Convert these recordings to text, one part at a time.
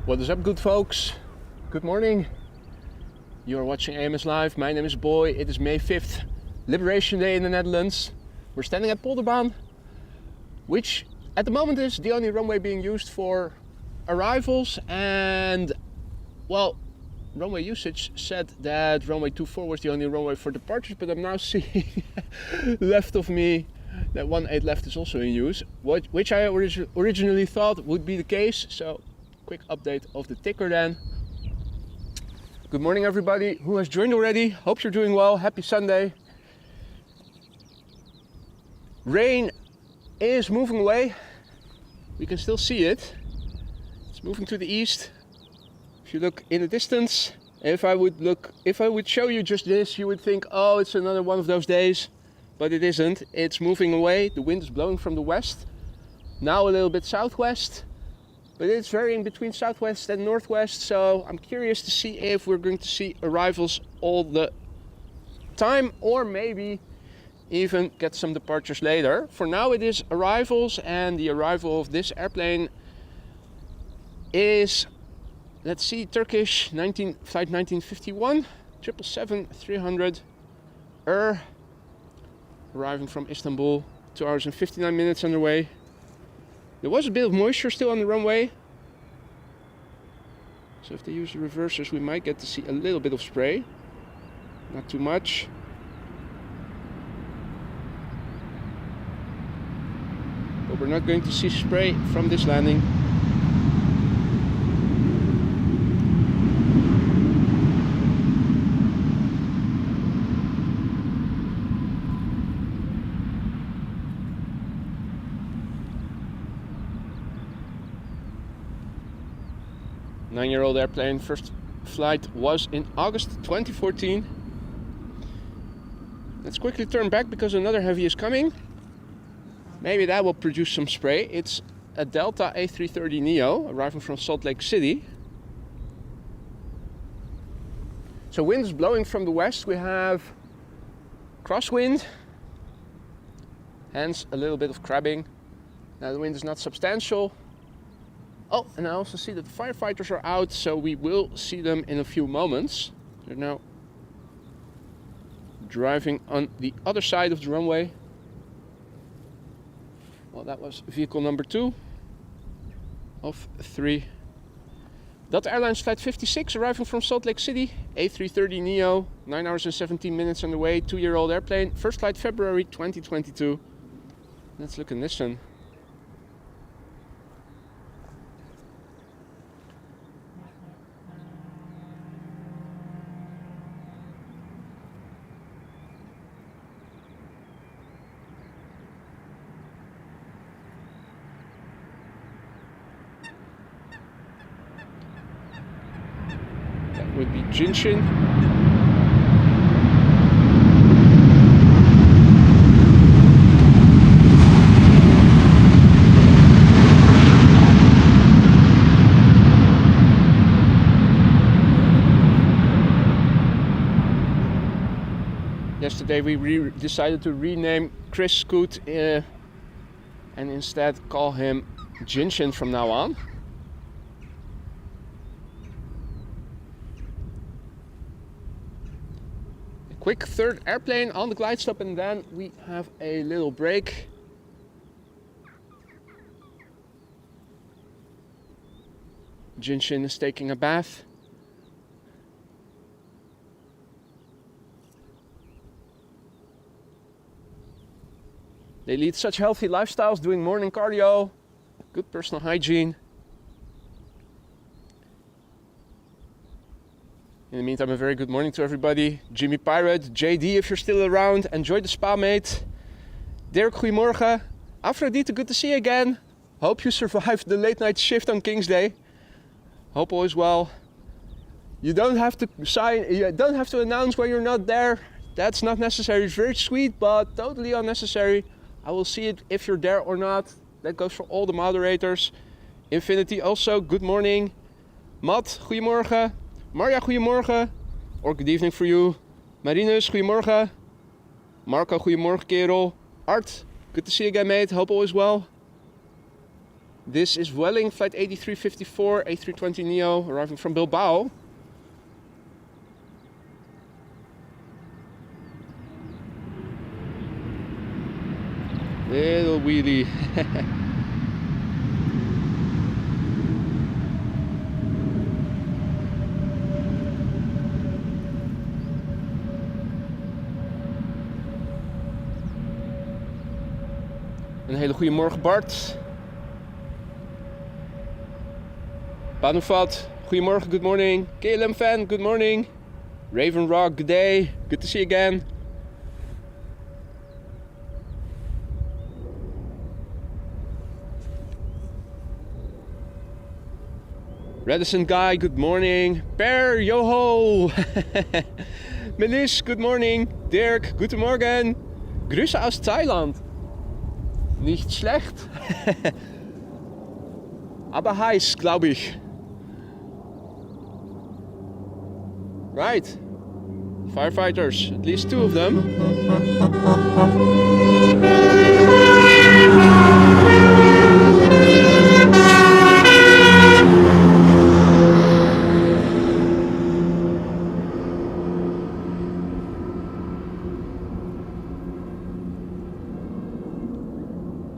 What is up, good folks? Good morning. You are watching AMS Live. My name is Boy. It is May 5th, Liberation Day in the Netherlands. We're standing at Polderbaan, which at the moment is the only runway being used for arrivals. And, well, runway usage said that runway 24 was the only runway for departures, but I'm now seeing left of me that 18 left is also in use, which I originally thought would be the case. So, quick update of the ticker then. Good morning, everybody who has joined already. Hope you're doing well. Happy Sunday. Rain is moving away. We can still see it. It's moving to the east. If you look in the distance, if I would show you just this, you would think, oh, it's another one of those days. But it isn't. It's moving away. The wind is blowing from the west. Now a little bit southwest. But it's varying between southwest and northwest, so I'm curious to see if we're going to see arrivals all the time, or maybe even get some departures later. For now it is arrivals, and the arrival of this airplane is, let's see, Turkish flight 1951, 777-300 arriving from Istanbul, 2 hours and 59 minutes underway. There was a bit of moisture still on the runway, so if they use the reversers we might get to see a little bit of spray, not too much. But we're not going to see spray from this landing. Nine-year-old airplane. First flight was in August 2014. Let's quickly turn back because another heavy is coming. Maybe that will produce some spray. It's a Delta A330neo arriving from Salt Lake City. So wind is blowing from the west. We have crosswind, hence a little bit of crabbing. Now the wind is not substantial. Oh, and I also see that the firefighters are out, so we will see them in a few moments. They're now driving on the other side of the runway. Well, that was vehicle number 2 of 3. Delta Airlines flight 56 arriving from Salt Lake City. A330neo, 9 hours and 17 minutes on the way, 2-year-old airplane. First flight February 2022. Let's look and listen. Would be Jinshin. Yesterday we decided to rename Chris Scoot and instead call him Jinshin from now on. Quick third airplane on the glide stop, and then we have a little break. Jinshin is taking a bath. They lead such healthy lifestyles, doing morning cardio, good personal hygiene. In the meantime, a very good morning to everybody. Jimmy Pirate, JD, if you're still around, enjoy the spa, mate. Dirk, goedemorgen. Aphrodite, good to see you again. Hope you survived the late night shift on King's Day. Hope all is well. You don't have to announce when you're not there. That's not necessary. It's very sweet, but totally unnecessary. I will see it if you're there or not. That goes for all the moderators. Infinity also, good morning. Matt, goedemorgen. Marja, goedemorgen. Or good evening for you. Marinus, goedemorgen. Marco, goedemorgen kerel. Art, good to see you again, mate. Hope all is well. This is Welling, flight 8354, A320 Neo, arriving from Bilbao. Little wheelie. Een hele goede morgen Bart. Banufat, goedemorgen, good morning. KLM fan, good morning. Raven Rock, good day, good to see you again. Redison Guy, good morning. Per, yoho. Melis, good morning. Dirk, guten Morgen. Grüße aus Thailand. Nicht schlecht. Aber heiß, glaube ich. Right. Firefighters, at least 2 of them.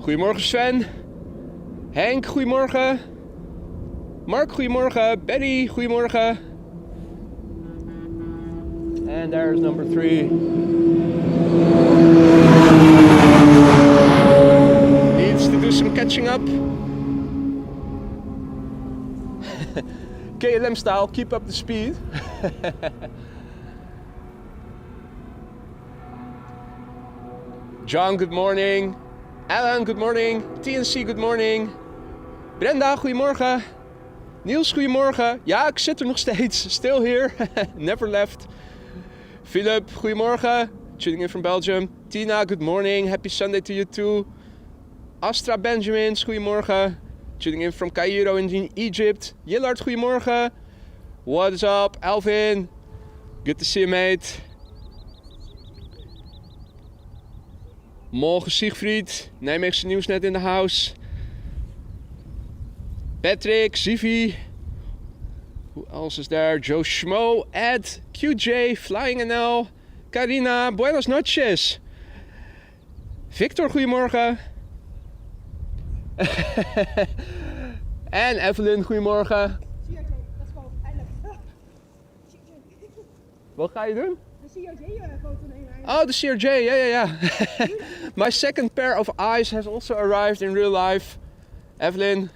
Goedemorgen Sven. Henk, goedemorgen. Mark, goedemorgen. Betty, goedemorgen. And there's number 3. Needs to do some catching up. KLM style, keep up the speed. John, good morning. Alan, good morning. TNC, good morning. Brenda, goedemorgen. Niels, goedemorgen. Ja, ik zit er nog steeds. Still here. Never left. Philip, goedemorgen. Tuning in from Belgium. Tina, good morning. Happy Sunday to you too. Astra Benjamins, goedemorgen. Tuning in from Cairo in Egypt. Yillard, goedemorgen. What is up? Alvin. Good to see you, mate. Morgen Siegfried, Nijmeegse Nieuwsnet in the house. Patrick, Zivi. Who else is there? Joe Schmo, Ed, QJ, Flying NL, Carina, buenas noches. Victor, goedemorgen. En Evelyn, goedemorgen. Wat ga je doen? CRJ-foto nemen. Oh, the CRJ, yeah. My second pair of eyes has also arrived in real life. Evelyn.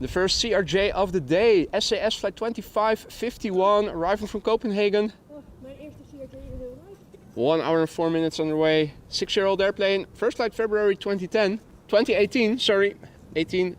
The first CRJ of the day. SAS flight 2551, arriving from Copenhagen. Oh, mijn eerste CRJ in real life. 1 hour and 4 minutes underway. 6-year-old airplane. First flight February 2018, sorry. 18.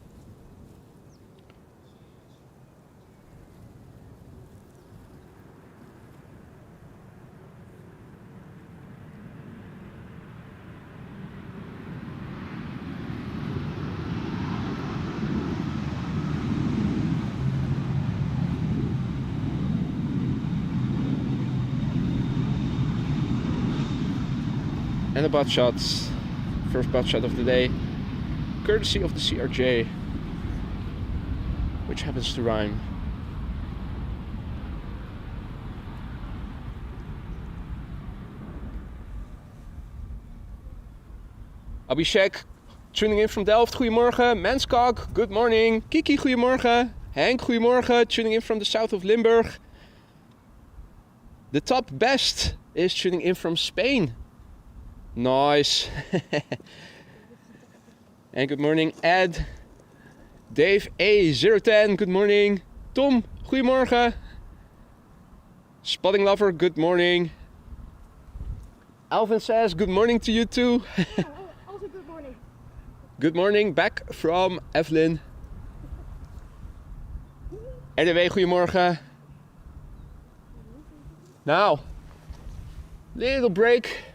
And a butt shot, first butt shot of the day, courtesy of the CRJ, which happens to rhyme. Abhishek, tuning in from Delft, goedemorgen. Manskog, good morning. Kiki, goedemorgen. Henk, goedemorgen, tuning in from the south of Limburg. The top best is tuning in from Spain. Nice. And good morning Ed. Dave A010, good morning. Tom, goedemorgen. Spotting Lover, good morning. Alvin says good morning to you too. Yeah, also good morning. Good morning, back from Evelyn. RDW, goedemorgen. Now, little break.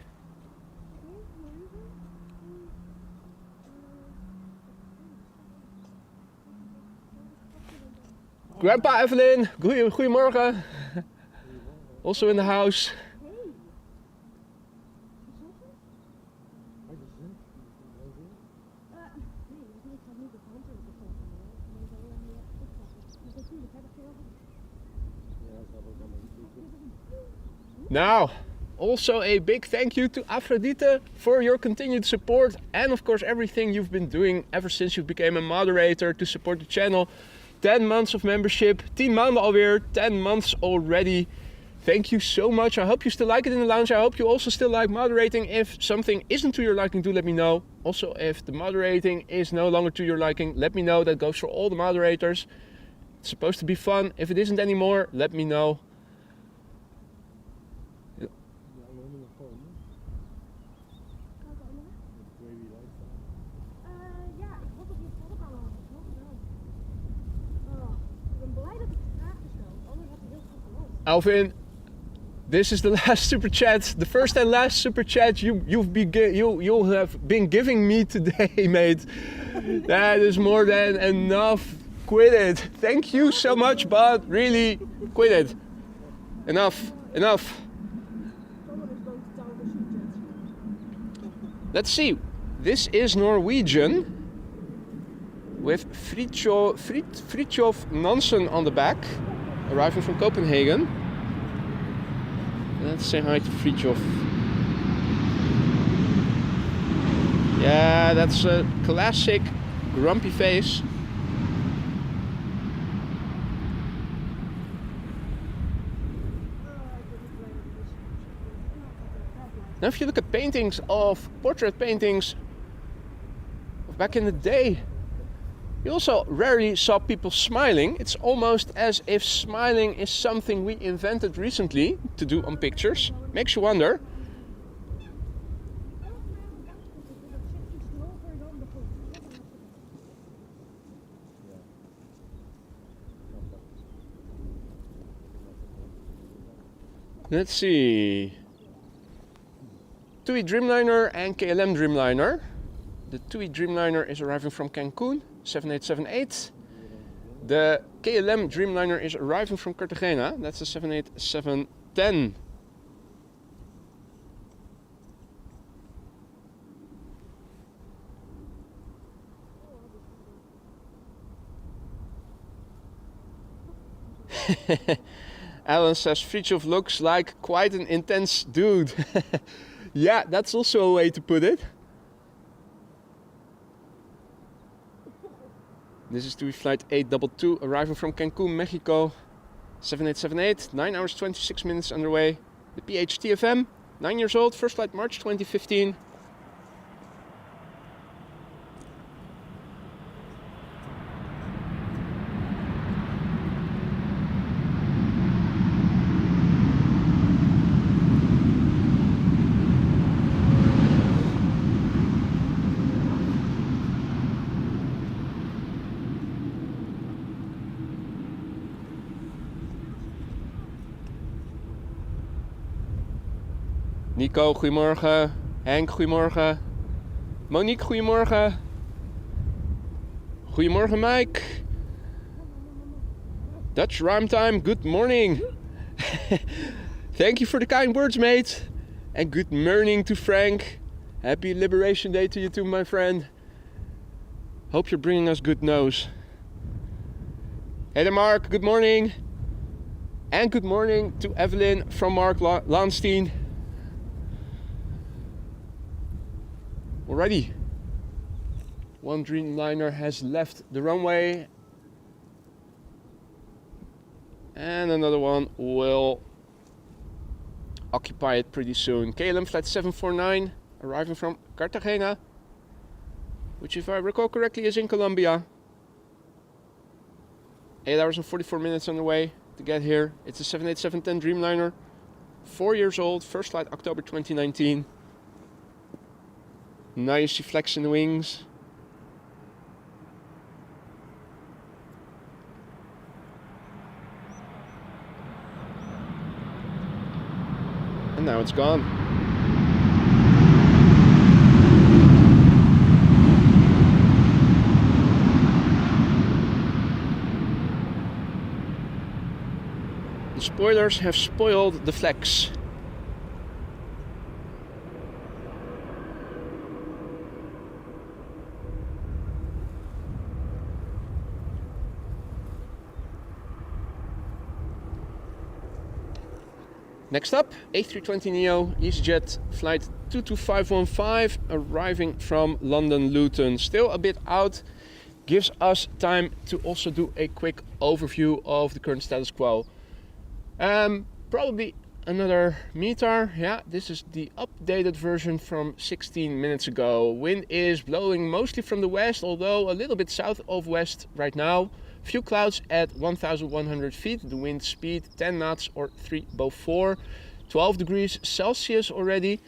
Grandpa Evelyn, goedemorgen. Also in the house. niet de verantwoordelijke voor. Maar dat is wel meer opvatten. Dus natuurlijk heb ik veel. Ja, dat zal ook allemaal. Now, also a big thank you to Aphrodite for your continued support and of course everything you've been doing ever since you became a moderator to support the channel. 10 months of membership, 10 maanden alweer, 10 months already. Thank you so much. I hope you still like it in the lounge. I hope you also still like moderating. If something isn't to your liking, do let me know. Also, if the moderating is no longer to your liking, let me know. That goes for all the moderators. It's supposed to be fun. If it isn't anymore, let me know. Alvin, this is the last super chat, the first and last super chat you'll have been giving me today, mate. That is more than enough. Quit it. Thank you so much, but really, quit it. Enough, enough. Let's see. This is Norwegian with Fridthof Nansen on the back, arriving from Copenhagen. Let's say hi to Fridthof. Yeah, that's a classic grumpy face. Now if you look at paintings of portrait paintings of back in the day, you also rarely saw people smiling. It's almost as if smiling is something we invented recently to do on pictures. Makes you wonder. Let's see. TUI Dreamliner and KLM Dreamliner. The TUI Dreamliner is arriving from Cancun, 7878. The KLM Dreamliner is arriving from Cartagena, that's the 78710. Alan says Fridthof looks like quite an intense dude. Yeah, that's also a way to put it. This is TUI flight 822 arriving from Cancun, Mexico. 7878, 9 hours 26 minutes underway. The PHTFM, 9 years old, first flight March 2015. Nico, goedemorgen. Henk, goedemorgen. Monique, goedemorgen. Goedemorgen, Mike. Dutch rhyme time, good morning. Thank you for the kind words, mate. And good morning to Frank. Happy Liberation Day to you too, my friend. Hope you're bringing us good news. Hey there, Mark, good morning. And good morning to Evelyn from Mark Lahnstein. Alrighty, one Dreamliner has left the runway and another one will occupy it pretty soon. KLM flight 749 arriving from Cartagena, which if I recall correctly is in Colombia. 8 hours and 44 minutes on the way to get here. It's a 787-10 Dreamliner, 4 years old, first flight October 2019. Nice, she flexing the wings. And now it's gone. The spoilers have spoiled the flex. Next up, A320neo, EasyJet flight 22515, arriving from London Luton. Still a bit out, gives us time to also do a quick overview of the current status quo. Probably another METAR. Yeah, this is the updated version from 16 minutes ago. Wind is blowing mostly from the west, although a little bit south of west right now. Few clouds at 1,100 feet, the wind speed 10 knots or 3 bow 4, 12 degrees Celsius already,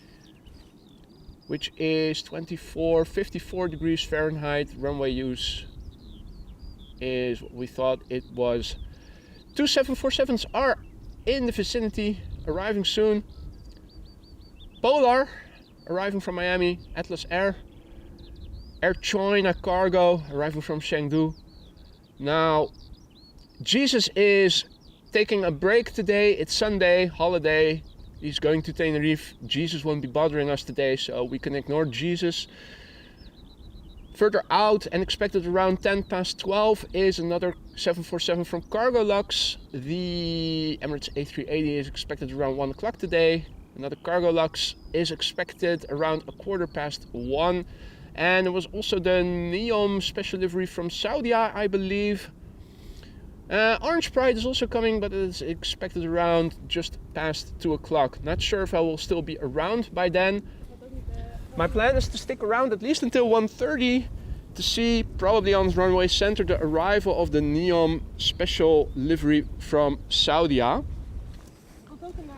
which is 54 degrees Fahrenheit. Runway use is what we thought it was. 2 747s are in the vicinity, arriving soon. Polar, arriving from Miami, Atlas Air. Air China Cargo, arriving from Chengdu. Now, Jesus is taking a break today. It's Sunday, holiday. He's going to Tenerife. Jesus won't be bothering us today, so we can ignore Jesus. Further out and expected around 12 is another 747 from Cargolux. The Emirates A380 is expected around 1 o'clock today. Another Cargolux is expected around 1:15. And it was also the Neom special livery from Saudi, I believe. Orange Pride is also coming, but it's expected around just past 2 o'clock. Not sure if I will still be around by then. My plan is to stick around at least until 1:30 to see, probably on runway center, the arrival of the Neom special livery from Saudi. Komt ook een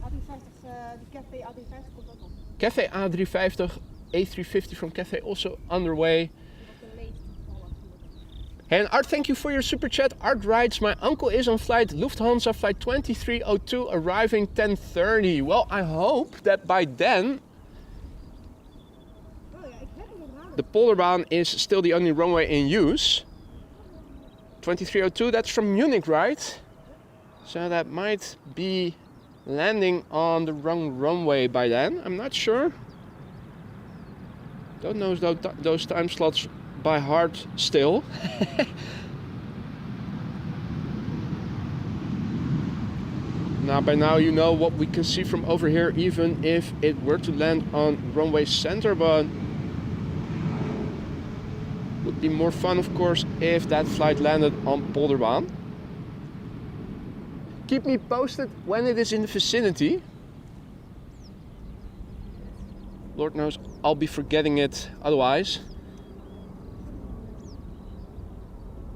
A350, de Cathay A350 komt ook op. Cathay A350, A350 from Cathay also underway. And Art, thank you for your super chat. Art writes, my uncle is on flight Lufthansa flight 2302, arriving 10:30. Well, I hope that by then the Polderbaan is still the only runway in use. 2302, that's from Munich, right? So that might be landing on the wrong runway by then. I'm not sure. Don't know those time slots by heart still. Now, by now you know what we can see from over here, even if it were to land on runway center, but would be more fun, of course, if that flight landed on Polderbaan. Keep me posted when it is in the vicinity. Lord knows I'll be forgetting it otherwise.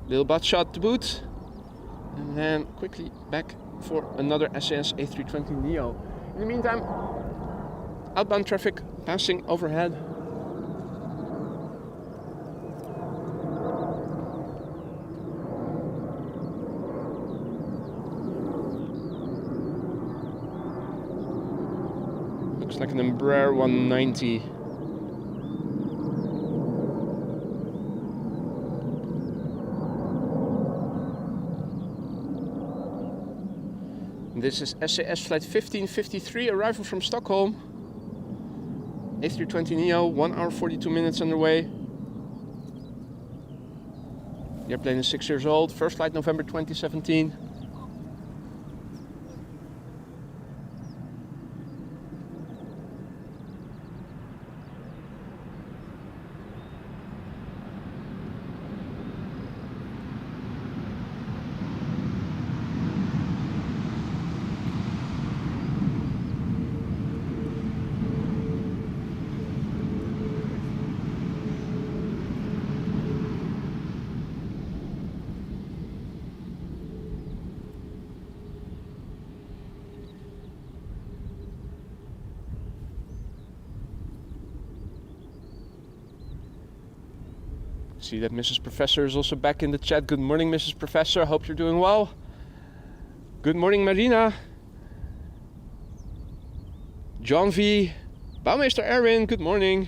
Little butt shot to boot. And then quickly back for another SAS A320neo. In the meantime, outbound traffic passing overhead. Looks like an Embraer 190. This is SAS flight 1553, arrival from Stockholm. A320neo, 1 hour 42 minutes underway. The airplane is 6 years old, first flight November 2017. See that Mrs. Professor is also back in the chat. Good morning, Mrs. Professor. Hope you're doing well. Good morning, Marina. John V. Bouwmeester Erwin, good morning.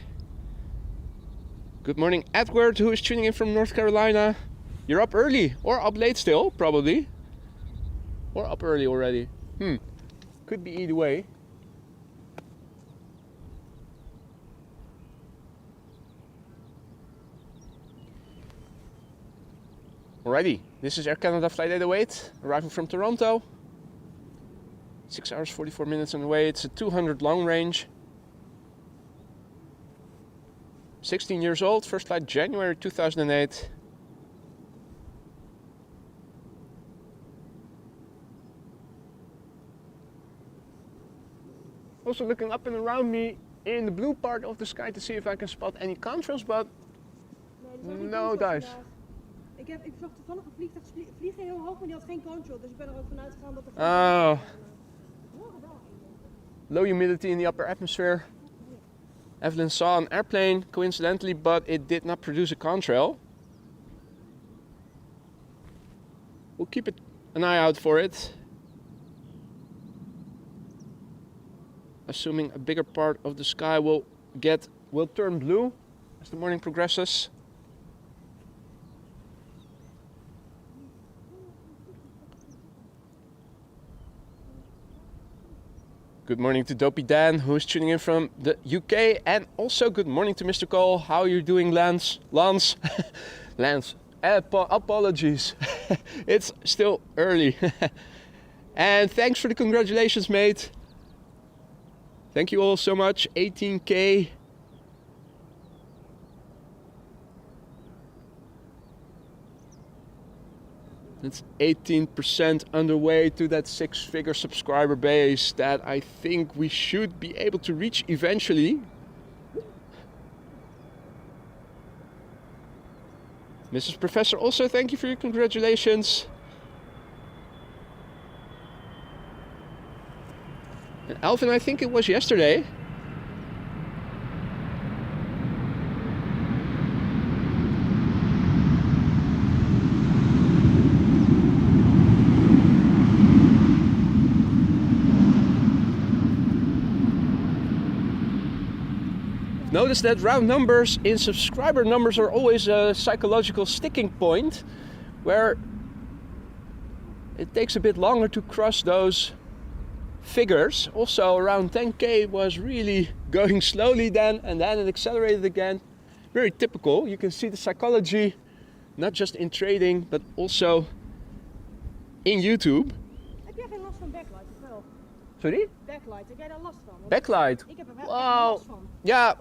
Good morning, Edward, who is tuning in from North Carolina. You're up early, or up late still, probably. Or up early already. Could be either way. Alrighty, this is Air Canada Flight 808, arriving from Toronto. 6 hours 44 minutes on the way. It's a 200 long range. 16 years old, first flight January 2008. Also looking up and around me in the blue part of the sky to see if I can spot any contrails, but no dice. Ik zag toevallig een vliegtuig heel hoog, maar die had geen control, dus ik ben er ook vanuit gegaan dat er Oh. Low humidity in the upper atmosphere. Evelyn saw an airplane coincidentally, but it did not produce a contrail. We'll keep an eye out for it. Assuming a bigger part of the sky will turn blue as the morning progresses. Good morning to Dopey Dan, who is tuning in from the UK, and also good morning to Mr. Cole. How are you doing, Lance? Lance? Lance, apologies. It's still early. And thanks for the congratulations, mate. Thank you all so much. 18K. That's 18% underway to that 6-figure subscriber base that I think we should be able to reach eventually. Mrs. Professor, also thank you for your congratulations. And Alvin, I think it was yesterday. Notice that round numbers in subscriber numbers are always a psychological sticking point where it takes a bit longer to cross those figures. Also around 10K was really going slowly then, and then it accelerated again. Very typical. You can see the psychology not just in trading but also in YouTube. Heb jij geen last van backlight of wel? Sorry? Backlight, heb jij daar last van? Backlight? Ik heb er wel last van. Yeah,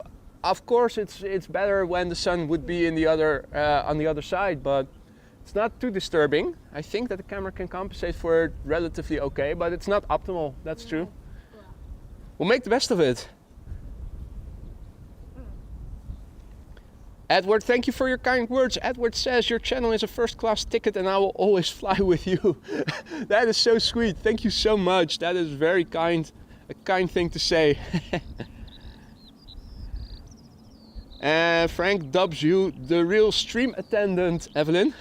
of course it's better when the sun would be in the other on the other side, but it's not too disturbing. I think that the camera can compensate for it relatively okay, but it's not optimal, that's true. We'll make the best of it. Edward, thank you for your kind words. Edward says your channel is a first-class ticket and I will always fly with you. That is so sweet. Thank you so much. That is very kind, a kind thing to say. And Frank dubs you the real stream attendant, Evelyn.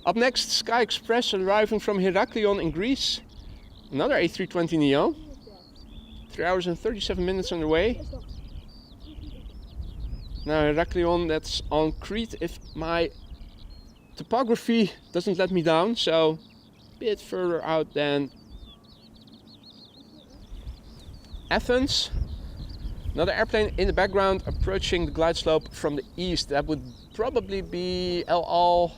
Up next, Sky Express arriving from Heraklion in Greece. Another A320neo. 3 hours and 37 minutes on the way. Now Heraklion, that's on Crete if my topography doesn't let me down, so a bit further out than Athens. Another airplane in the background approaching the glide slope from the east. That would probably be El Al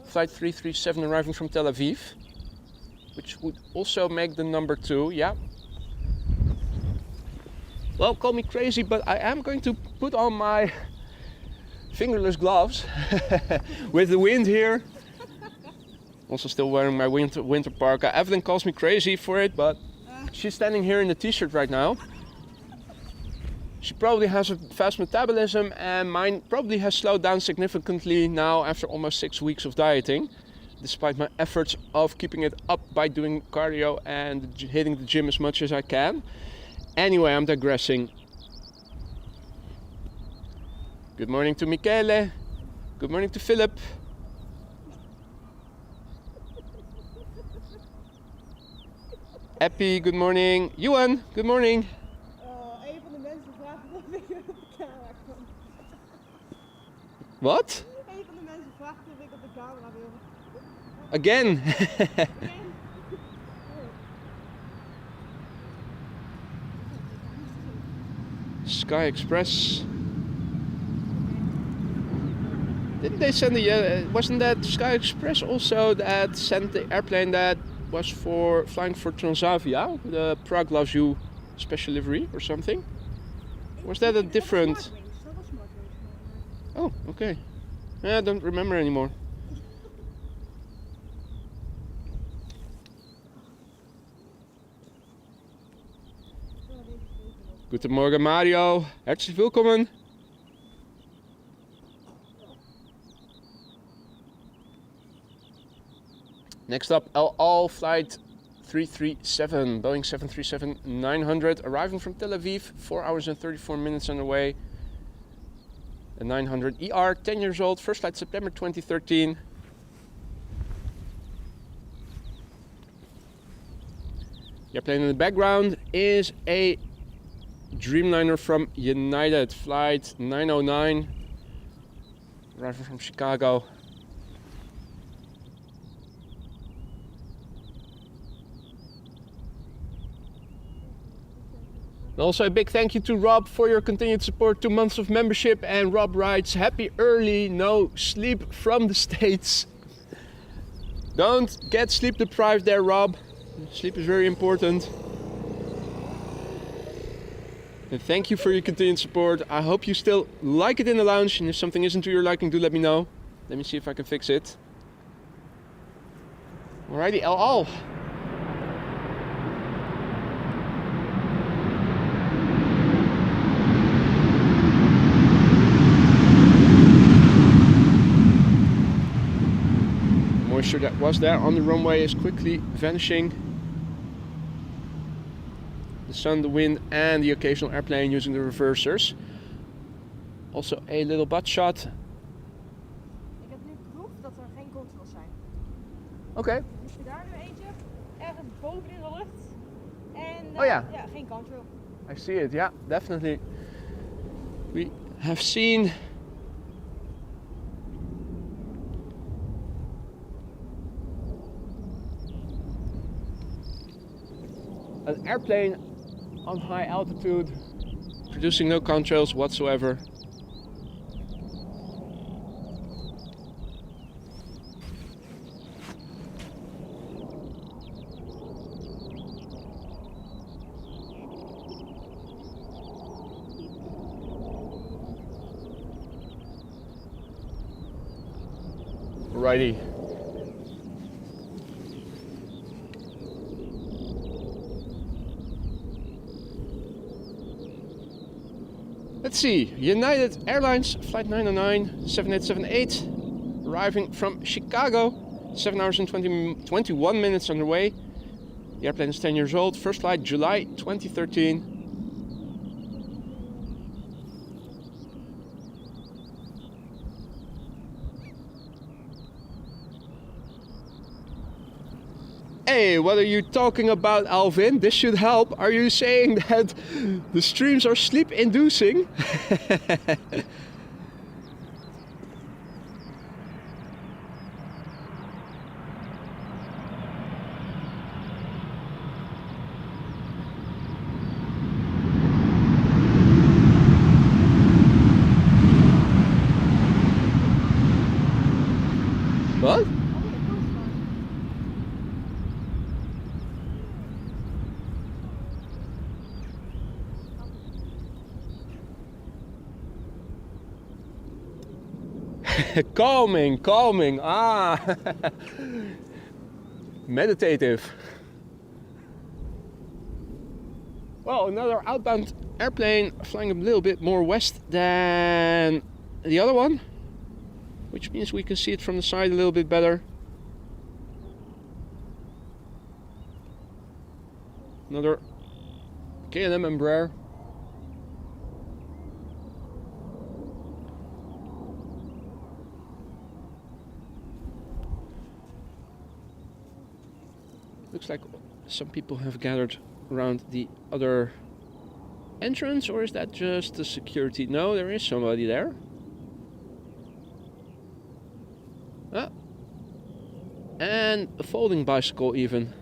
flight 337 arriving from Tel Aviv, which would also make the number 2, yeah. Well, call me crazy, but I am going to put on my fingerless gloves with the wind here. Also still wearing my winter parka. Evelyn calls me crazy for it, but she's standing here in the t-shirt right now. She probably has a fast metabolism and mine probably has slowed down significantly now after almost 6 weeks of dieting, despite my efforts of keeping it up by doing cardio and hitting the gym as much as I can. Anyway, I'm digressing. Good morning to Michele. Good morning to Philip. Epi, good morning. Johan, good morning. Een van de mensen vraagt of ik op de camera kom. What? Een van de mensen vraagt of ik op de camera wil. Again. Sky Express. Didn't they send the, wasn't that Sky Express also that sent the airplane that was for flying for Transavia, the Prague loves you special livery or something. Was that a different? Oh, okay. I don't remember anymore. Guten Morgen Mario, herzlich willkommen. Next up, El Al flight 337, Boeing 737-900, arriving from Tel Aviv, 4 hours and 34 minutes on the way. A 900 ER, 10 years old, first flight September 2013. The airplane in the background is a Dreamliner from United, flight 909, arriving from Chicago. And also a big thank you to Rob for your continued support, 2 months of membership, and Rob writes, happy early, no sleep from the States. Don't get sleep deprived there, Rob. Sleep is very important. And thank you for your continued support. I hope you still like it in the lounge, and if something isn't to your liking, do let me know. Let me see if I can fix it. Alrighty, El Al. Moisture that was there on the runway is quickly vanishing. The sun, the wind, and the occasional airplane using the reversers. Also a little butt shot. Ik heb nu geproefd dat er geen controls zijn. Okay. Dus je daar nu eentje, ergens boven in de lucht. En Oh ja. Ja, geen control. I see it, yeah, definitely. We have seen an airplane on high altitude producing no contrails whatsoever. Alrighty. Let's see, United Airlines Flight 909 7878, arriving from Chicago, 7 hours and 21 minutes on the way. The airplane is 10 years old, first flight July 2013. Hey, what are you talking about, Alvin? This should help. Are you saying that the streams are sleep-inducing? What? Calming. Ah, meditative. Well, another outbound airplane flying a little bit more west than the other one, which means we can see it from the side a little bit better. Another KLM Embraer. Looks like some people have gathered around the other entrance, or is that just the security? No, there is somebody there. Ah. And a folding bicycle even.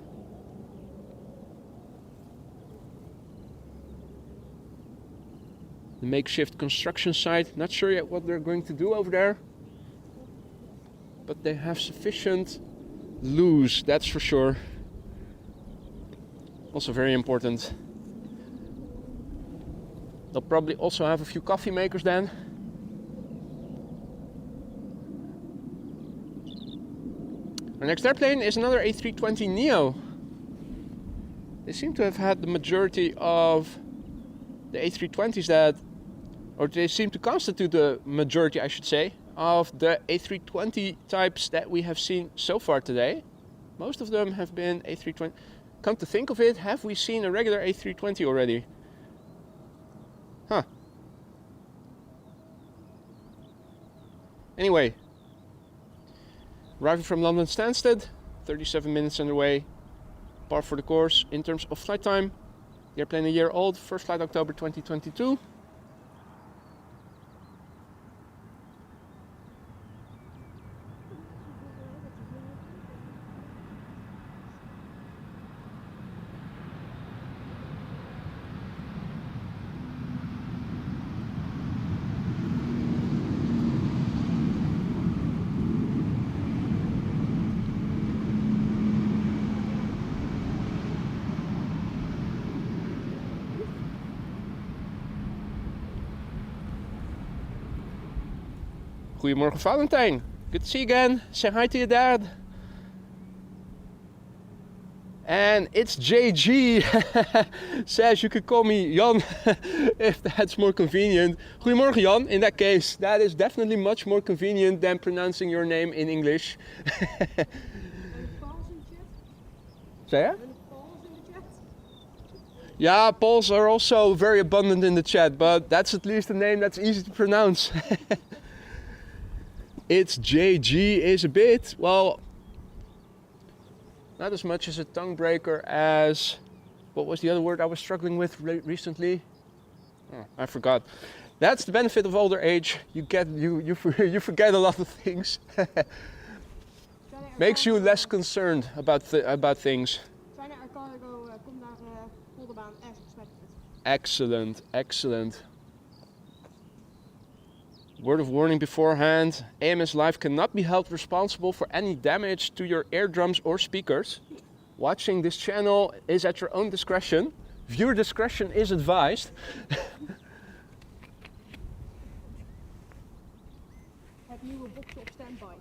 The makeshift construction site. Not sure yet what they're going to do over there. But they have sufficient loose, that's for sure. Also very important. They'll probably also have a few coffee makers then. Our next airplane is another A320neo. They seem to have had the majority of the A320s that, or they seem to constitute the majority, I should say, of the A320 types that we have seen so far today. Most of them have been A320. Come to think of it, have we seen a regular A320 already? Huh. Anyway, arriving from London Stansted, 37 minutes underway, par for the course in terms of flight time. The airplane a year old, first flight October 2022. Goedemorgen Valentijn. Good to see you again. Say hi to your dad. And it's JG. Says you could call me Jan if that's more convenient. Goedemorgen Jan. In that case, that is definitely much more convenient than pronouncing your name in English. Say ya? Yeah, Poles are also very abundant in the chat, but that's at least a name that's easy to pronounce. It's JG is a bit, well, not as much as a tongue breaker as, what was the other word I was struggling with recently? Oh, I forgot. That's the benefit of older age. You forget a lot of things. Makes you less concerned about things. China Air Cargo komt naar Polderbaan as expected. Excellent, excellent. Word of warning beforehand, AMS Live cannot be held responsible for any damage to your eardrums or speakers. Watching this channel is at your own discretion. Viewer discretion is advised. Het nieuwe boxje op standby.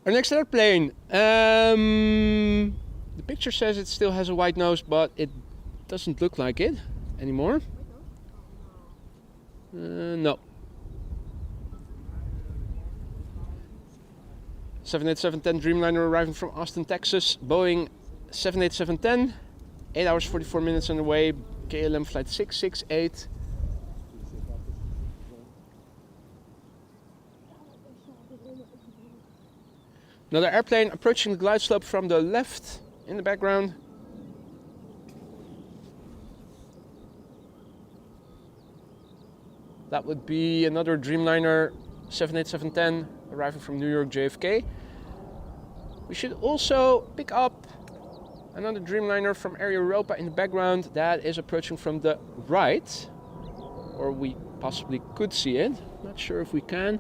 Our next airplane. The picture says it still has a white nose, but it doesn't look like it anymore. No. 787-10 Dreamliner arriving from Austin, Texas. Boeing 787-10. 8 hours 44 minutes underway. KLM flight 668. Another airplane approaching the glide slope from the left in the background. That would be another Dreamliner 787-10 arriving from New York JFK. We should also pick up another Dreamliner from Air Europa in the background that is approaching from the right. Or we possibly could see it. Not sure if we can.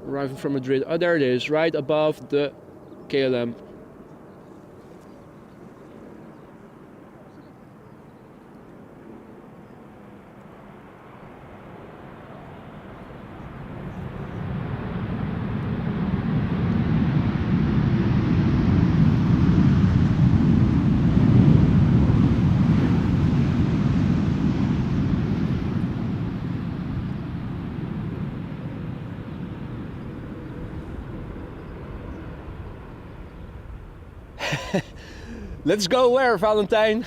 Arriving from Madrid. Oh, there it is, right above the KLM. Let's go where, Valentine?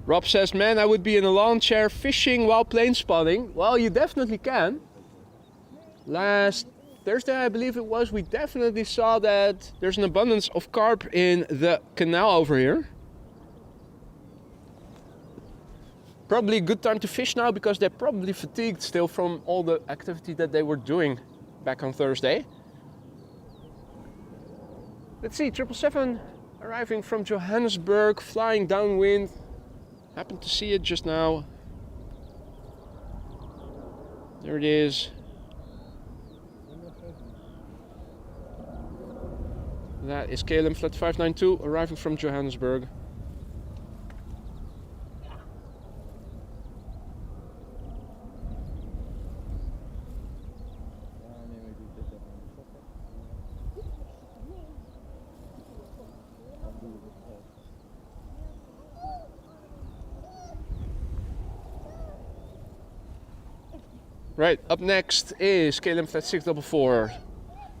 Rob says, man, I would be in a lawn chair fishing while plane spotting. Well, you definitely can. Last Thursday, I believe it was, we definitely saw that there's an abundance of carp in the canal over here. Probably a good time to fish now because they're probably fatigued still from all the activity that they were doing back on Thursday. Let's see, 777 arriving from Johannesburg, flying downwind. Happened to see it just now. There it is. That is KLM Flight 592 arriving from Johannesburg. Right, up next is KLM Flight 644.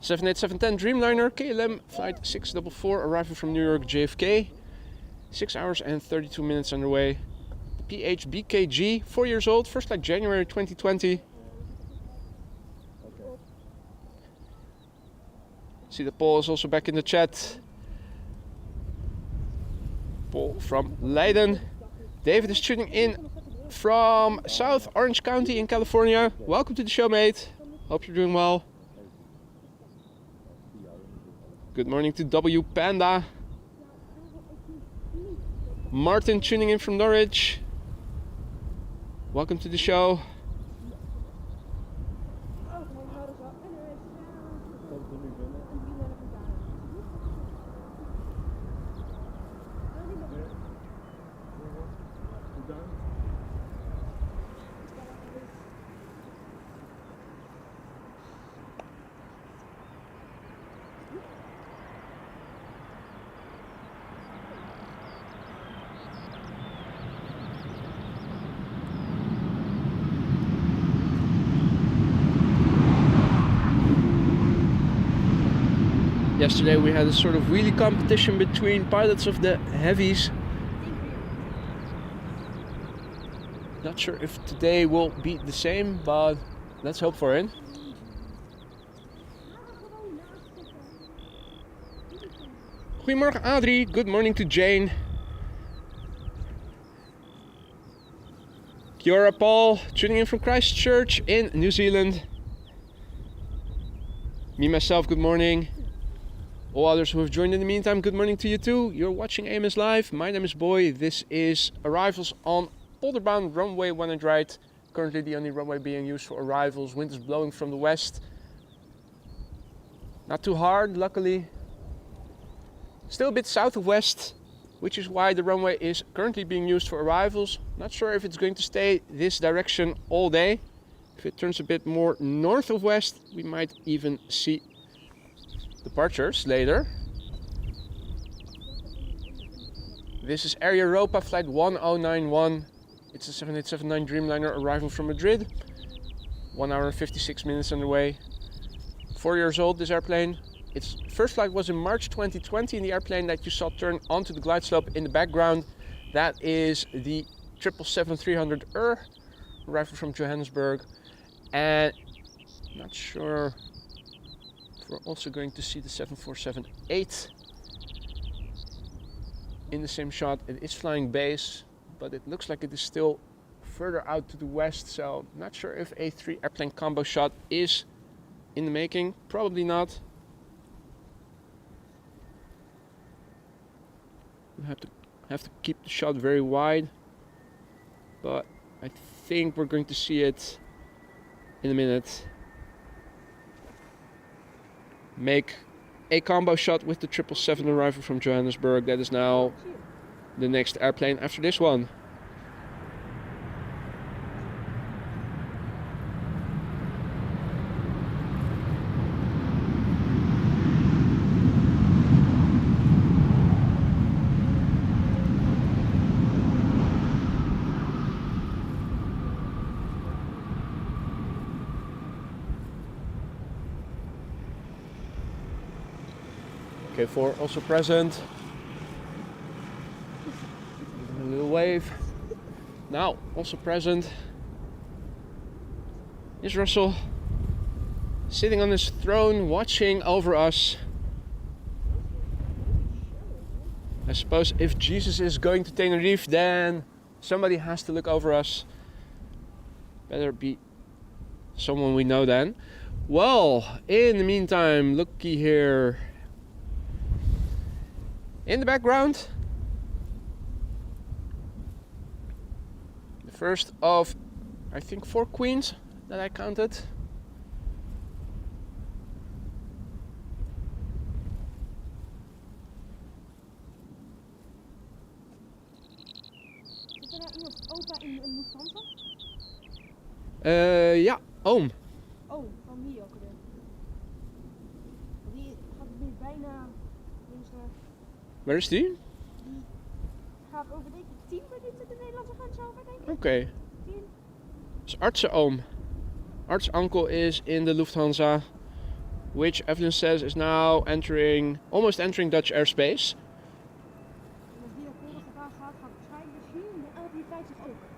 787-10 Dreamliner, KLM Flight 644 arriving from New York JFK. 6 hours and 32 minutes underway. PHBKG, 4 years old, first flight January 2020. See that Paul is also back in the chat. Paul from Leiden. David is tuning in from South Orange County in California. Welcome to the show, mate. Hope you're doing well. Good morning to W Panda. Martin tuning in from Norwich. Welcome to the show. Yesterday we had a sort of wheelie competition between pilots of the heavies. Not sure if today will be the same, but let's hope for it. Goedemorgen Adrie, good morning to Jane. Kia ora Paul, tuning in from Christchurch in New Zealand. Me myself, good morning. All others who have joined in the meantime, good morning to you too. You're watching AMS Live. My name is Boy. This is arrivals on Polderbound runway 1 right. Currently the only runway being used for arrivals. Wind is blowing from the west. Not too hard, luckily. Still a bit south of west, which is why the runway is currently being used for arrivals. Not sure if it's going to stay this direction all day. If it turns a bit more north of west, we might even see departures later. This is Air Europa flight 1091. It's a 7879 Dreamliner arriving from Madrid. 1 hour and 56 minutes underway. 4 years old, this airplane. Its first flight was in March 2020 in the airplane that you saw turn onto the glide slope in the background. That is the 777-300 arriving from Johannesburg. And not sure if we're also going to see the 747-8 in the same shot. It is flying base, but it looks like it is still further out to the west, so not sure if a 3 airplane combo shot is in the making. Probably not. We have to keep the shot very wide, but I think we're going to see it in a minute. Make a combo shot with the 777 arrival from Johannesburg. That is now the next airplane after this one. K4 also present. Give him a little wave. Now also present is Russell, sitting on his throne watching over us. I suppose if Jesus is going to Tenerife, then somebody has to look over us. Better be someone we know then. Well, in the meantime, looky here. In the background, the first of, I think, 4 queens that I counted. Zit er nou iemand opa in een Lufthansa? Ja, oom. Oh, van die ook weer. Die gaat weer bijna. Waar is die? Die gaat over denk ik 10 minuten de Nederlandse grens over, denk ik. Oké. 10. Dus artsen-oom. Arts-uncle is in the Lufthansa, which Evelyn says is now almost entering Dutch airspace. En als die akkoord gaat, gaat waarschijnlijk misschien de LB50 ook.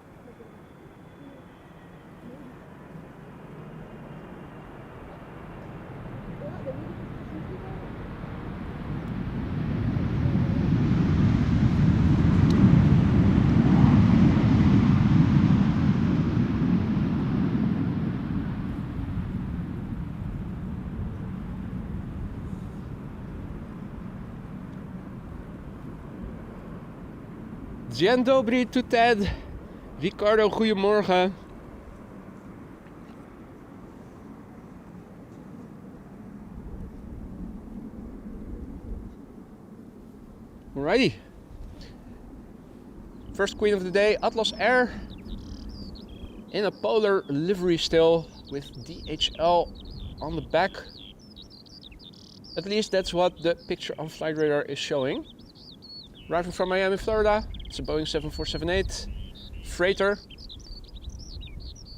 Dzień dobry to Ted. Ricardo, goedemorgen. Alrighty. First queen of the day, Atlas Air. In a polar livery still, with DHL on the back. At least that's what the picture on Flight Radar is showing. Arriving from Miami, Florida. It's a Boeing 7478 freighter.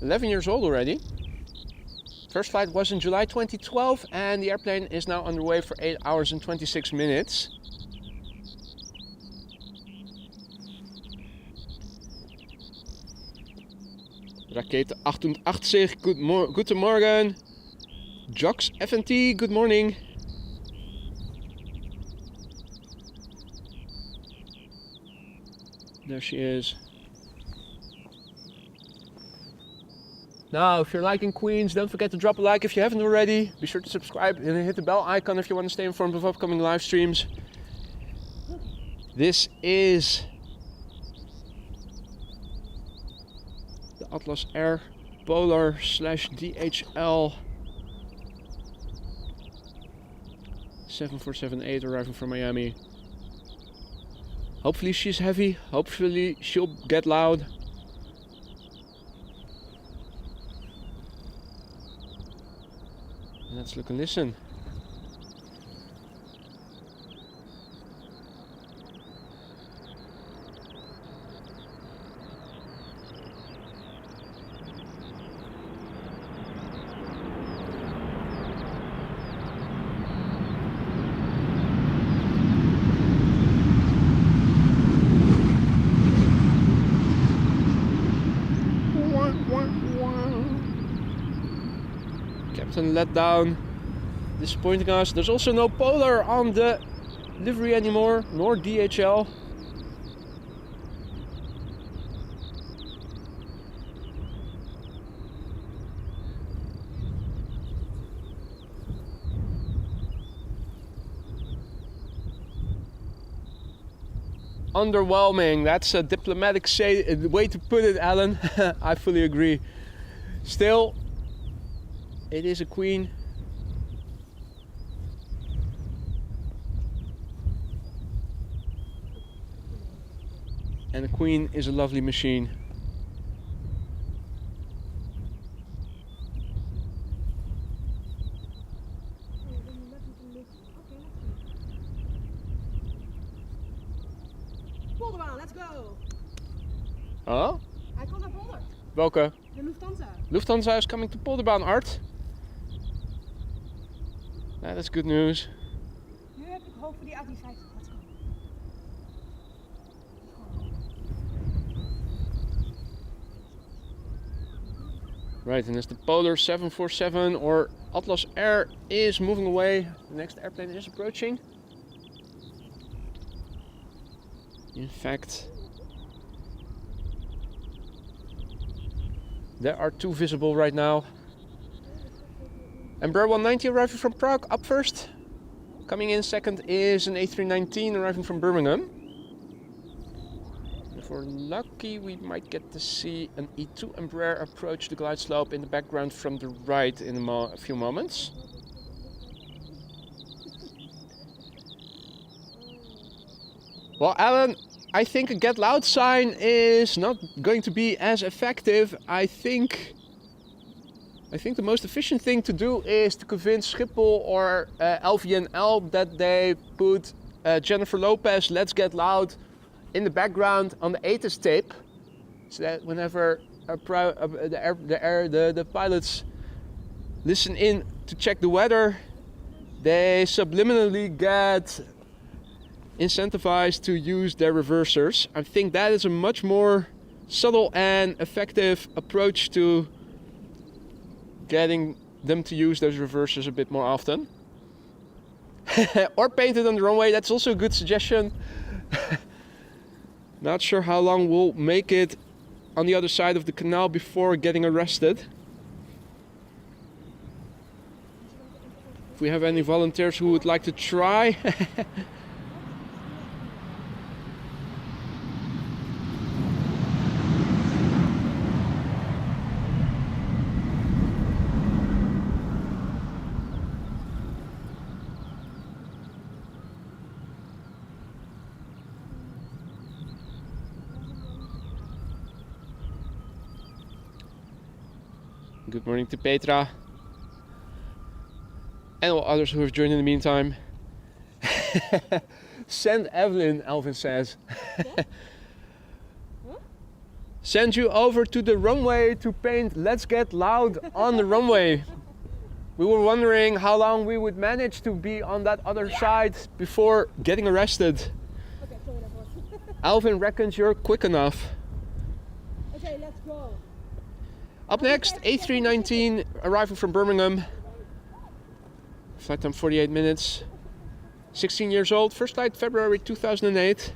11 years old already. First flight was in July 2012 and the airplane is now underway for 8 hours and 26 minutes. Rakete 88, guten Morgen. Jox FNT, good morning. There she is. Now, if you're liking Queens, don't forget to drop a like if you haven't already. Be sure to subscribe and hit the bell icon if you want to stay informed of upcoming live streams. This is the Atlas Air Polar / DHL 7478 arriving from Miami. Hopefully she's heavy, hopefully she'll get loud. Let's look and listen. Captain let down, disappointing us. There's also no Polar on the livery anymore, nor DHL. Underwhelming, that's a diplomatic way to put it, Alan. I fully agree. Still, it is a queen. And a queen is a lovely machine. Polderbaan, let's go! Oh? Hij komt naar Polder. Welke? De Lufthansa. Lufthansa is coming to Polderbaan, Art. That is good news. Nu heb ik hoop voor die A350. Let's go. Right, and as the Polar 747 or Atlas Air is moving away, the next airplane is approaching. In fact, there are two visible right now. Embraer 190 arriving from Prague, up first. Coming in second is an A319 arriving from Birmingham. If we're lucky, we might get to see an E2 Embraer approach the glide slope in the background from the right in a few moments. Well, Alan, I think a get loud sign is not going to be as effective. I think the most efficient thing to do is to convince Schiphol or LVNL that they put Jennifer Lopez, Let's Get Loud, in the background on the ATIS tape, so that whenever the pilots listen in to check the weather, they subliminally get incentivized to use their reversers. I think that is a much more subtle and effective approach to getting them to use those reversers a bit more often. Or paint it on the runway, that's also a good suggestion. Not sure how long we'll make it on the other side of the canal before getting arrested. If we have any volunteers who would like to try. Good morning to Petra and all others who have joined in the meantime. Send Evelyn, Alvin says. Send you over to the runway to paint Let's Get Loud on the runway. We were wondering how long we would manage to be on that other side before getting arrested. Okay, sorry, that was. Alvin reckons you're quick enough. Okay, let's go. Up next, A319 arriving from Birmingham. Flight time 48 minutes. 16 years old, first flight February 2008.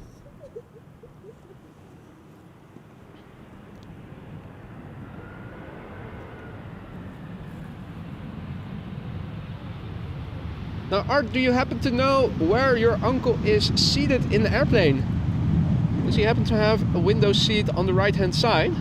Now Art, do you happen to know where your uncle is seated in the airplane? Does he happen to have a window seat on the right hand side?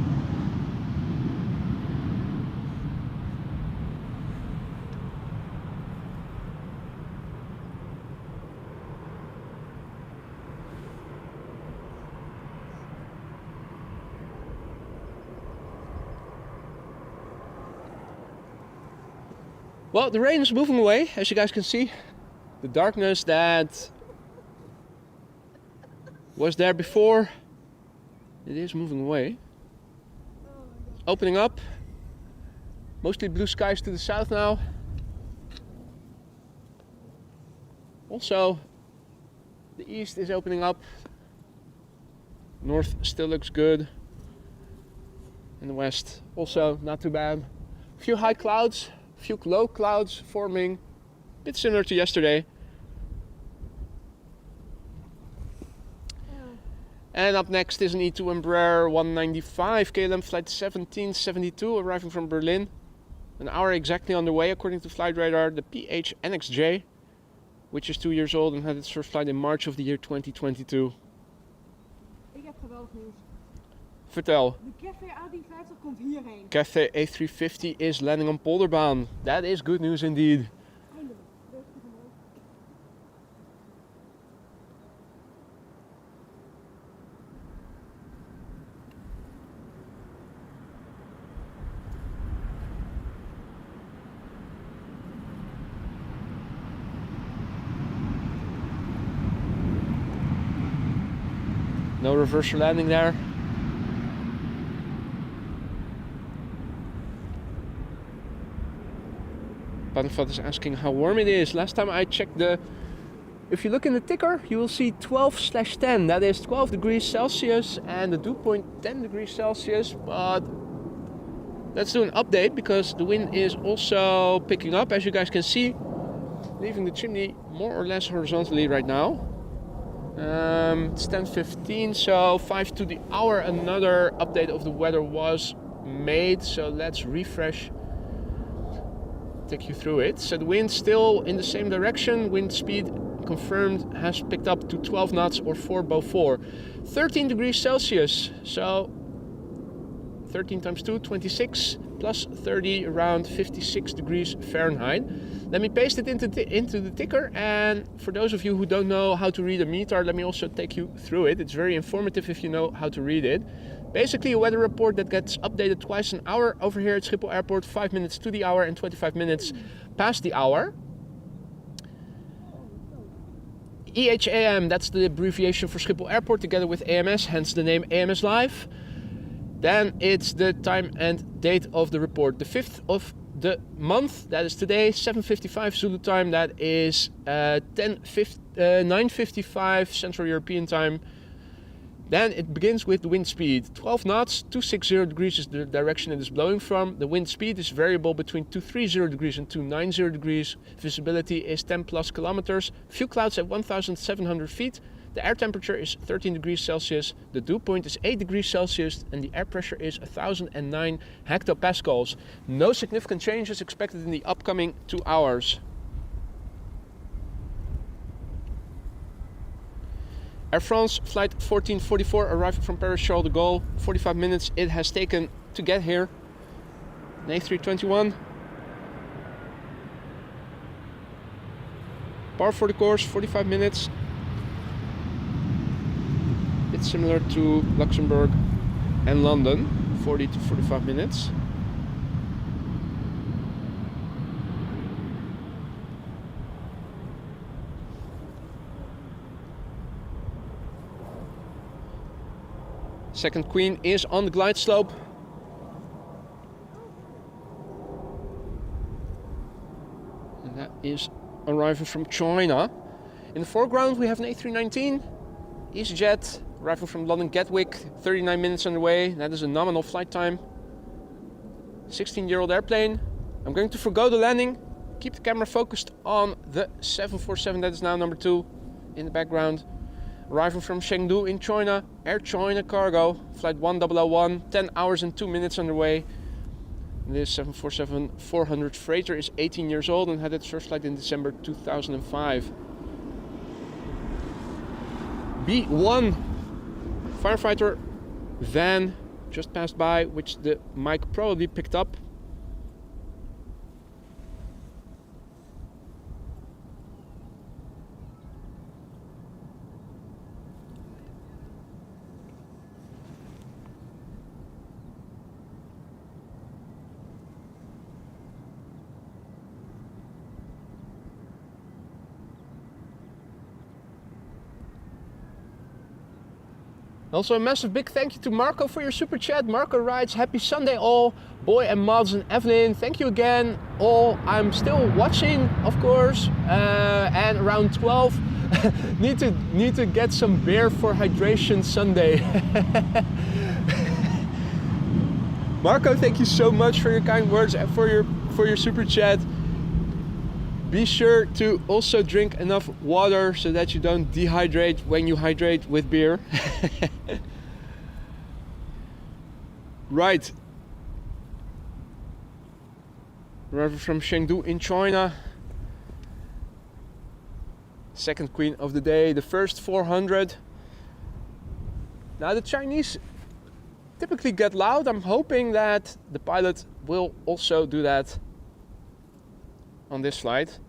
Well, the rain is moving away, as you guys can see. The darkness that was there before, it is moving away. Opening up. Mostly blue skies to the south now. Also, the east is opening up. North still looks good. And the west also not too bad. A few high clouds. Few low clouds forming, a bit similar to yesterday. And up next is an E2 Embraer 195 KLM flight 1772 arriving from Berlin. An hour exactly on the way according to flight radar, the PH NXJ, which is 2 years old and had its first flight in March of the year 2022. Ik heb geweldig nieuws. Vertel. De Cathay A350 komt hierheen. Cathay A350 is landing on Polderbaan. That is good news indeed. Eindelijk. Leuk te doen. No reverser landing there. Panfat is asking how warm it is. Last time I checked if you look in the ticker, you will see 12/10. That is 12 degrees Celsius and the dew point 10 degrees Celsius. But let's do an update because the wind is also picking up, as you guys can see, leaving the chimney more or less horizontally right now. It's 10:15, so 5 to the hour. Another update of the weather was made. So let's refresh take you through it. So the wind still in the same direction. Wind speed confirmed has picked up to 12 knots or 4 bow 4. 13 degrees Celsius. So 13 times 2, 26, plus 30, around 56 degrees Fahrenheit. Let me paste it into the ticker, and for those of you who don't know how to read a METAR, let me also take you through it. It's very informative if you know how to read it. Basically a weather report that gets updated twice an hour over here at Schiphol Airport, 5 minutes to the hour and 25 minutes past the hour. EHAM, that's the abbreviation for Schiphol Airport together with AMS, hence the name AMS Live. Then it's the time and date of the report. The 5th of the month, that is today, 7:55 Zulu time, that is 9:55 Central European time. Then it begins with the wind speed. 12 knots, 260 degrees is the direction it is blowing from. The wind speed is variable between 230 degrees and 290 degrees. Visibility is 10 plus kilometers. Few clouds at 1,700 feet. The air temperature is 13 degrees Celsius. The dew point is 8 degrees Celsius. And the air pressure is 1,009 hectopascals. No significant changes expected in the upcoming 2 hours. Air France flight 1444 arriving from Paris Charles de Gaulle. 45 minutes it has taken to get here. An A321. Par for the course, 45 minutes. It's similar to Luxembourg and London, 40 to 45 minutes. Second Queen is on the glide slope. And that is arriving from China. In the foreground we have an A319 EasyJet arriving from London Gatwick, 39 minutes underway. That is a nominal flight time. 16-year-old airplane. I'm going to forgo the landing. Keep the camera focused on the 747, that is now number 2 in the background. Arriving from Chengdu in China, Air China Cargo, flight 1001, 10 hours and 2 minutes underway. This 747-400 freighter is 18 years old and had its first flight in December 2005. B1 firefighter van just passed by, which the mic probably picked up. Also a massive big thank you to Marco for your super chat. Marco writes, happy Sunday all, Boy and Mads and Evelyn. Thank you again all. I'm still watching, of course, and around 12 need to get some beer for hydration Sunday. Marco, thank you so much for your kind words and for your super chat. Be sure to also drink enough water so that you don't dehydrate when you hydrate with beer. Right. Arrival from Chengdu in China. Second Queen of the day, the first 400. Now the Chinese typically get loud. I'm hoping that the pilot will also do that on this flight.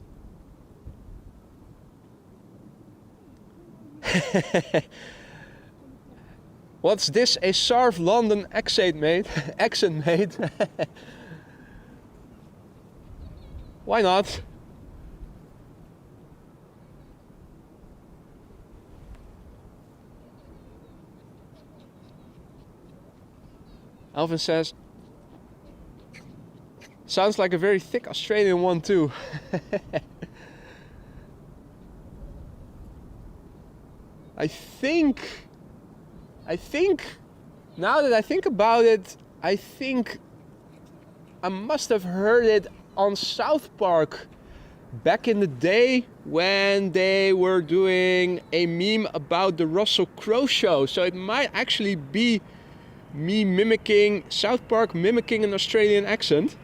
What's this? A Sarv London accent, mate? Accent, mate. Why not? Alvin says, sounds like a very thick Australian one too. I think, now that I think about it, I think I must have heard it on South Park back in the day when they were doing a meme about the Russell Crowe show. So it might actually be me mimicking South Park, mimicking an Australian accent.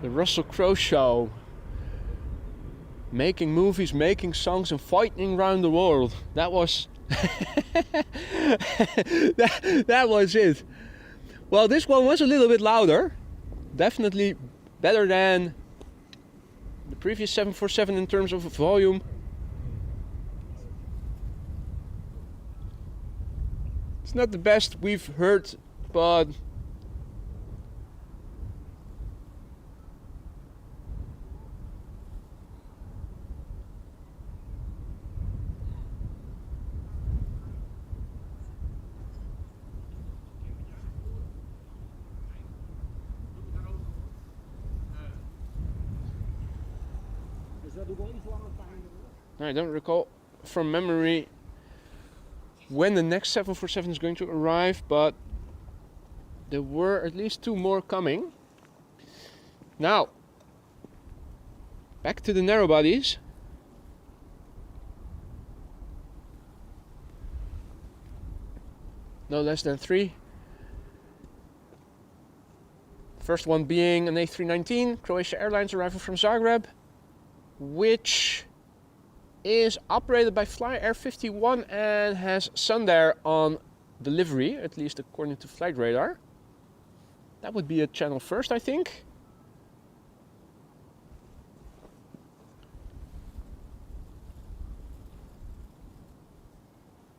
The Russell Crowe show. Making movies, making songs and fighting around the world. That was that was it. Well, this one was a little bit louder. Definitely better than the previous 747 in terms of volume. It's not the best we've heard, but I don't recall from memory when the next 747 is going to arrive, but there were at least 2 more coming. Now, back to the narrow bodies. No less than 3. First one being an A319, Croatian Airlines arriving from Zagreb, which is operated by Flyair 51 and has Sundair on delivery, at least according to flight radar. That would be a channel first, I think.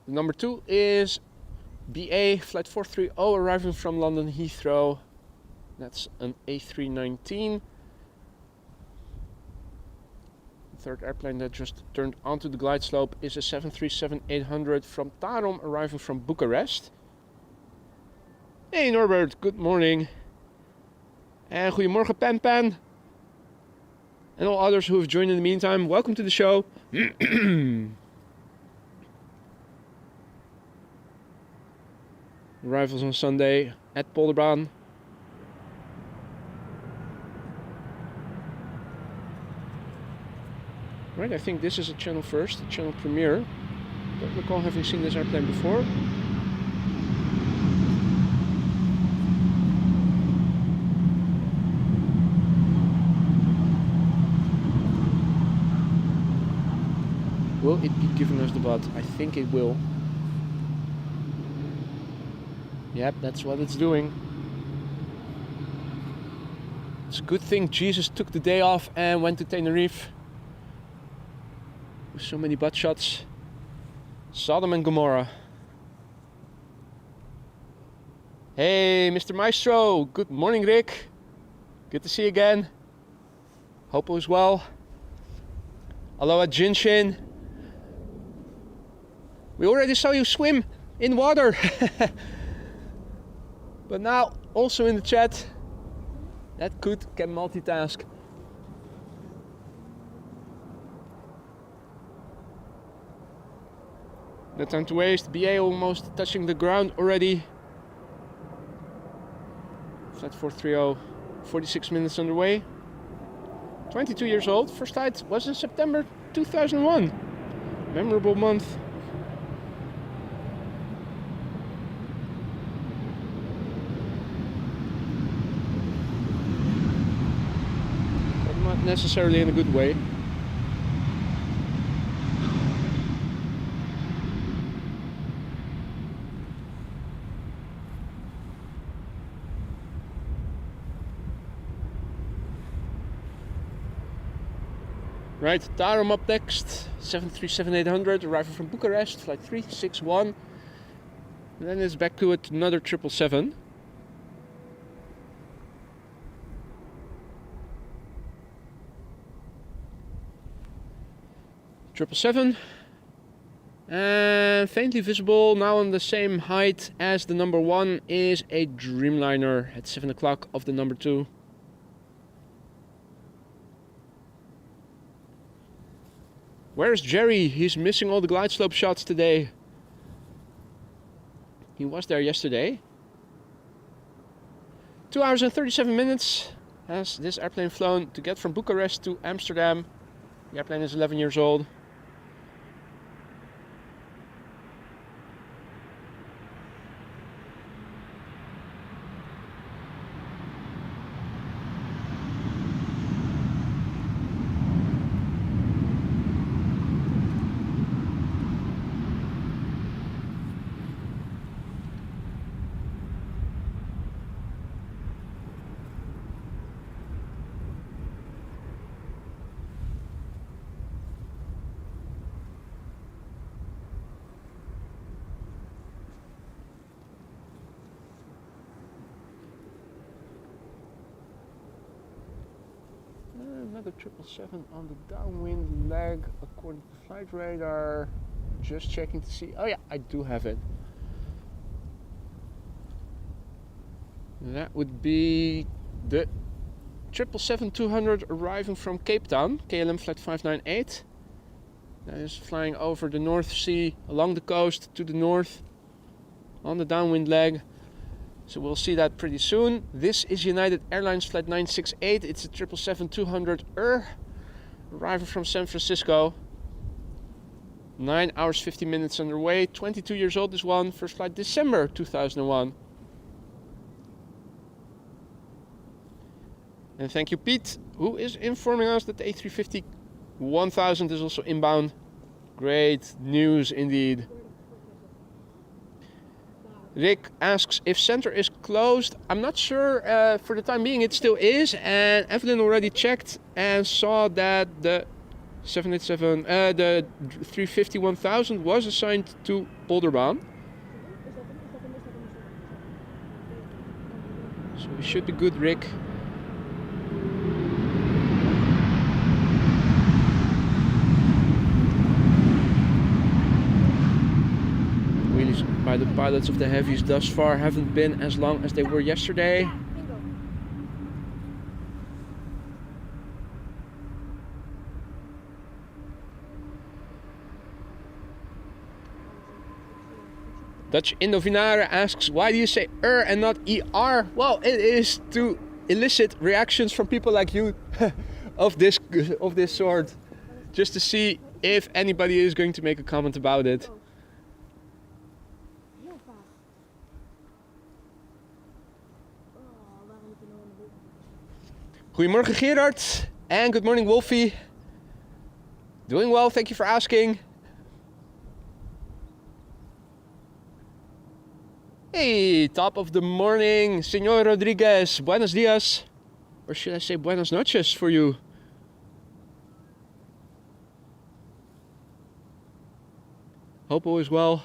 The number 2 is BA Flight 430 arriving from London Heathrow. That's an A319. Third airplane that just turned onto the glide slope is a 737-800 from Tarom arriving from Bucharest. Hey Norbert, good morning. En goedemorgen Pan. And all others who have joined in the meantime, welcome to the show. Arrivals on Sunday at Polderbaan. Right, I think this is a channel first, a channel premiere. Don't recall having seen this airplane before. Will it be giving us the butt? I think it will. Yep, that's what it's doing. It's a good thing Jesus took the day off and went to Tenerife. With so many butt shots. Sodom and Gomorrah. Hey, Mr. Maestro. Good morning, Rick. Good to see you again. Hope all is well. Aloha, Jinshin. We already saw you swim in water. But now, also in the chat. That could can multitask. No time to waste. BA almost touching the ground already. Flight 430, 46 minutes underway. 22 years old. First flight was in September 2001. Memorable month. But not necessarily in a good way. Right, Tarom up next, 737-800 arriving from Bucharest, flight 361. And then it's back to it, another 777. And faintly visible, now on the same height as the number 1, is a Dreamliner at 7 o'clock of the number 2. Where's Jerry? He's missing all the glide slope shots today. He was there yesterday. 2 hours and 37 minutes has this airplane flown to get from Bucharest to Amsterdam. The airplane is 11 years old. another 777 on the downwind leg according to flight radar. Just checking to see. Oh yeah, I do have it. That would be the 777-200 arriving from Cape Town, KLM flight 598. That is flying over the North Sea, along the coast to the north, on the downwind leg. So we'll see that pretty soon. This is United Airlines flight 968. It's a 777-200 arriving from San Francisco. 9 hours 50 minutes underway. 22 years old, this one. First flight December 2001. And thank you, Pete, who is informing us that the A350-1000 is also inbound. Great news indeed. Rick asks if center is closed. I'm not sure. For the time being it still is, and Evelyn already checked and saw that the 787, the 350-1000 was assigned to Polderbaan. So we should be good, Rick. Wheelies by the pilots of the heavies thus far haven't been as long as they were yesterday. Dutch Indovinare asks, why do you say and not ER? Well, it is to elicit reactions from people like you of this sort, just to see if anybody is going to make a comment about it. Goedemorgen Gerard, and good morning Wolfie. Doing well, thank you for asking. Hey, top of the morning, Senor Rodriguez. Buenos dias. Or should I say buenas noches for you? Hope all is well.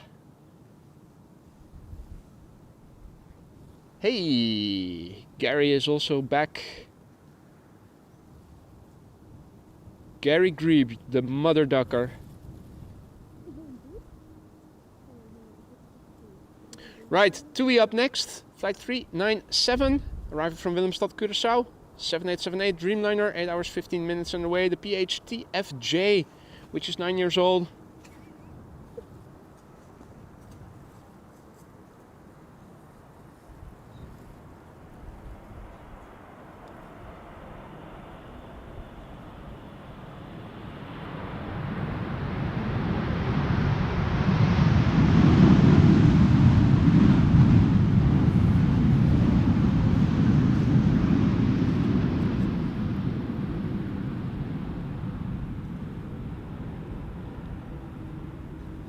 Hey, Gary is also back. Gary Grebe, the mother ducker. Right, TUI up next, flight 397, arriving from Willemstad, Curaçao, 7878 Dreamliner, 8 hours 15 minutes underway, the PHTFJ, which is 9 years old.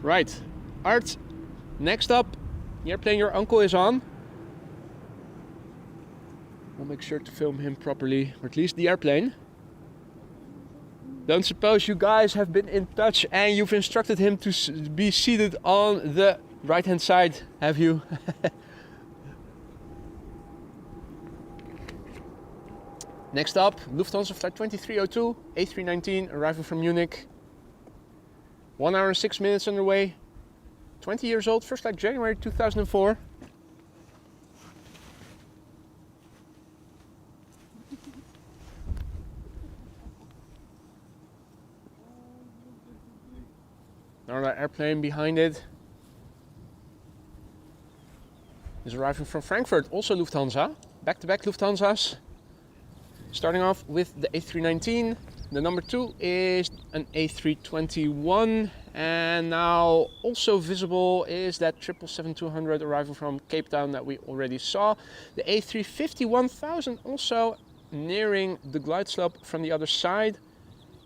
Right, Art, next up, the airplane your uncle is on. We'll make sure to film him properly, or at least the airplane. Don't suppose you guys have been in touch and you've instructed him to be seated on the right hand side, have you? Next up, Lufthansa flight 2302, A319, arriving from Munich. 1 hour and 6 minutes underway. 20 years old, first flight January 2004. Another airplane behind it is arriving from Frankfurt, also Lufthansa. Back-to-back Lufthansas. Starting off with the A319. The number 2 is an A321, and now also visible is that 777-200 arriving from Cape Town that we already saw. The A350-1000 also nearing the glide slope from the other side.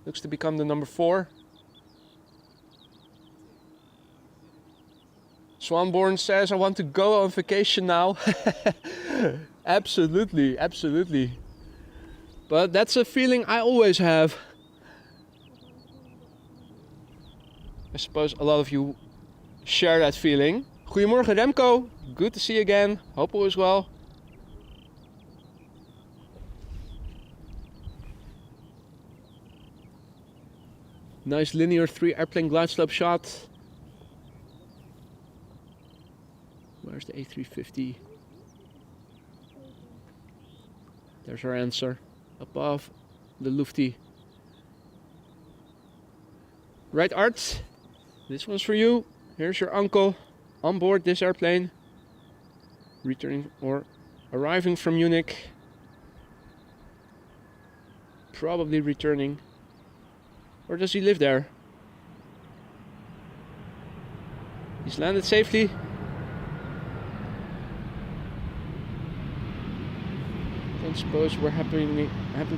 Looks to become the number 4. Swanborn says, I want to go on vacation now. Absolutely, absolutely. But that's a feeling I always have. I suppose a lot of you share that feeling. Goedemorgen Remco, good to see you again. Hope all is well. Nice linear 3 airplane glide slope shot. Where's the A350? There's our answer. Above the Lufty. Right, Art? This one's for you. Here's your uncle on board this airplane. Returning or arriving from Munich. Probably returning. Or does he live there? He's landed safely. Don't suppose we're happen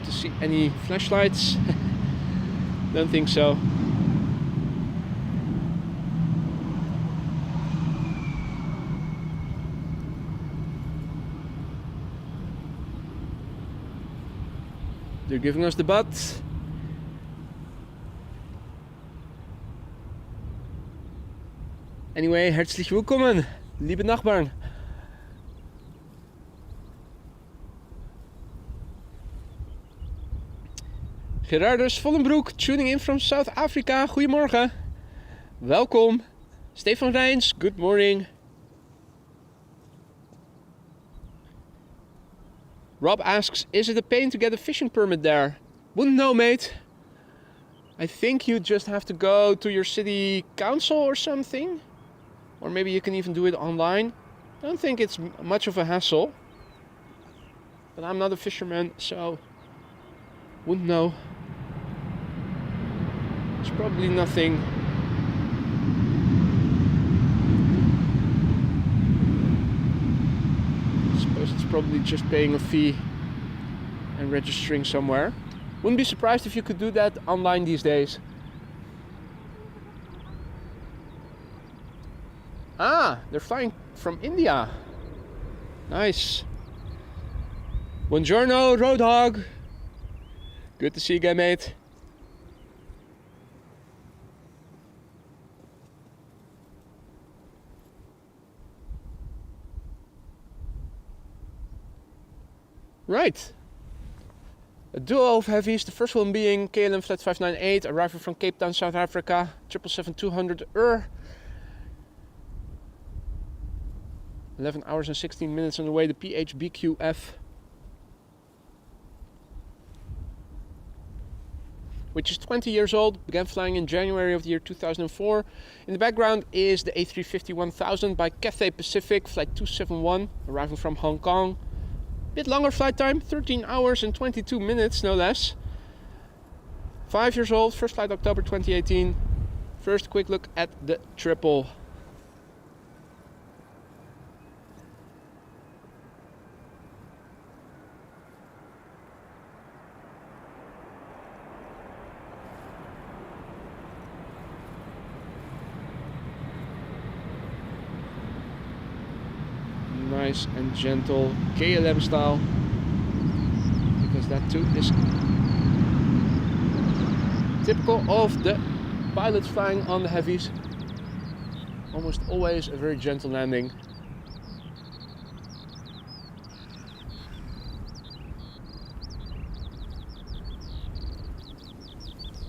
to see any flashlights. Don't think so. They're giving us the butt. Anyway, herzlich willkommen, liebe Nachbarn. Gerardus Vollenbroek, tuning in from South Africa. Goedemorgen. Welkom. Stefan Rijns, good morning. Rob asks, is it a pain to get a fishing permit there? Wouldn't know, mate. I think you just have to go to your city council or something. Or maybe you can even do it online. I don't think it's much of a hassle. But I'm not a fisherman, so wouldn't know. It's probably nothing. I suppose it's probably just paying a fee and registering somewhere. Wouldn't be surprised if you could do that online these days. Ah, they're flying from India. Nice. Buongiorno, Roadhog. Good to see you again, mate. Right. A duo of heavies, the first one being KLM Flight 598, arriving from Cape Town, South Africa, 777-200 EUR. 11 hours and 16 minutes on the way, the PHBQF. Which is 20 years old, began flying in January of the year 2004. In the background is the A350-1000 by Cathay Pacific, Flight 271, arriving from Hong Kong. Bit longer flight time, 13 hours and 22 minutes, no less. 5 years old, first flight October 2018. First quick look at the triple. Nice and gentle KLM style, because that too is typical of the pilots flying on the heavies. Almost always a very gentle landing.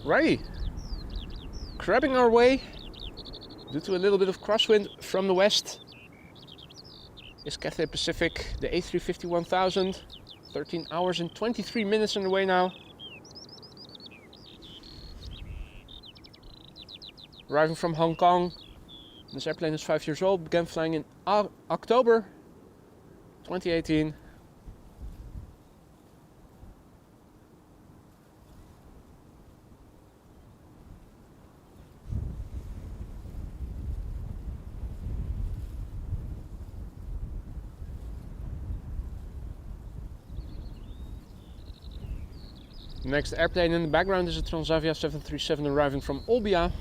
Righty, crabbing our way due to a little bit of crosswind from the west is Cathay Pacific, the A350-1000, 13 hours and 23 minutes on the way now. Arriving from Hong Kong, this airplane is 5 years old, began flying in October 2018. Next airplane in the background is a Transavia 737 arriving from Olbia.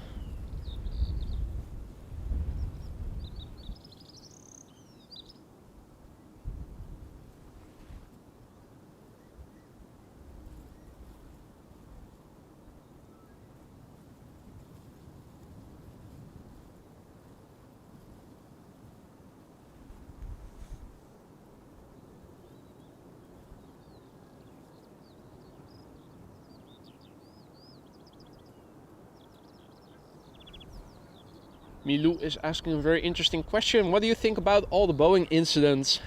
Milou is asking a very interesting question. What do you think about all the Boeing incidents?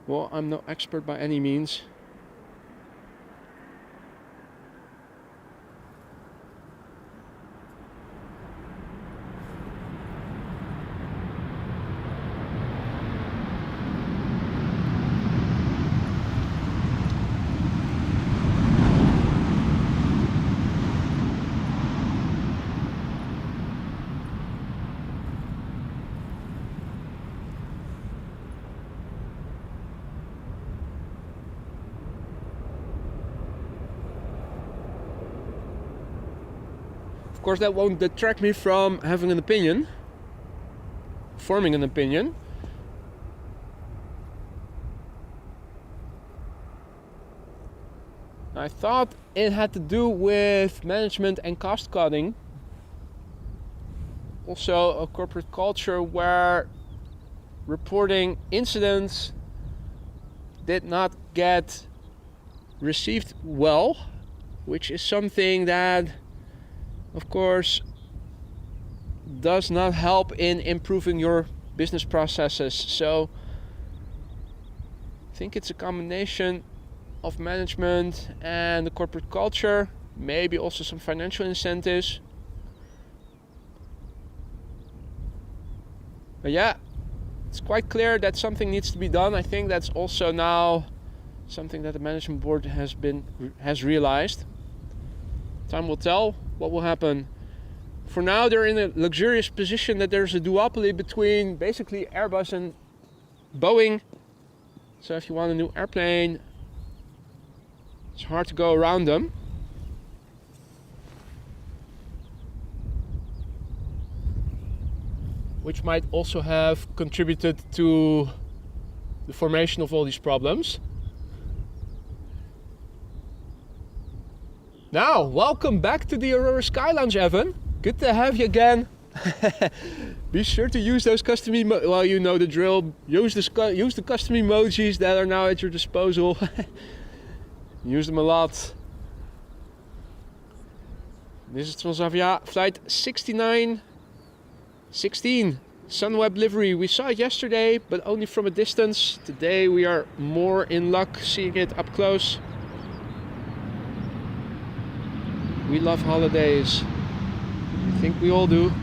Well, I'm no expert by any means. Of course, that won't detract me from having an opinion, forming an opinion. I thought it had to do with management and cost cutting. Also a corporate culture where reporting incidents did not get received well, which is something that, of course, does not help in improving your business processes. So I think it's a combination of management and the corporate culture, maybe also some financial incentives. But yeah, it's quite clear that something needs to be done. I think that's also now something that the management board has realized. Time will tell what will happen. For now, they're in a luxurious position that there's a duopoly between basically Airbus and Boeing. So if you want a new airplane, it's hard to go around them. Which might also have contributed to the formation of all these problems. Now, welcome back to the Aurora Sky Lounge, Evan. Good to have you again. Be sure to use those custom well, you know the drill. Use the custom emojis that are now at your disposal. Use them a lot. This is Transavia flight 6916 Sunweb livery. We saw it yesterday, but only from a distance. Today we are more in luck seeing it up close. We love holidays. I think we all do.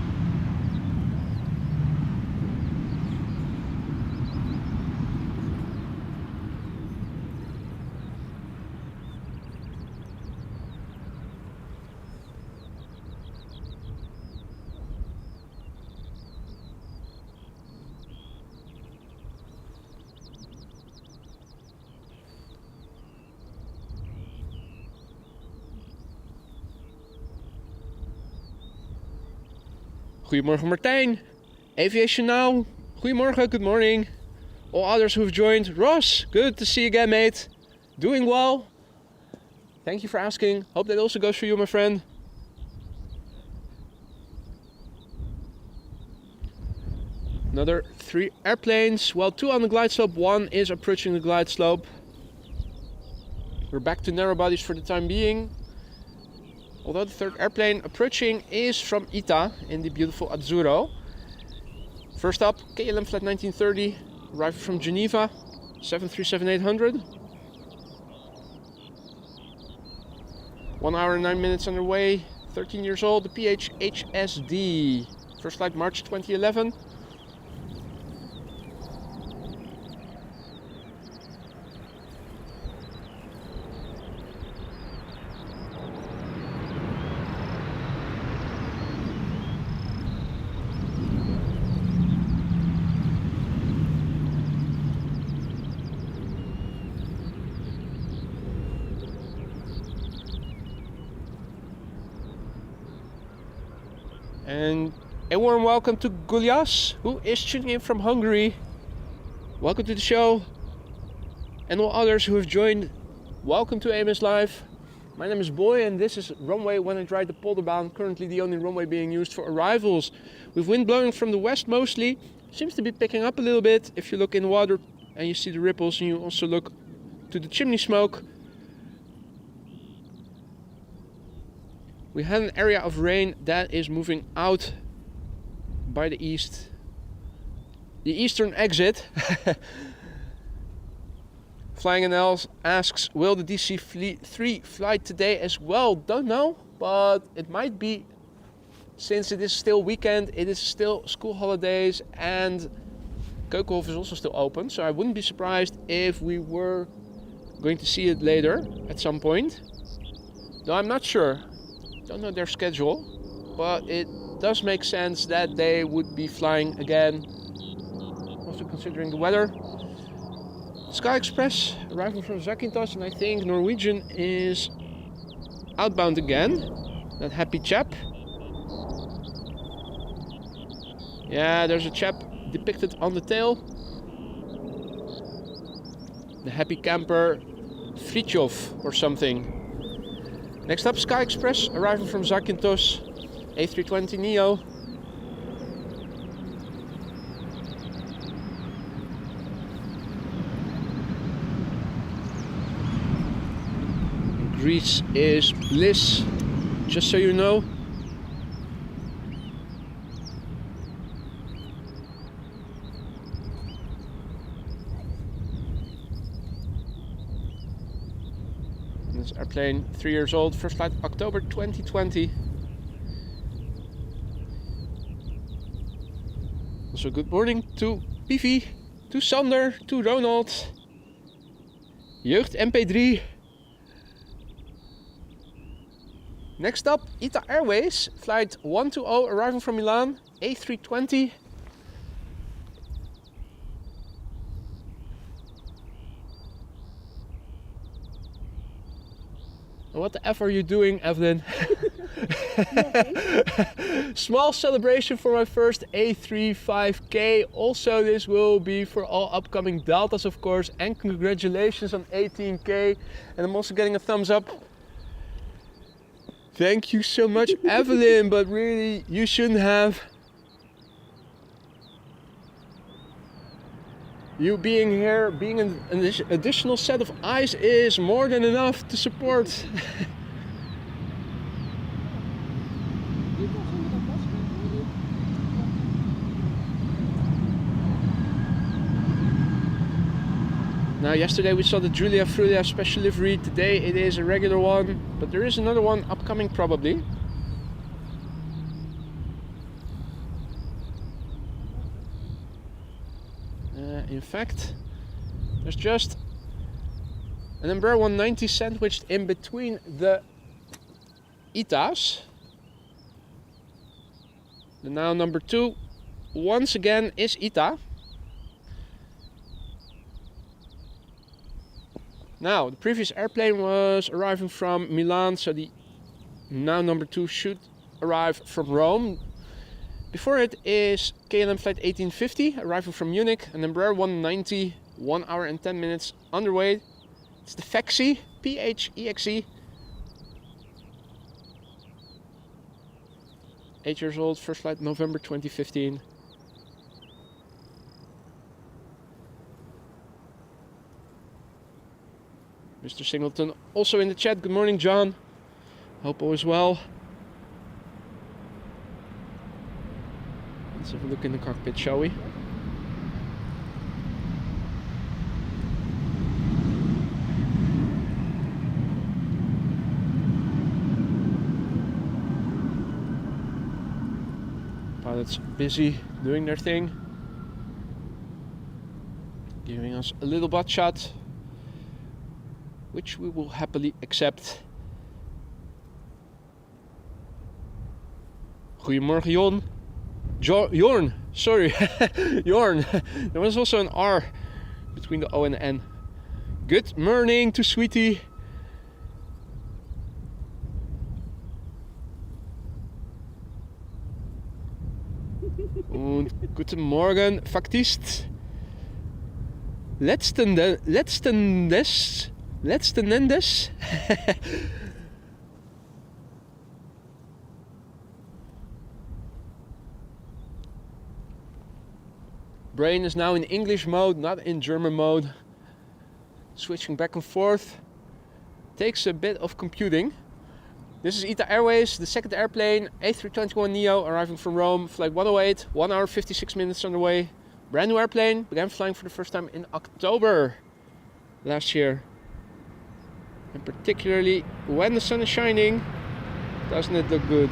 Goedemorgen Martijn, Aviation Now, goedemorgen, good morning. All others who have joined, Ross, good to see you again, mate. Doing well. Thank you for asking. Hope that also goes for you, my friend. Another 3 airplanes, well, 2 on the glide slope, 1 is approaching the glide slope. We're back to narrow bodies for the time being. Although the 3rd airplane approaching is from ITA in the beautiful Azzurro. First up, KLM flight 1930, arriving from Geneva, 737-800. 1 hour and 9 minutes underway, 13 years old, the PHHSD. First flight March 2011. And a warm welcome to Gulyas, who is tuning in from Hungary. Welcome to the show. And all others who have joined, welcome to AMS Live. My name is Boy and this is runway when I ride the Polderbaan, currently the only runway being used for arrivals. With wind blowing from the west mostly, seems to be picking up a little bit if you look in the water and you see the ripples and you also look to the chimney smoke. We had an area of rain that is moving out by the east. The eastern exit. Flying NL asks, will the DC-3 fly today as well? Don't know, but it might be, since it is still weekend, it is still school holidays, and Keukenhof is also still open, so I wouldn't be surprised if we were going to see it later at some point. Though I'm not sure, don't know their schedule, but it does make sense that they would be flying again, also considering the weather. Sky Express arriving from Zakynthos, and I think Norwegian is outbound again. That happy chap. Yeah, there's a chap depicted on the tail. The happy camper Fridthof or something. Next up, Sky Express arriving from Zakynthos, A320 Neo. Greece is bliss, just so you know. This airplane, 3 years old, first flight October 2020. Also good morning to Pivi, to Sander, to Ronald, Jeugd MP3. Next up, ITA Airways, flight 120 arriving from Milan, A320. What the F are you doing, Evelyn? Small celebration for my first A35K. Also, this will be for all upcoming Deltas, of course. And congratulations on 18K. And I'm also getting a thumbs up. Thank you so much, Evelyn, but really, you shouldn't have. You being here, being an additional set of eyes is more than enough to support. Now, yesterday we saw the Julia Frulia special livery. Today it is a regular one, but there is another one upcoming probably. In fact, there's just an Embraer 190 sandwiched in between the ITAs. The now number 2 once again is ITA. Now, the previous airplane was arriving from Milan, so the now number 2 should arrive from Rome. Before it is KLM flight 1850, arriving from Munich, an Embraer 190, 1 hour and 10 minutes underway. It's the Phexy, P-H-E-X-E. 8 years old, first flight November 2015. Mr. Singleton also in the chat. Good morning, John. Hope all is well. Let's have a look in the cockpit, shall we? Pilots busy doing their thing. Giving us a little butt shot, which we will happily accept. Goedemorgen, Jon. Jorn, sorry, Jorn. There was also an R between the O and the N. Good morning to Sweetie. Und guten Morgen, Faktist. Letzten Endes. Brain is now in English mode, not in German mode. Switching back and forth takes a bit of computing, This is ITA Airways, the second airplane, A321neo, arriving from Rome, flight 108, 1 hour 56 minutes on the way. Brand new airplane, began flying for the first time in October last year. And particularly when the sun is shining, doesn't it look good?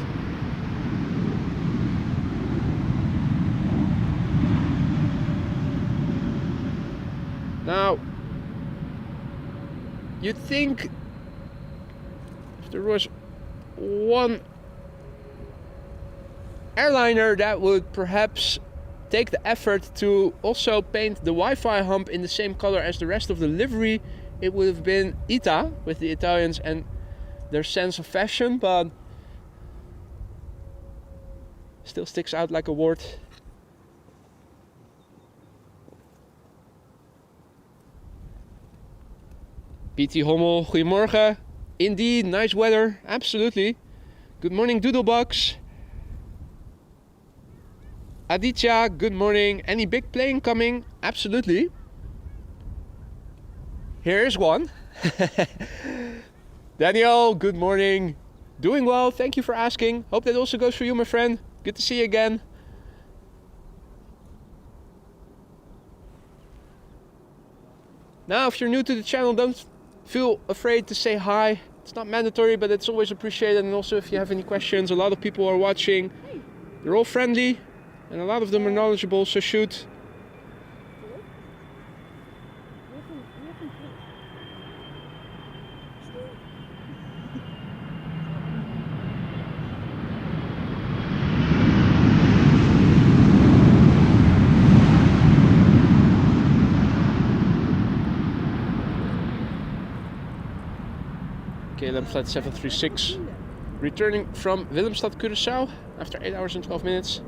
Now, you'd think if there was one airliner that would perhaps take the effort to also paint the Wi-Fi hump in the same color as the rest of the livery, it would have been ITA, with the Italians and their sense of fashion, but still sticks out like a wart. PT Hommel, goedemorgen. Indeed, nice weather, absolutely. Good morning, Doodlebox. Aditya, good morning. Any big plane coming? Absolutely. Here is one. Daniel, good morning. Doing well, thank you for asking. Hope that also goes for you, my friend. Good to see you again. Now, if you're new to the channel, don't feel afraid to say hi. It's not mandatory, but it's always appreciated. And also, if you have any questions, a lot of people are watching. They're all friendly, and a lot of them are knowledgeable, so shoot. KLM flight 736, returning from Willemstad, Curaçao after 8 hours and 12 minutes.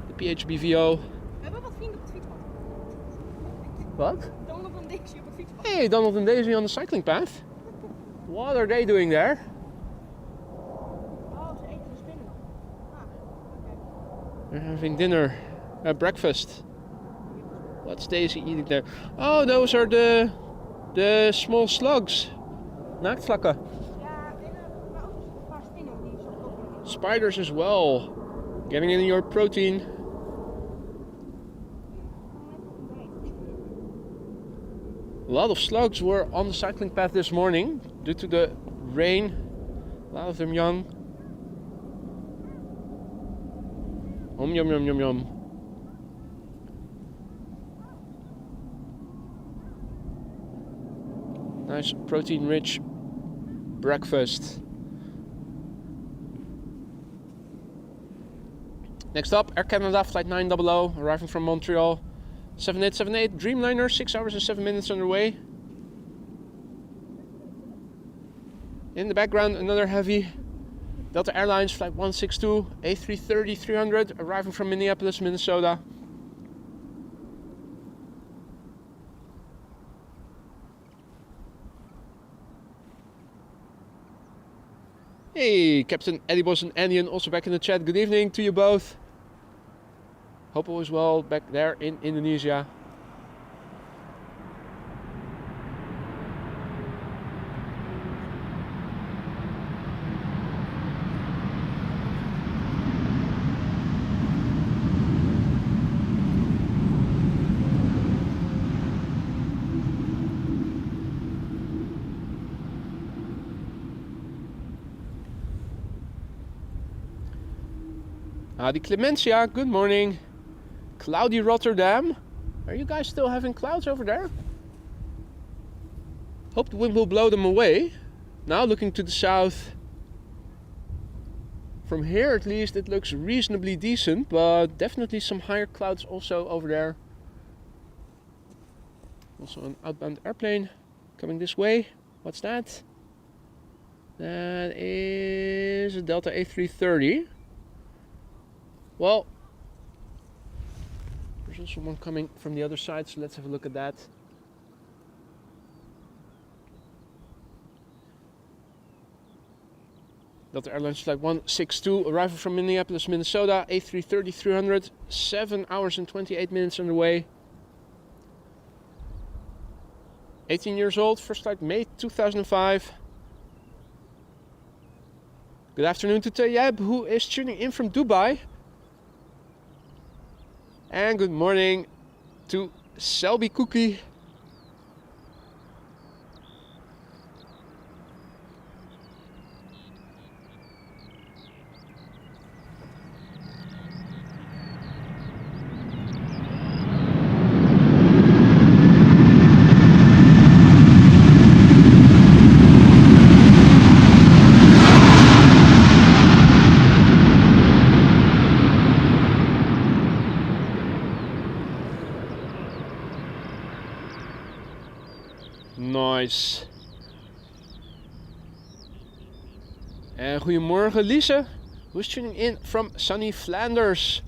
The PHBVO. We hebben wat vrienden op het fietspad. What? Donald en Daisy op het fietspad. Hey, Donald and Daisy on the cycling path. What are they doing there? Oh, ze eten de spinnen. Ah, oké. They're having dinner, breakfast. What's Daisy eating there? Oh, those are the small slugs. Naaktslakken. Ja, maar ook een paar spinnen die zo ook. Spiders as well. Getting in your protein. A lot of slugs were on the cycling path this morning due to the rain. A lot of them young. Yum yum yum yum yum. Nice protein-rich breakfast. Next up, Air Canada Flight 900, arriving from Montreal. 7878 Dreamliner, 6 hours and 7 minutes on their way. In the background, another heavy Delta Airlines Flight 162 A330-300, arriving from Minneapolis, Minnesota. Hey, Captain Eddie Boss and Andian also back in the chat. Good evening to you both. Hope all is well back there in Indonesia. Howdy Clemencia, good morning. Cloudy Rotterdam. Are you guys still having clouds over there? Hope the wind will blow them away. Now looking to the south. From here at least it looks reasonably decent, but definitely some higher clouds also over there. Also an outbound airplane coming this way. What's that? That is a Delta A330. Well, there's also one coming from the other side, so let's have a look at that. Delta Airlines Flight 162, arrival from Minneapolis, Minnesota, A330-300, 7 hours and 28 minutes on the way. 18 years old, first flight May 2005. Good afternoon to Tayyab, who is tuning in from Dubai. And good morning to Selby Cookie. Nice. En goedemorgen Lise, who's tuning in from sunny Flanders,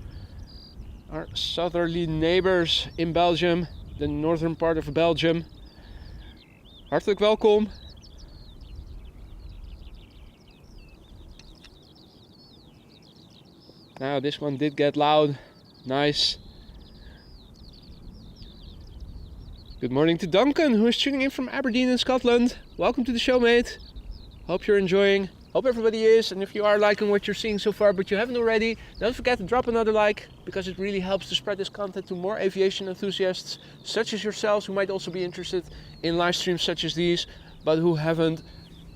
our southerly neighbors in Belgium, the northern part of Belgium. Hartelijk welkom. Now this one did get loud. Nice. Good morning to Duncan, who is tuning in from Aberdeen in Scotland. Welcome to the show, mate. Hope you're enjoying. Hope everybody is. And if you are liking what you're seeing so far, but you haven't already, don't forget to drop another like, because it really helps to spread this content to more aviation enthusiasts, such as yourselves, who might also be interested in live streams such as these, but who haven't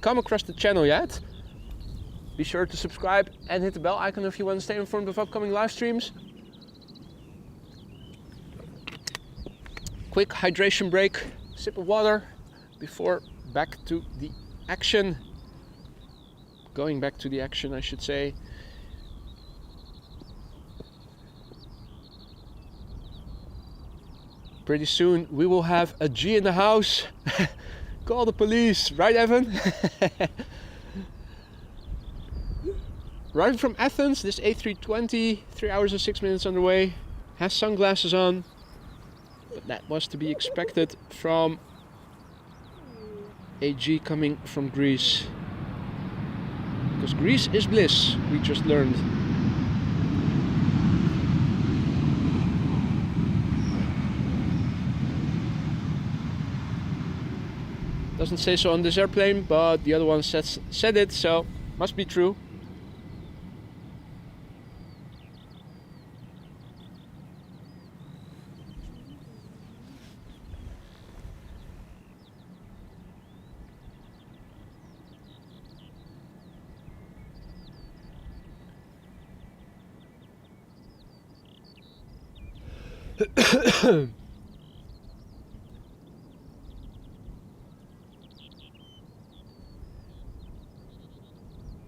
come across the channel yet. Be sure to subscribe and hit the bell icon if you want to stay informed of upcoming live streams. Quick hydration break, sip of water before back to the action. Going back to the action, I should say. Pretty soon we will have a G in the house. Call the police, right Evan? Arriving from Athens, this A320, 3 hours and 6 minutes on the way. Has sunglasses on. But that was to be expected from a G coming from Greece. Because Greece is bliss, we just learned. Doesn't say so on this airplane, but the other one said it, so must be true.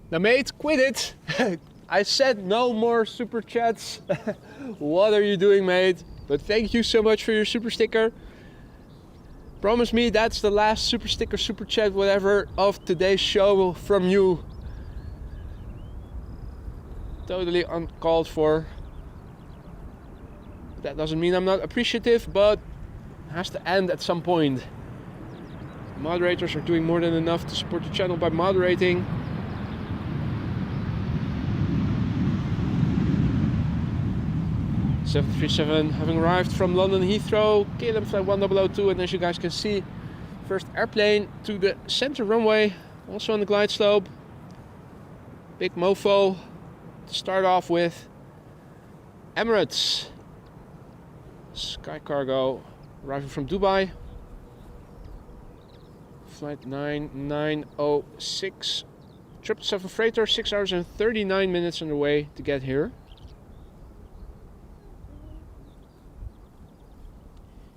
Now mate, quit it! I said no more super chats. What are you doing, mate? But thank you so much for your super sticker. Promise me that's the last super sticker, super chat, whatever of today's show from you. Totally uncalled for. That doesn't mean I'm not appreciative, but it has to end at some point. Moderators are doing more than enough to support the channel by moderating. (737) having arrived from London Heathrow, KLM flight 1002, and as you guys can see, first airplane to the center runway, also on the glide slope. Big mofo to start off with. Emirates. Sky Cargo arriving from Dubai. Flight 9906. 777 freighter, 6 hours and 39 minutes on the way to get here.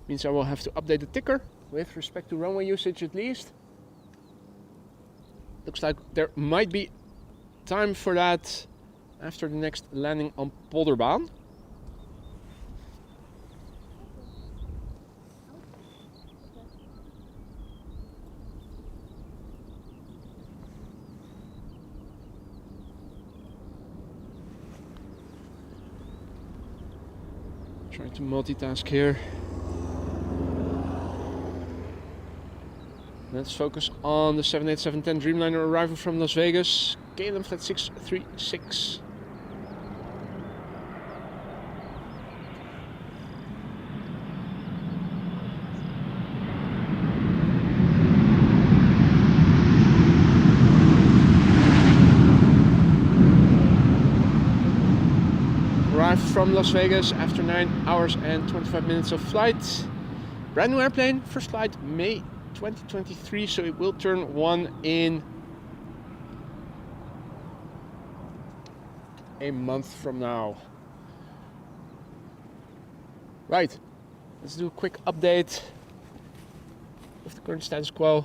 Means I will have to update the ticker with respect to runway usage at least. Looks like there might be time for that after the next landing on Polderbaan. Trying to multitask here. Let's focus on the 787-10 Dreamliner arrival from Las Vegas, KLM flight 636. from Las Vegas after 9 hours and 25 minutes of flight. Brand new airplane, first flight May 2023, so it will turn 1 in a month from now. Right, let's do a quick update of the current status quo.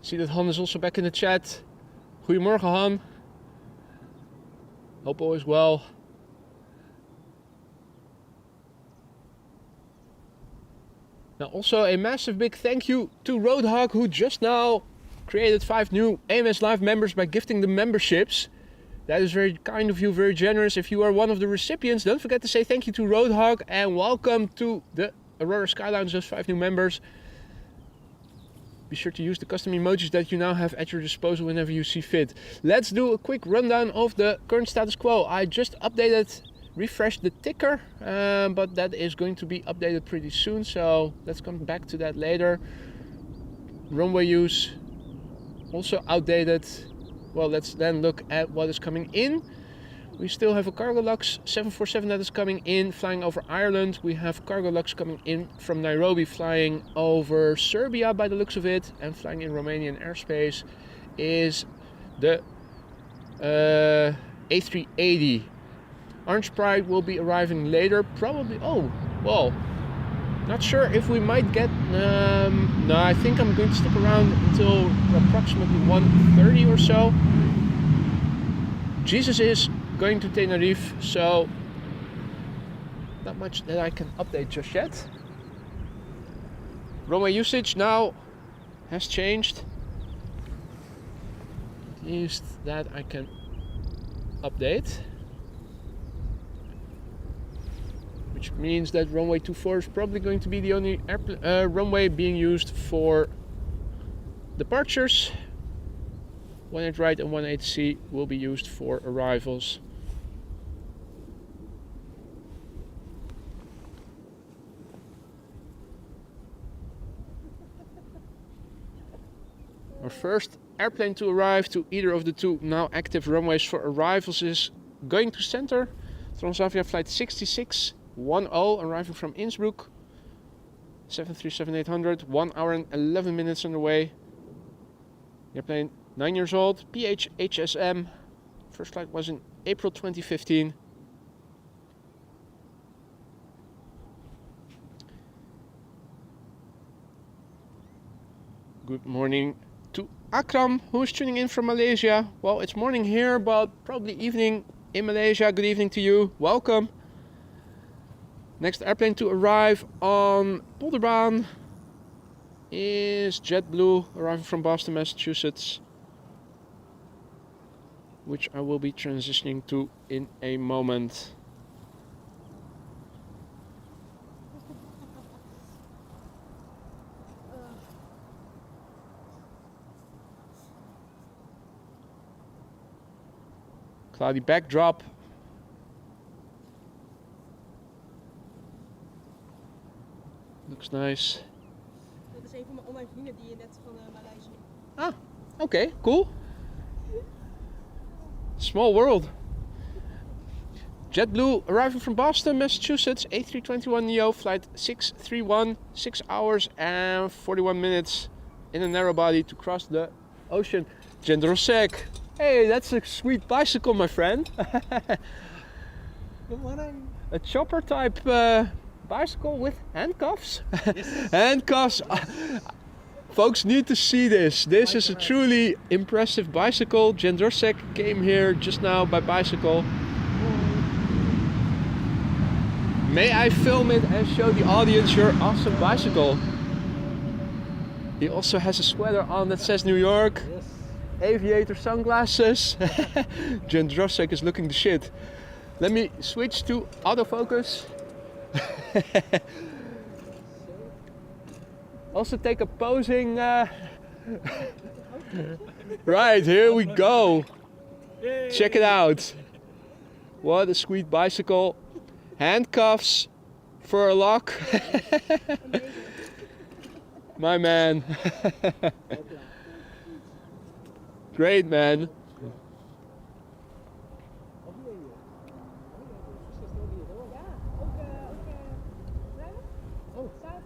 See that Han is also back in the chat. Goedemorgen Han. Hope all is well. Now also a massive big thank you to Roadhog, who just now created 5 new AMS Live members by gifting the memberships. That is very kind of you, very generous. If you are one of the recipients, don't forget to say thank you to Roadhog and welcome to the Aurora Sky Lounge, those 5 new members. Be sure to use the custom emojis that you now have at your disposal whenever you see fit. Let's do a quick rundown of the current status quo. I just refreshed the ticker, but that is going to be updated pretty soon, so let's come back to that later. Runway use, also outdated. Well, let's then look at what is coming in. We still have a Cargolux 747 that is coming in, flying over Ireland. We have Cargolux coming in from Nairobi, flying over Serbia by the looks of it, and flying in Romanian airspace is the A380. Orange Pride will be arriving later, probably. Oh, well, not sure if we might get. No, I think I'm going to stick around until approximately 1:30 or so. Jesus is going to Tenerife, so not much that I can update just yet. Runway usage now has changed. At least that I can update. Which means that runway 24 is probably going to be the only runway being used for departures. 18 right and 18C will be used for arrivals. Our first airplane to arrive to either of the 2 now active runways for arrivals is going to center. Transavia flight 6610 arriving from Innsbruck. 737-800, 1 hour and 11 minutes on the way. Airplane 9 years old, PHHSM. First flight was in April 2015. Good morning to Akram, who is tuning in from Malaysia. Well, it's morning here, but probably evening in Malaysia. Good evening to you. Welcome. Next airplane to arrive on Polderbaan is JetBlue, arriving from Boston, Massachusetts, which I will be transitioning to in a moment. Cloudy backdrop. Looks nice. Dat is een van mijn vrienden die je net van Maleisië. Ah, okay, cool. Small world. JetBlue arriving from Boston, Massachusetts, A321neo, flight 631, 6 hours and 41 minutes in a narrow body to cross the ocean. Jendrosek. Hey, that's a sweet bicycle, my friend. Good morning. A chopper type bicycle with handcuffs. Yes. Handcuffs. Folks need to see this. This is a truly impressive bicycle. Jendrosek came here just now by bicycle. May I film it and show the audience your awesome bicycle? He also has a sweater on that says New York. Yes. Aviator sunglasses. Jendrosek is looking the shit. Let me switch to autofocus. Also take a posing. Right, here we go. Yay. Check it out. What a sweet bicycle. Handcuffs for a lock. My man. Great, man.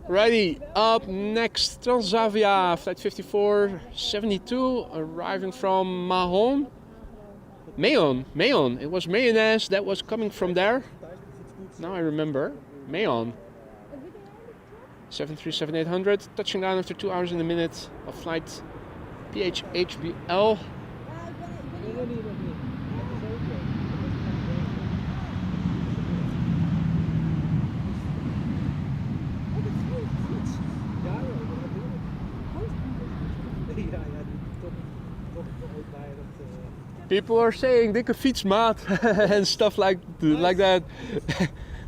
Righty, up next, Transavia Flight 5472, arriving from Mahon. Mahon. It was mayonnaise that was coming from there. Now I remember. Mahon. 737-800, touching down after 2 hours and a minute of flight PHHBL. People are saying dikke fietsmaat and stuff like that.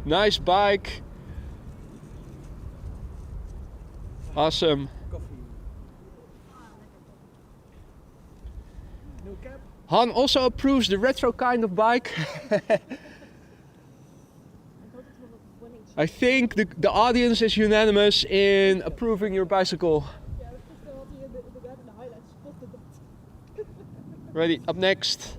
Nice bike. Awesome. Han also approves the retro kind of bike. I think the audience is unanimous in approving your bicycle. Ready, up next.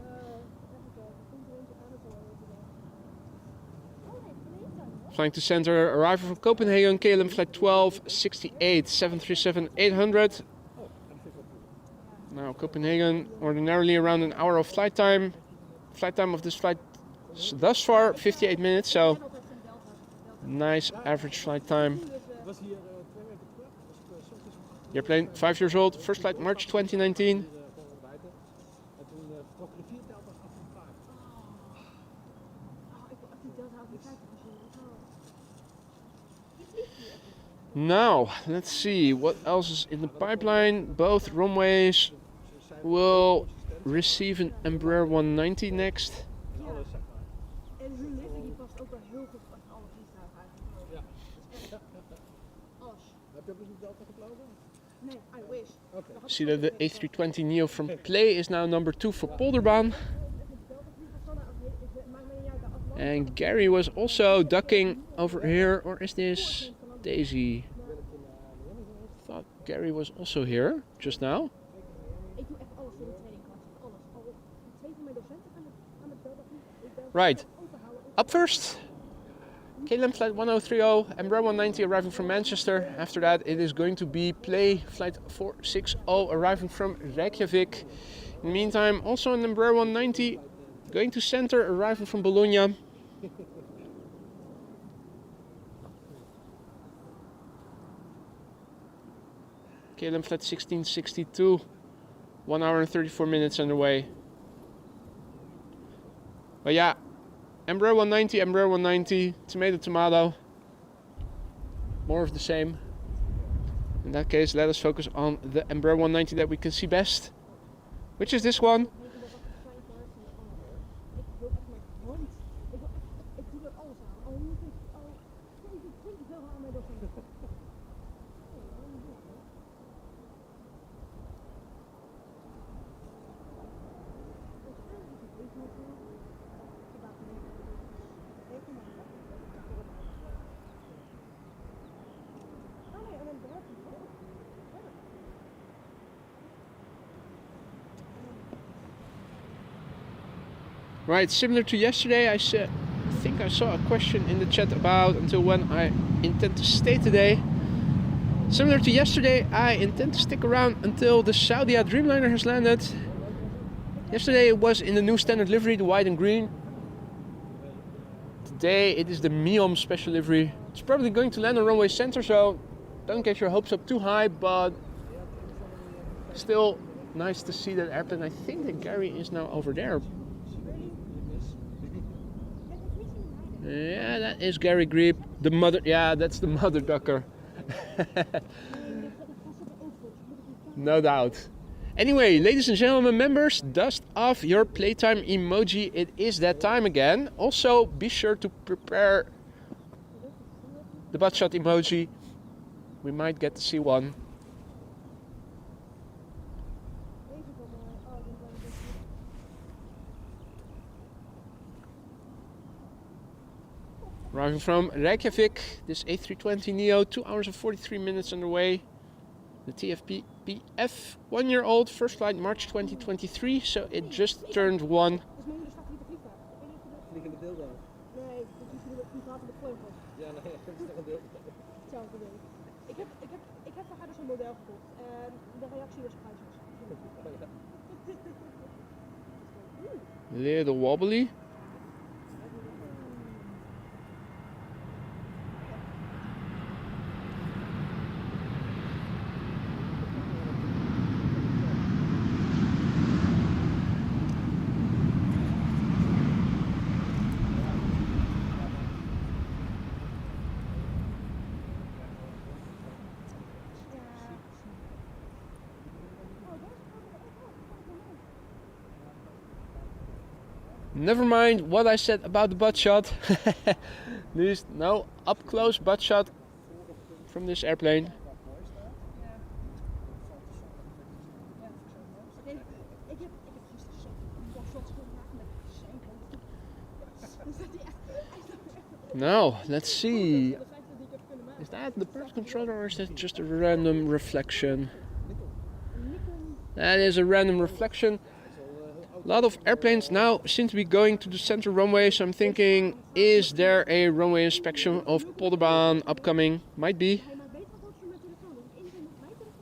Flying to center, arrival from Copenhagen, KLM flight 1268, 737-800. Now Copenhagen, ordinarily around an hour of flight time. Flight time of this flight thus far 58 minutes, so nice average flight time. Airplane 5 years old, first flight March 2019. Now, let's see what else is in the pipeline. Both runways will receive an Embraer 190 next. See that the A320 Neo from Play is now number 2 for Polderbaan. And Gary was also ducking over here, or is this Daisy? Thought Gary was also here just now. Right, up first, KLM flight 1030, Embraer 190 arriving from Manchester. After that it is going to be Play flight 460 arriving from Reykjavik. In the meantime, also an Embraer 190 going to center, arriving from Bologna. KLM flight 1662, 1 hour and 34 minutes underway. But yeah, Embraer 190, tomato. More of the same. In that case, let us focus on the Embraer 190 that we can see best, which is this one. Right, similar to yesterday, I think I saw a question in the chat about until when I intend to stay today. Similar to yesterday, I intend to stick around until the Saudia Dreamliner has landed. Yesterday it was in the new standard livery, the white and green. Today it is the Miom special livery. It's probably going to land on runway center, so don't get your hopes up too high, but still nice to see that airplane. I think that Gary is now over there. Yeah, that is Gary Greep, the mother. Yeah, that's the mother ducker. No doubt. Anyway, ladies and gentlemen, members, dust off your playtime emoji. It is that time again. Also, be sure to prepare the butt shot emoji. We might get to see one. Arriving from Reykjavik, this A320 Neo, 2 hours and 43 minutes underway. The TFP PF, 1 year old, first flight March 2023, so it just turned 1. Ik heb voor haar dus een model gekocht en de reactie was prijsloos. Little wobbly. Never mind what I said about the butt shot. This no up close butt shot from this airplane. Now, let's see. Is that the bird controller or is that just a random reflection? That is a random reflection. A lot of airplanes now seem to be going to the center runway, so I'm thinking, is there a runway inspection of Polderbaan upcoming? Might be.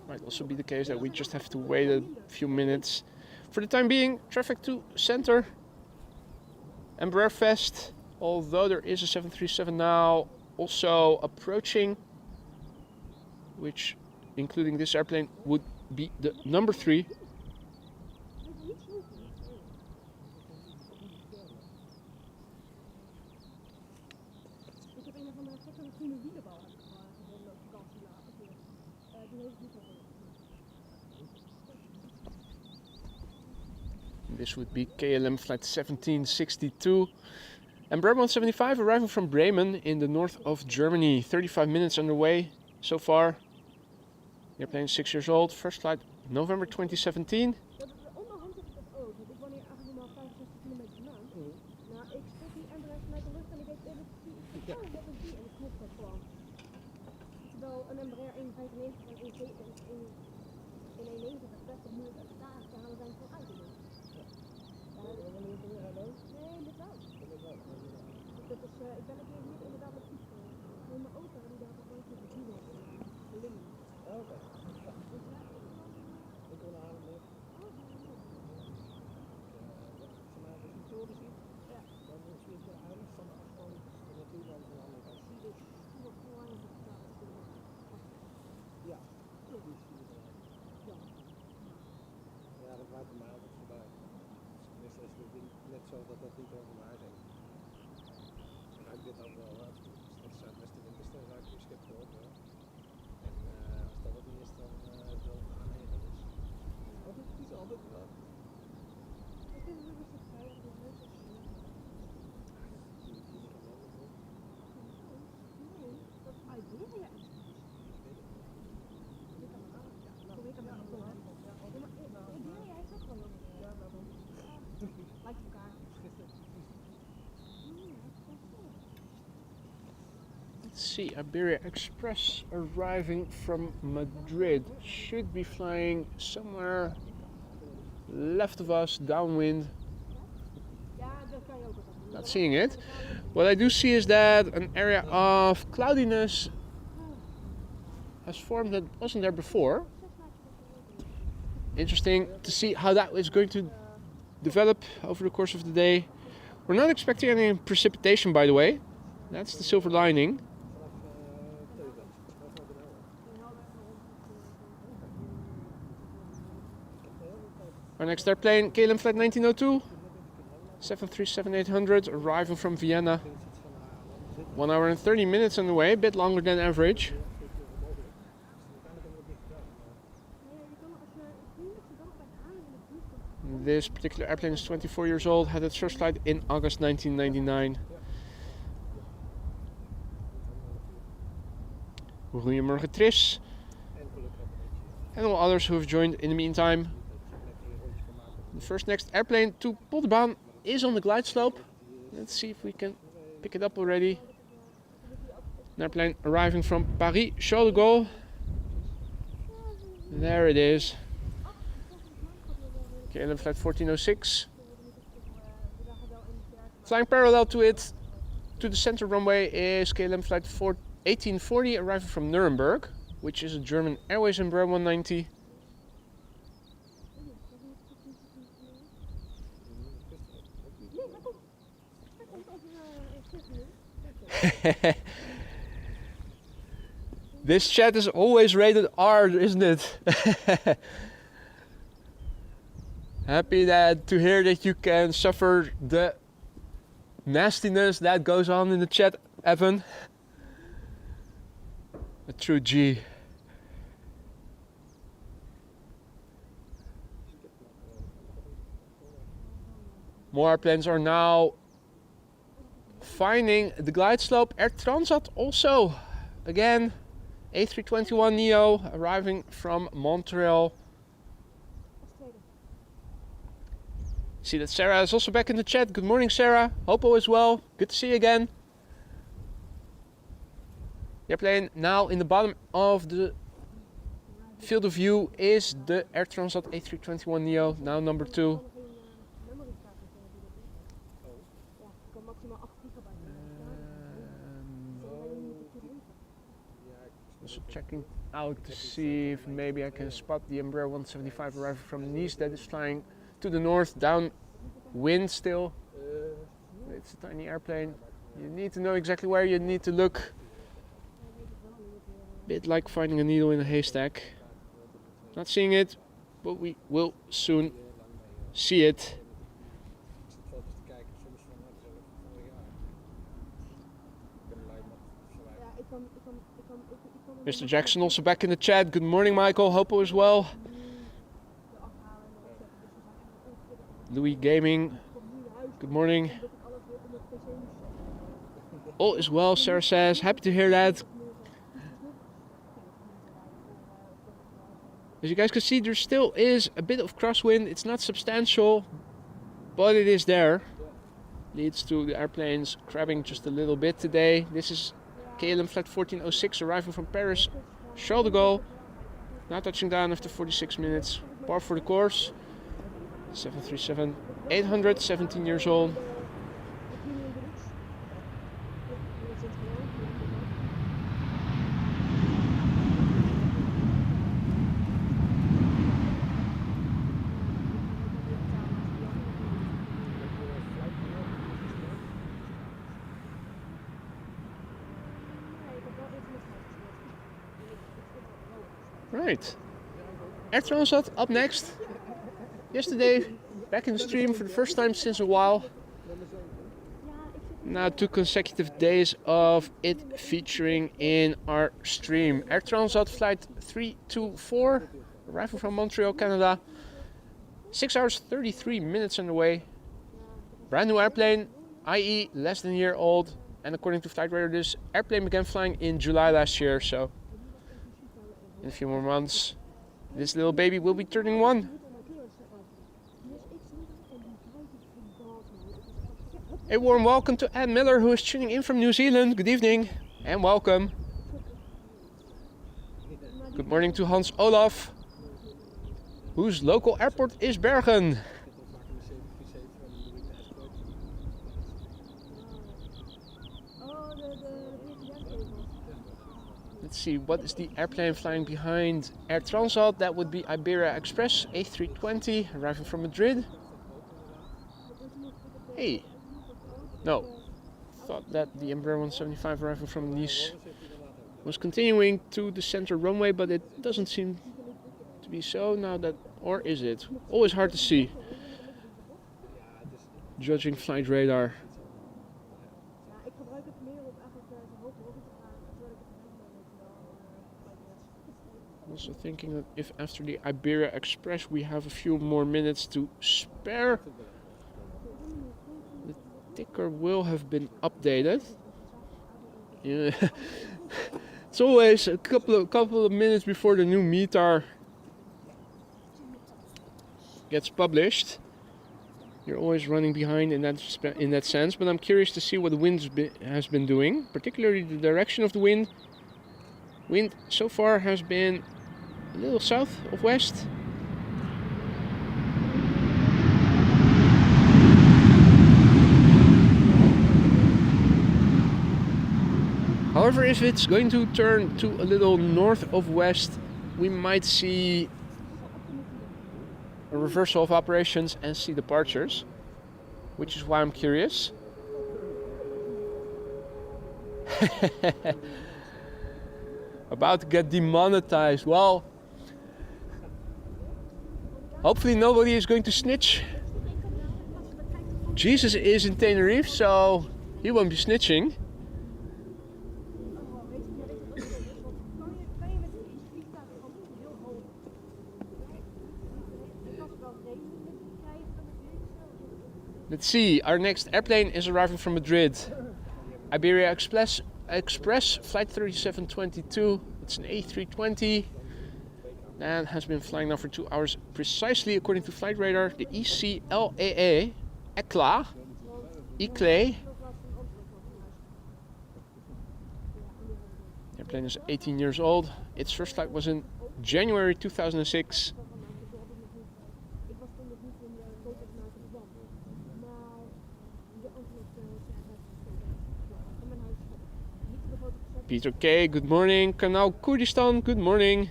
Might also be the case that we just have to wait a few minutes. For the time being, traffic to center. Embraer Fest, although there is a 737 now also approaching, which, including this airplane, would be the number 3. This would be KLM flight 1762. Embraer 175 arriving from Bremen in the north of Germany. 35 minutes underway so far. The airplane is 6 years old. First flight November 2017. Let's see, Iberia Express arriving from Madrid. Should be flying somewhere left of us, downwind. Not seeing it. What I do see is that an area of cloudiness has formed that wasn't there before. Interesting to see how that is going to develop over the course of the day. We're not expecting any precipitation, by the way. That's the silver lining. Our next airplane, KLM flight 1902, 737-800, arriving from Vienna. 1 hour and 30 minutes on the way, a bit longer than average. This particular airplane is 24 years old, had its first flight in August 1999. Goedemorgen Tris, and all others who have joined in the meantime. The next airplane to Polderbaan is on the glide slope. Let's see if we can pick it up already. An airplane arriving from Paris, Charles de Gaulle. There it is. KLM flight 1406. Flying parallel to it, to the center runway, is KLM flight 1840 arriving from Nuremberg. which is a German Airways Embraer 190. This chat is always rated R, isn't it? Happy to hear that you can suffer the nastiness that goes on in the chat, Evan. A true G. More airplanes are now finding the glide slope. Air Transat also, again, A321neo arriving from Montreal. See that Sarah is also back in the chat. Good morning, Sarah. Hope all is well. Good to see you again. The airplane now in the bottom of the field of view is the Air Transat A321neo, now number 2. Also checking out to see if maybe I can spot the Embraer 175 arriving from Nice that is flying to the north, downwind still. It's a tiny airplane. You need to know exactly where you need to look. Bit like finding a needle in a haystack. Not seeing it, but we will soon see it. Mr. Jackson also back in the chat. Good morning, Michael. Hope all is well. Louis Gaming. Good morning. All is well, Sarah says. Happy to hear that. As you guys can see, there still is a bit of crosswind. It's not substantial, but it is there. Leads to the airplanes crabbing just a little bit today. This is KLM Flight 1406 arriving from Paris, Charles de Gaulle. Now touching down after 46 minutes. Par for the course. 737-800, 17 years old. Right, Air Transat up next. Yesterday, back in the stream for the first time since a while. Now 2 consecutive days of it featuring in our stream. Air Transat Flight 324, arriving from Montreal, Canada. 6 hours 33 minutes on the way. Brand new airplane, i.e. less than a year old. And according to Flight Radar, this airplane began flying in July last year, so in a few more months, this little baby will be turning 1. A warm welcome to Ann Miller, who is tuning in from New Zealand. Good evening and welcome. Good morning to Hans Olaf, whose local airport is Bergen. Let's see, what is the airplane flying behind Air Transat? That would be Iberia Express A320 arriving from Madrid. Hey, no, thought that the Embraer 175 arriving from Nice was continuing to the center runway, but it doesn't seem to be so now that, or is it? Always hard to see, judging Flight Radar. Also thinking that if after the Iberia Express we have a few more minutes to spare, the ticker will have been updated. Yeah. It's always a couple of minutes before the new METAR gets published. You're always running behind in that sense, but I'm curious to see what the wind has been doing, particularly the direction of the wind. Wind so far has been a little south of west. However, if it's going to turn to a little north of west, we might see a reversal of operations and see departures, which is why I'm curious. About to get demonetized. Well, hopefully nobody is going to snitch. Jesus is in Tenerife, so he won't be snitching. Let's see, our next airplane is arriving from Madrid. Iberia Express flight 3722. It's an A320 and has been flying now for 2 hours precisely according to flight radar. The ECLAA, ECLA. The airplane is 18 years old. Its first flight was in January 2006. Peter K, good morning. Kanal Kurdistan, good morning.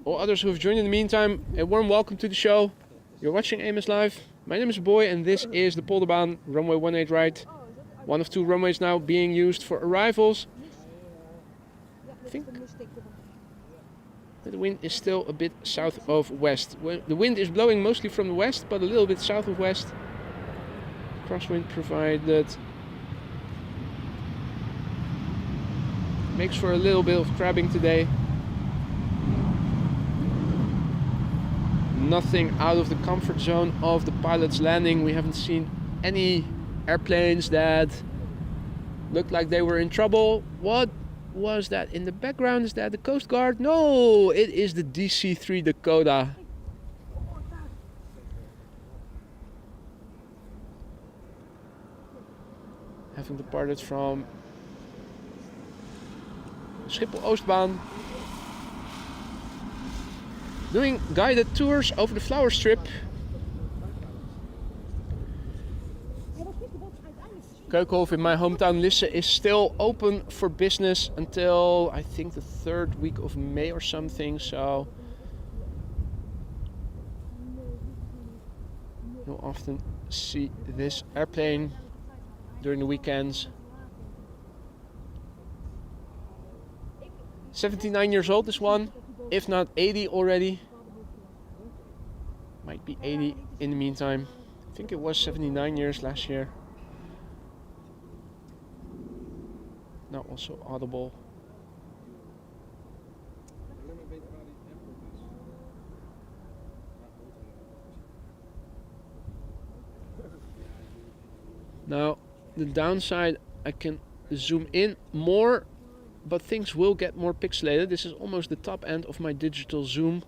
All others who have joined in the meantime, a warm welcome to the show. You're watching AMS Live. My name is Boy and this is the Polderbaan runway 18 right. One of 2 runways now being used for arrivals. I think the wind is still a bit south of west. The wind is blowing mostly from the west, but a little bit south of west. Crosswind provided. Makes for a little bit of crabbing today. Nothing out of the comfort zone of the pilot's landing. We haven't seen any airplanes that looked like they were in trouble. What was that in the background? Is that the Coast Guard? No, it is the DC-3 Dakota. Having departed from Schiphol Oostbaan, doing guided tours over the flower strip. Keukenhof in my hometown Lisse is still open for business until I think the 3rd week of May or something, so you'll often see this airplane during the weekends. 79 years old, this one, if not 80 already. Might be 80 in the meantime. I think it was 79 years last year. Now also audible. Now, the downside, I can zoom in more, but things will get more pixelated. This is almost the top end of my digital zoom.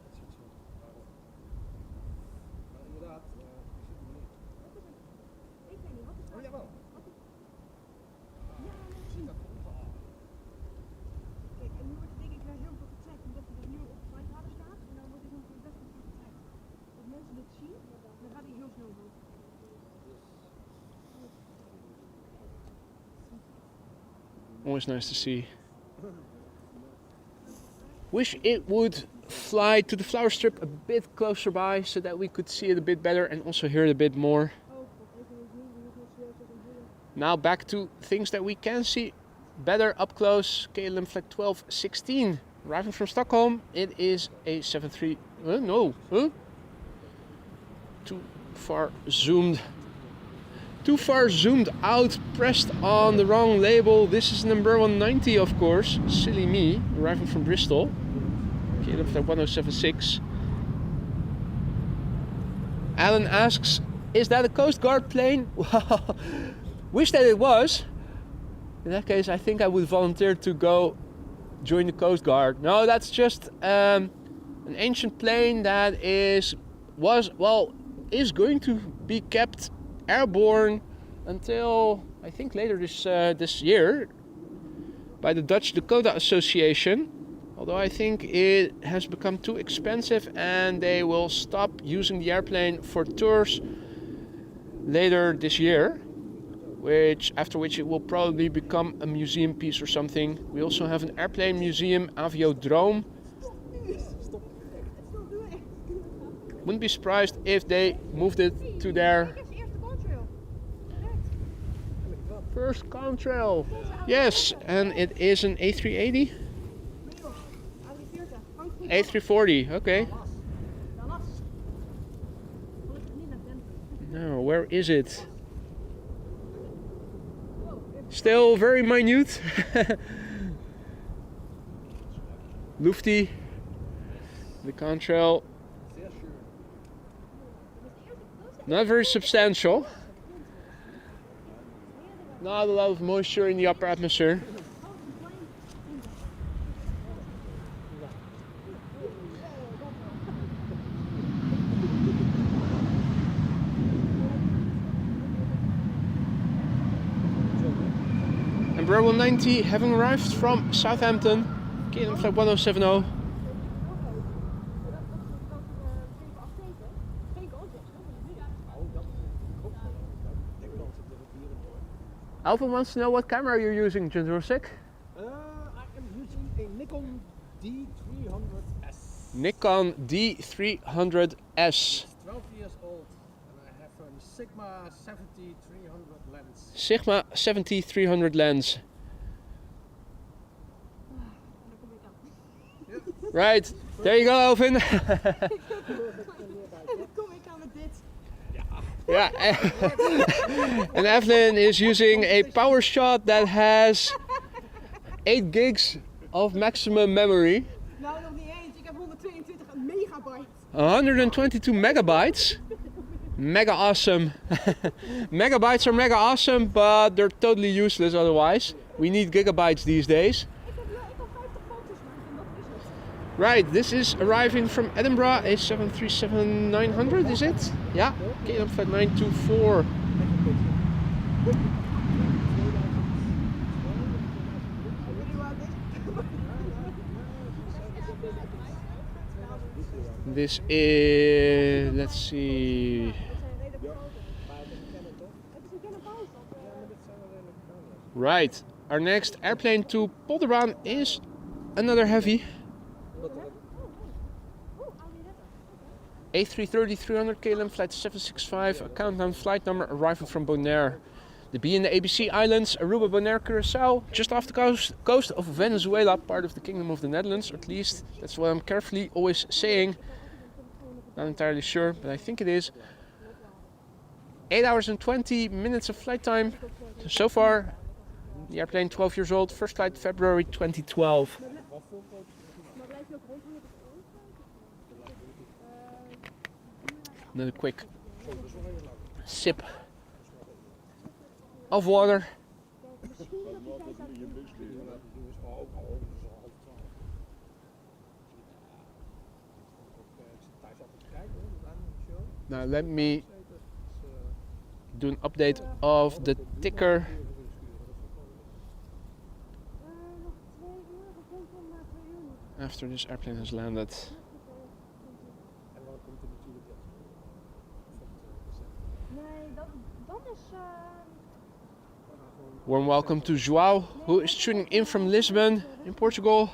Always nice to see. Wish it would fly to the flower strip a bit closer by so that we could see it a bit better and also hear it a bit more. Now back to things that we can see better up close. KLM Flight 1216 arriving from Stockholm. It is a 73. Too far zoomed out, pressed on the wrong label. This is number 190, of course. Silly me, arriving from Bristol. KLM Flight 1076. Alan asks, is that a Coast Guard plane? Wish that it was. In that case, I think I would volunteer to go join the Coast Guard. No, that's just an ancient plane that is going to be kept airborne until I think later this year by the Dutch Dakota Association, although I think it has become too expensive and they will stop using the airplane for tours later this year. after which it will probably become a museum piece or something. We also have an airplane museum, Aviodrome. Wouldn't be surprised if they moved it to their first contrail. Yes, and it is an A380? A340, okay. Now, where is it? Still very minute. Lufty. The contrail. Not very substantial. Not a lot of moisture in the upper atmosphere. Embraer 190 having arrived from Southampton, KLM flight 1070. Alvin wants to know what camera you're using, Jindrosik. I am using a Nikon D300S. Nikon D300S. It's 12 years old and I have a Sigma 70-300 lens. Sigma 70-300 lens. Right, there you go, Alvin. Yeah, and Evelyn is using a power shot that has 8 gigs of maximum memory. Nou, nog niet eens. Ik heb 122 megabyte. 122 megabytes. Mega awesome. Megabytes are mega awesome, but they're totally useless otherwise. We need gigabytes these days. Ik heb 50 foto's gemaakt en dat is het. Right, this is arriving from Edinburgh, a 737-900, is it? Yeah, KLM flight 924. This is, let's see. Right, our next airplane to Polderbaan is another heavy. A330-300 KLM flight 765, a countdown flight number arriving from Bonaire. The B and the ABC Islands, Aruba, Bonaire, Curacao, just off the coast of Venezuela, part of the Kingdom of the Netherlands, or at least that's what I'm carefully always saying. Not entirely sure, but I think it is. 8 hours and 20 minutes of flight time so far. The airplane 12 years old, first flight February 2012. Another quick sip of water. Now let me do an update of the ticker. After this airplane has landed. Warm welcome to João, who is tuning in from Lisbon in Portugal.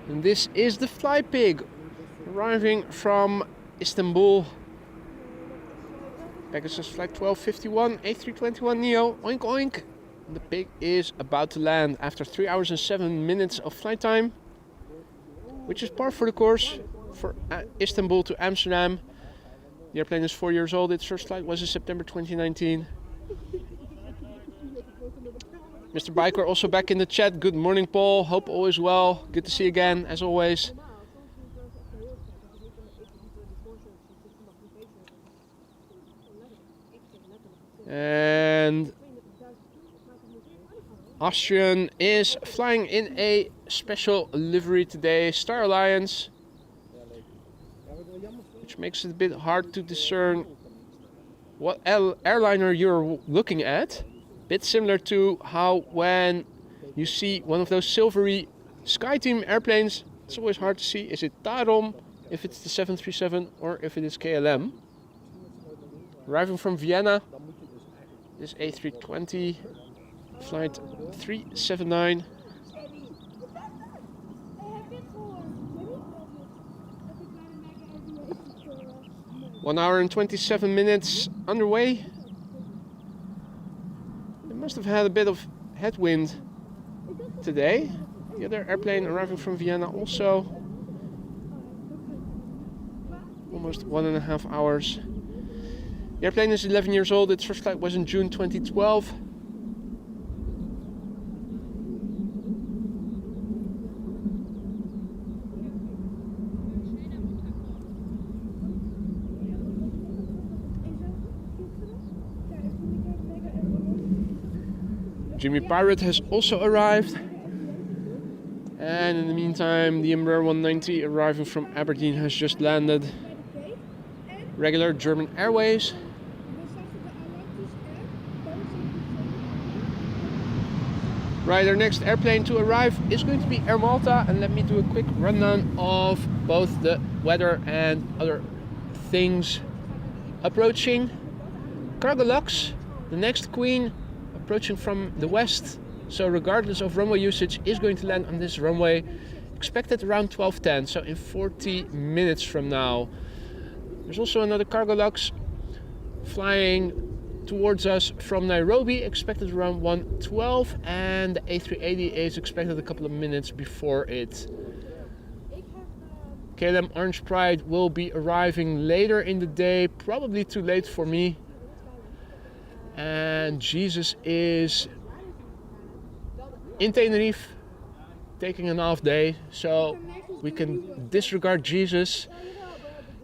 And this is the Flypig arriving from Istanbul. Pegasus flight 1251, A321neo, oink oink. And the pig is about to land after 3 hours and 7 minutes of flight time, which is par for the course for Istanbul to Amsterdam. The airplane is 4 years old. Its first flight was in September 2019. Mr. Biker also back in the chat. Good morning, Paul. Hope all is well. Good to see you again, as always. And Austrian is flying in a special livery today, Star Alliance, which makes it a bit hard to discern what airliner you're looking at. Bit similar to how when you see one of those silvery SkyTeam airplanes, it's always hard to see, is it Tarom, if it's the 737, or if it is KLM. Arriving from Vienna, this A320, flight 379. One hour and 27 minutes underway. They must have had a bit of headwind today. The other airplane arriving from Vienna also. Almost 1.5 hours. The airplane is 11 years old. Its first flight was in June 2012. Jimmy Pirate has also arrived. And in the meantime, the Embraer 190 arriving from Aberdeen has just landed. Regular German Airways. Right, our next airplane to arrive is going to be Air Malta, and let me do a quick rundown of both the weather and other things. Approaching Cargolux, the next Queen, approaching from the west, so regardless of runway usage, is going to land on this runway. Expected around 12:10, so in 40 minutes from now. There's also another Cargolux flying towards us from Nairobi, expected around 1:12, and the A380 is expected a couple of minutes before it. KLM Orange Pride will be arriving later in the day, probably too late for me. And Jesus is in Tenerife, taking an off day, so we can disregard Jesus.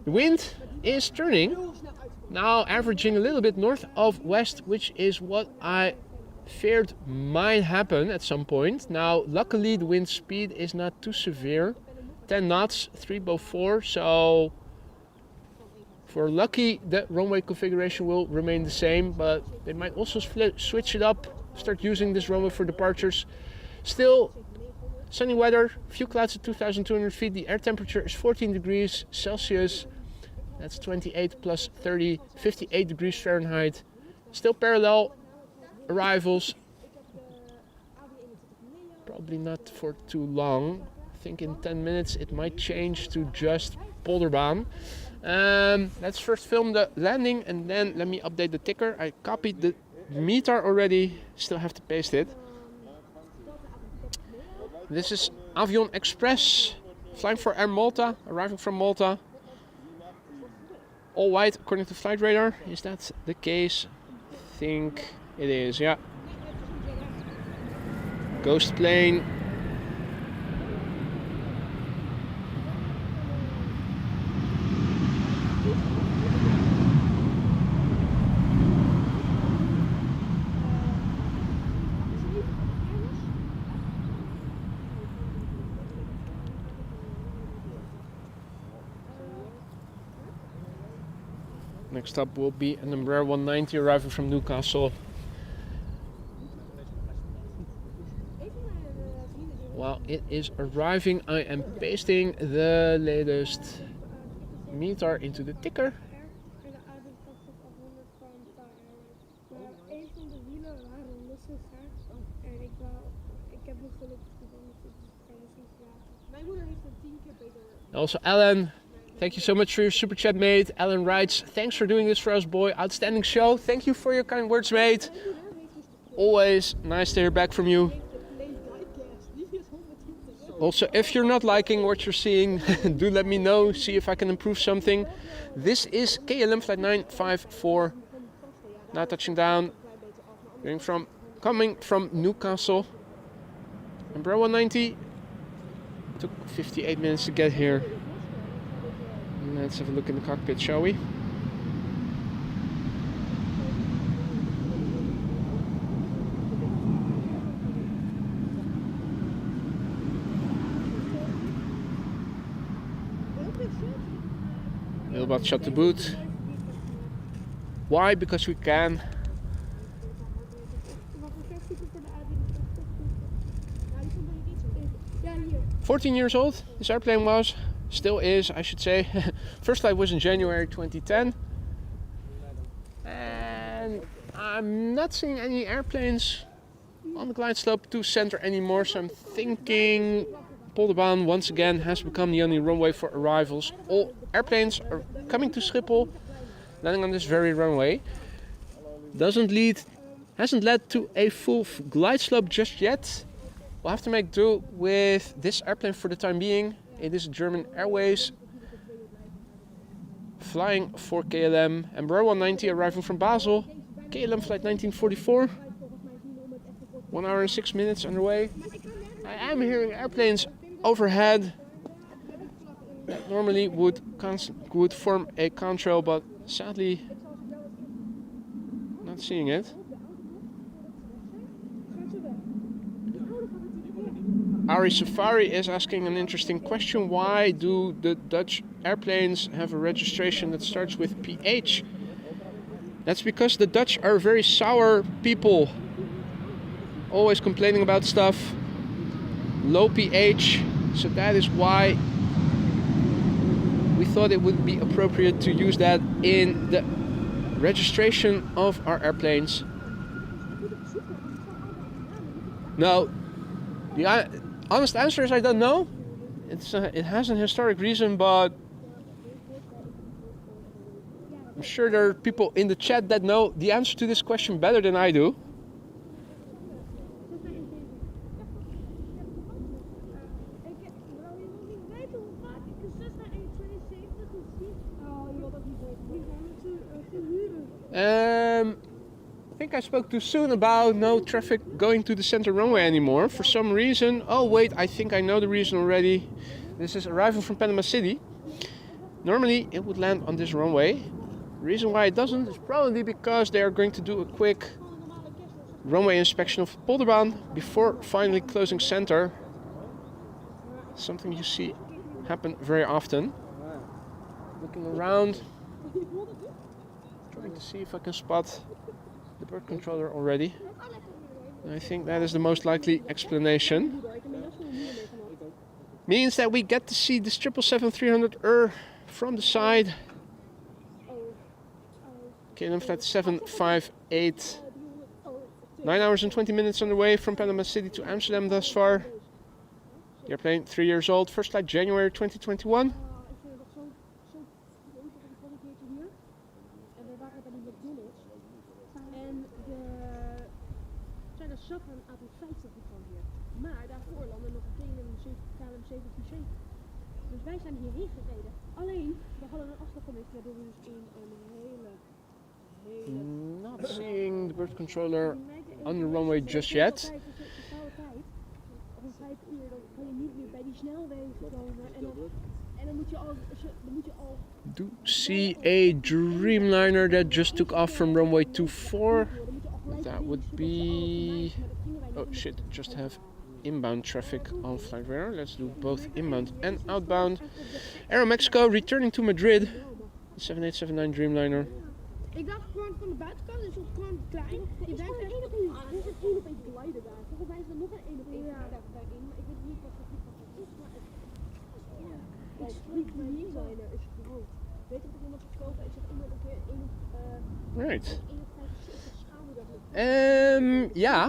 The wind is turning, now averaging a little bit north of west, which is what I feared might happen at some point. Now, luckily the wind speed is not too severe, 10 knots, 304, so if we're lucky the runway configuration will remain the same, but they might also switch it up, start using this runway for departures. Still, sunny weather, few clouds at 2,200 feet, the air temperature is 14 degrees Celsius. That's 28 plus 30, 58 degrees Fahrenheit. Still parallel arrivals. Probably not for too long. I think in 10 minutes it might change to just Polderbaan. Let's first film the landing and then let me update the ticker. I copied the meter already, still have to paste it. This is Avion Express, flying for Air Malta, arriving from Malta. All white according to flight radar. Is that the case? I think it is, yeah. Ghost plane. Next up will be an Embraer 190 arriving from Newcastle. While it is arriving, I am pasting the latest meter into the ticker. Also, Alan, thank you so much for your super chat, mate. Alan writes, thanks for doing this for us, boy. Outstanding show. Thank you for your kind words, mate. Always nice to hear back from you. Also, if you're not liking what you're seeing, do let me know. See if I can improve something. This is KLM flight 954. Now touching down. Coming from Newcastle. Embraer 190. Took 58 minutes to get here. Let's have a look in the cockpit, shall we? about shut the boot. Why? Because we can. Wat voor versie voor de A320? Ja, die stond er niet. Ja, hier. 14 years old this airplane was, still is, I should say. First flight was in January 2010. And I'm not seeing any airplanes on the glide slope to center anymore, so I'm thinking Polderbaan once again has become the only runway for arrivals. All airplanes are coming to Schiphol, landing on this very runway. Hasn't led to a full glide slope just yet. We'll have to make do with this airplane for the time being. It is German Airways flying for KLM. Embraer 190 arriving from Basel. KLM flight 1944. 1 hour and 6 minutes underway. I am hearing airplanes overhead that normally would form a contrail, but sadly not seeing it. Ari Safari is asking an interesting question. Why do the Dutch airplanes have a registration that starts with PH? That's because the Dutch are very sour people. Always complaining about stuff. Low pH. So that is why we thought it would be appropriate to use that in the registration of our airplanes. No. The honest answer is I don't know. It has an historic reason, but I'm sure there are people in the chat that know the answer to this question better than I do. I think I spoke too soon about no traffic going to the center runway anymore. For some reason, oh wait, I think I know the reason already. This is arrival from Panama City. Normally it would land on this runway. The reason why it doesn't is probably because they are going to do a quick runway inspection of Polderbaan before finally closing center. Something you see happen very often. Looking around, trying to see if I can spot the bird controller already. And I think that is the most likely explanation. Means that we get to see this 777-300 from the side. KLM flight 758. 9 hours and 20 minutes on the way from Panama City to Amsterdam thus far. The airplane 3 years old, first flight January 2021. Van A350 van hier. Maar daarvoor landen nog een KLM 747. Dus wij zijn hierheen gereden. Alleen, we hadden een afslag gemist waardoor we dus in een hele... Not seeing the bird controller on the runway just yet. Om 5 uur dan kan je niet meer bij die snelwegen komen. En dan moet je al... Do see a Dreamliner that just took off from runway 24. That would be... Oh shit, just have inbound traffic on flight radar. Let's do both inbound and outbound. Aero Mexico returning to Madrid. 7879 Dreamliner. Ik dacht gewoon van de buitenkant, is het gewoon klein. Je denkt echt, er is een 1 op 1 glider daar. Volgens mij is er nog een 1 op 1 daarin. Maar ik weet niet wat dat is, maar het Dreamliner is groot. Weet je of er iemand gesproken is? Is er iemand een keer 1 op... Right. 1 op 65 schouder dat lukt? Yeah,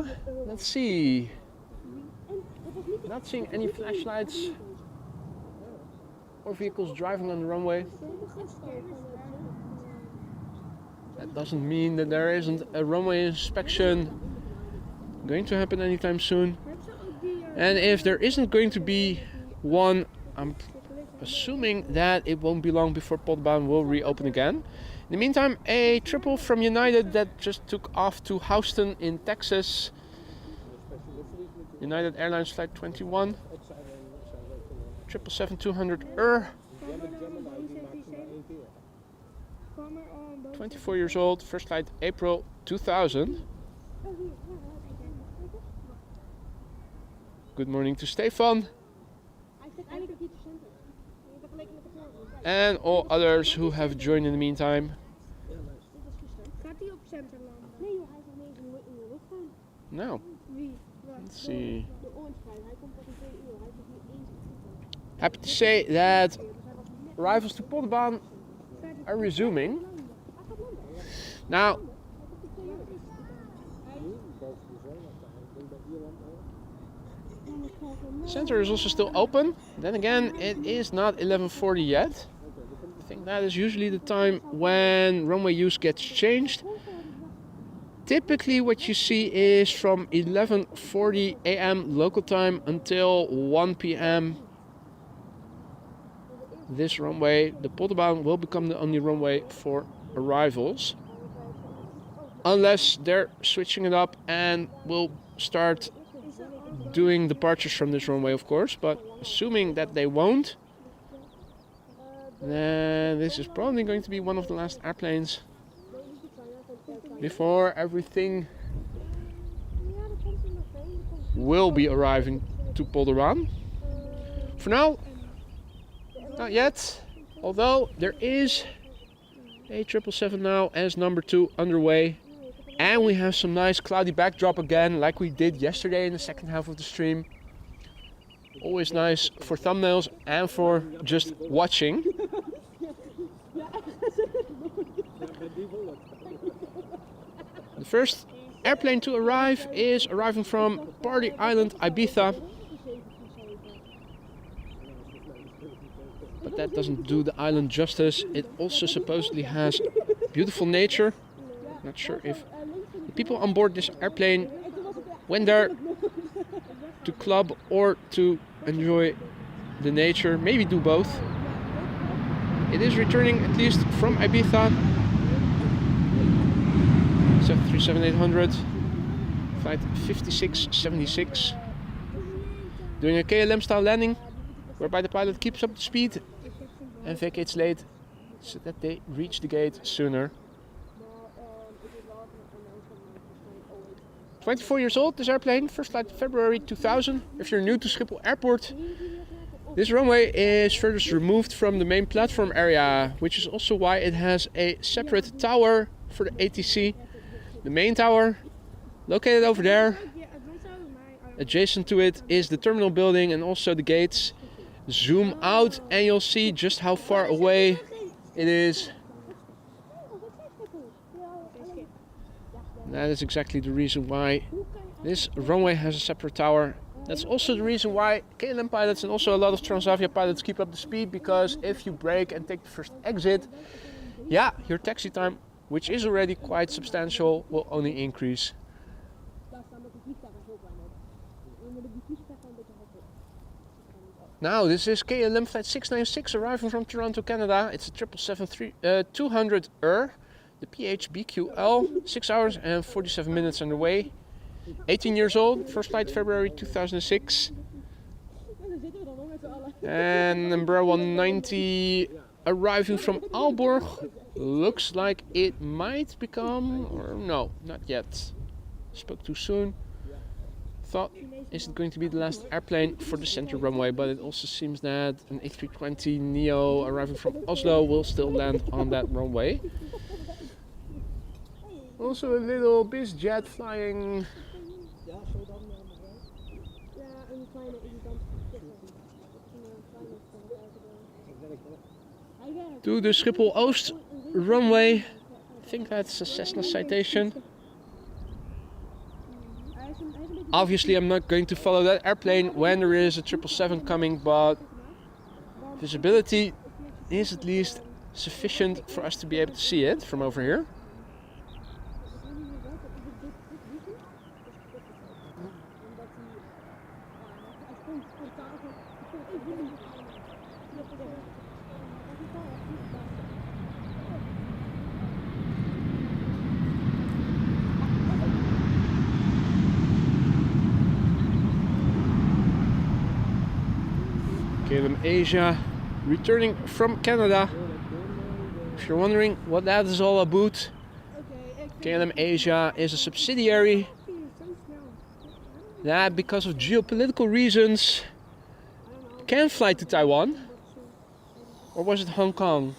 let's see. Not seeing any flashlights or vehicles driving on the runway. That doesn't mean that there isn't a runway inspection going to happen anytime soon. And if there isn't going to be one, I'm assuming that it won't be long before Polderbaan will reopen again. In the meantime, a triple from United that just took off to Houston in Texas. United Airlines flight 21. 777-200 24 years old, first flight April 2000. Good morning to Stefan. Hij zit eigenlijk op die center. Je hebt gelijk met de vorm. and all others who have joined in the meantime. Gaat hij op center landen? Nee joh, hij is nog niet eens in de luchtruim. Nou, Wie? let's see. De orange hij komt pas in 2 uur. Hij is nog niet eens in Happy to say that arrivals to Polderbaan are resuming. Now, center is also still open. Then again, it is not 11:40 yet. I think that is usually the time when runway use gets changed. Typically what you see is from 11:40 a.m. local time until 1 p.m. this runway, the Polderbaan, will become the only runway for arrivals. Unless they're switching it up and will start doing departures from this runway, of course. But assuming that they won't, then this is probably going to be one of the last airplanes before everything will be arriving to Polderbaan. For now, not yet, although there is a 777 now as number 2 underway, and we have some nice cloudy backdrop again, like we did yesterday in the second half of the stream. Always nice for thumbnails and for just watching. The first airplane to arrive is arriving from Party Island, Ibiza. But that doesn't do the island justice. It also supposedly has beautiful nature. Not sure if the people on board this airplane went there to club or to enjoy the nature. Maybe do both. It is returning at least from Ibiza. 737-800, flight 5676. Doing a KLM style landing, whereby the pilot keeps up the speed and vacates late so that they reach the gate sooner. 24 years old, this airplane, first flight February 2000. If you're new to Schiphol Airport, this runway is furthest removed from the main platform area, which is also why it has a separate tower for the ATC. The main tower, located over there. Adjacent to it is the terminal building and also the gates. Zoom out and you'll see just how far away it is. And that is exactly the reason why this runway has a separate tower. That's also the reason why KLM pilots and also a lot of Transavia pilots keep up the speed, because if you brake and take the first exit, yeah, your taxi time, which is already quite substantial, will only increase. Now this is KLM flight 696 arriving from Toronto, Canada. It's a 777-200 the PHBQL, 6 hours and 47 minutes underway. 18 years old, first flight February 2006. And Embraer 190 arriving from Aalborg. Looks like it might become, or no, not yet. Spoke too soon. Thought, is it going to be the last airplane for the center runway? But it also seems that an A320neo arriving from Oslo will still land on that runway. Also a little biz jet flying to the Schiphol Oost runway. I think that's a Cessna citation. Obviously I'm not going to follow that airplane when there is a 777 coming, but visibility is at least sufficient for us to be able to see it from over here. KLM Asia returning from Canada. If you're wondering what that is all about, KLM Asia is a subsidiary that, because of geopolitical reasons, can fly to Taiwan. Or was it Hong Kong?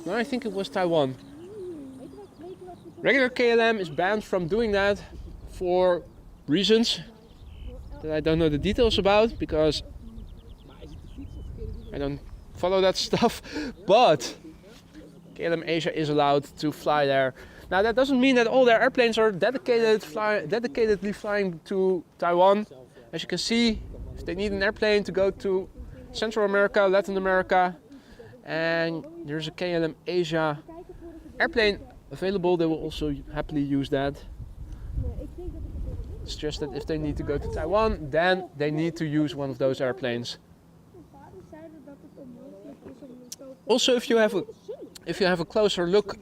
No, I think it was Taiwan. Regular KLM is banned from doing that for reasons that I don't know the details about because I don't follow that stuff. But KLM Asia is allowed to fly there. Now that doesn't mean that all their airplanes are dedicatedly flying to Taiwan. As you can see, if they need an airplane to go to Central America, Latin America, and there's a KLM Asia airplane available, they will also happily use that. It's just that if they need to go to Taiwan, then they need to use one of those airplanes. Also, if you have a closer look,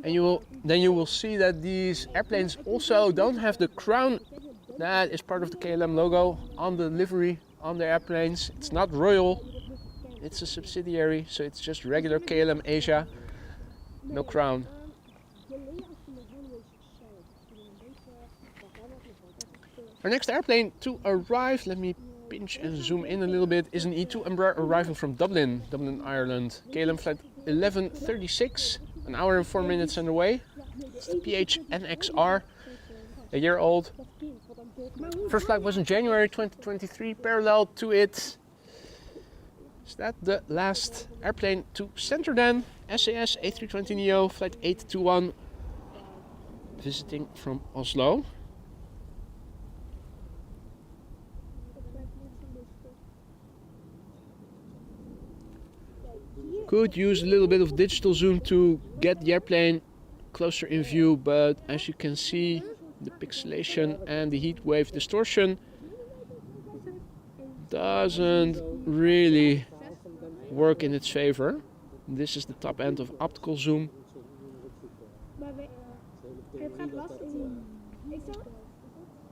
and then you will see that these airplanes also don't have the crown that is part of the KLM logo on the livery on the airplanes. It's not royal, it's a subsidiary, so it's just regular KLM Asia, no crown. Our next airplane to arrive, let me pinch and zoom in a little bit, is an E2 Embraer arriving from Dublin, Ireland. KLM flight 1136, an hour and 4 minutes underway. It's the PHNXR, a year old. First flight was in January 2023, parallel to it. Is that the last airplane to center then? SAS A320neo, flight 821, visiting from Oslo. Could use a little bit of digital zoom to get the airplane closer in view, but as you can see, the pixelation and the heat wave distortion doesn't really work in its favor. This is the top end of optical zoom.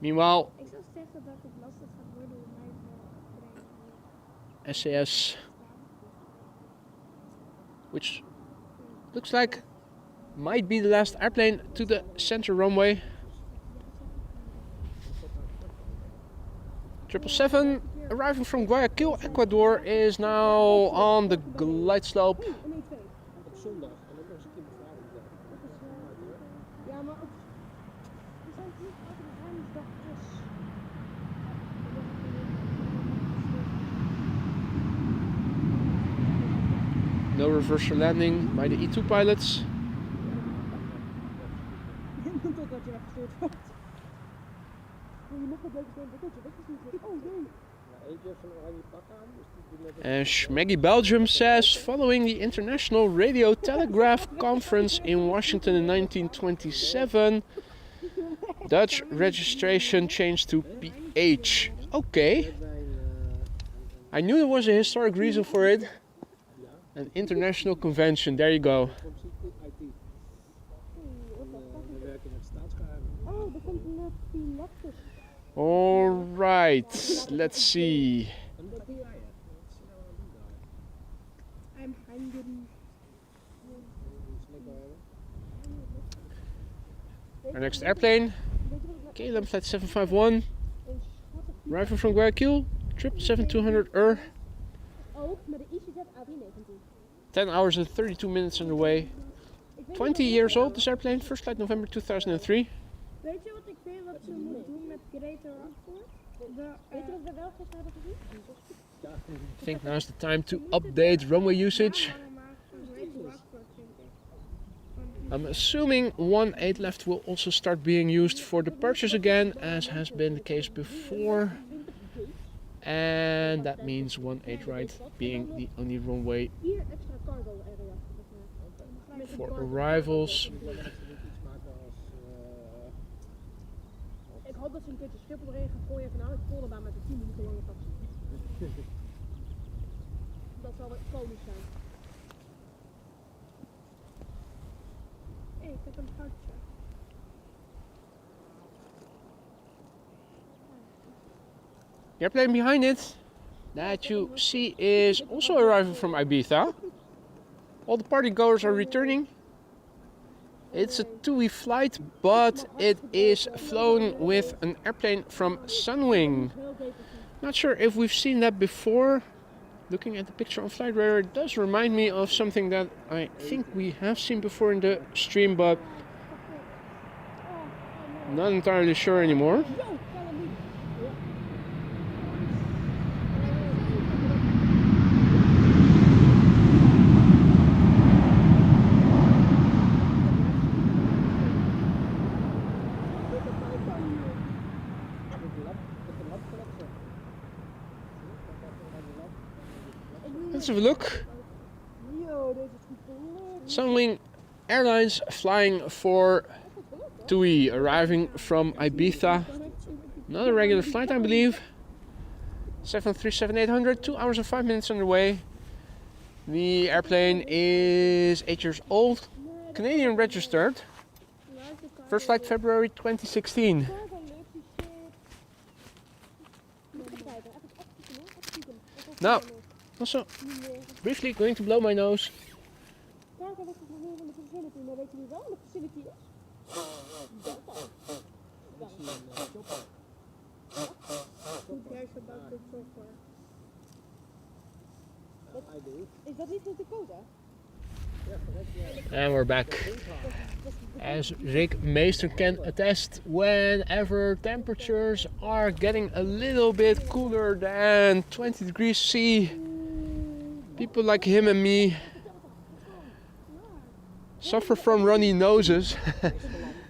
Meanwhile, SAS, which looks like might be the last airplane to the center runway. 777 arriving from Guayaquil, Ecuador, is now on the glide slope. No reversal landing by the E2 pilots. And Schmeggy Belgium says, following the International Radio Telegraph Conference in Washington in 1927, Dutch registration changed to PH. Okay. I knew there was a historic reason for it. An international convention, there you go. Alright, let's see. Our next airplane, KLM flight 751, arriving from Guayaquil, 777-200 10 hours and 32 minutes underway. 20 years old, this airplane, first flight November 2003. Weet je wat ik vind wat ze moet doen met Greater Rockford? Weet je wat we wel gisteren hebben gezien? I think now is the time to update runway usage. I'm assuming 1.8 left will also start being used for departures again, as has been the case before. And that means 1.8 right being the only runway for arrivals. Ik hoop dat ze een keertje Schiphol erin gaan gooien van nou, ik voelde daar met de 10 minuten lange taxi. Dat zal wel komisch zijn. Hé, ik heb een foutje. The airplane behind it that you see is also arriving from Ibiza. All the party goers are returning. It's a two-way flight, but it is flown with an airplane from Sunwing. Not sure if we've seen that before. looking at the picture on Flight Radar, it does remind me of something that I think we have seen before in the stream, but not entirely sure anymore. Let's have a look. Sunwing Airlines flying for TUI, arriving from Ibiza. Not a regular flight, I believe. 737-800, 2 hours and 5 minutes underway. The airplane is 8 years old, Canadian registered. First flight February 2016. Now, also briefly going to blow my nose. Is dat niet van Dakota? And we're back. As Rick Meester can attest, whenever temperatures are getting a little bit cooler than 20 degrees C, people like him and me suffer from runny noses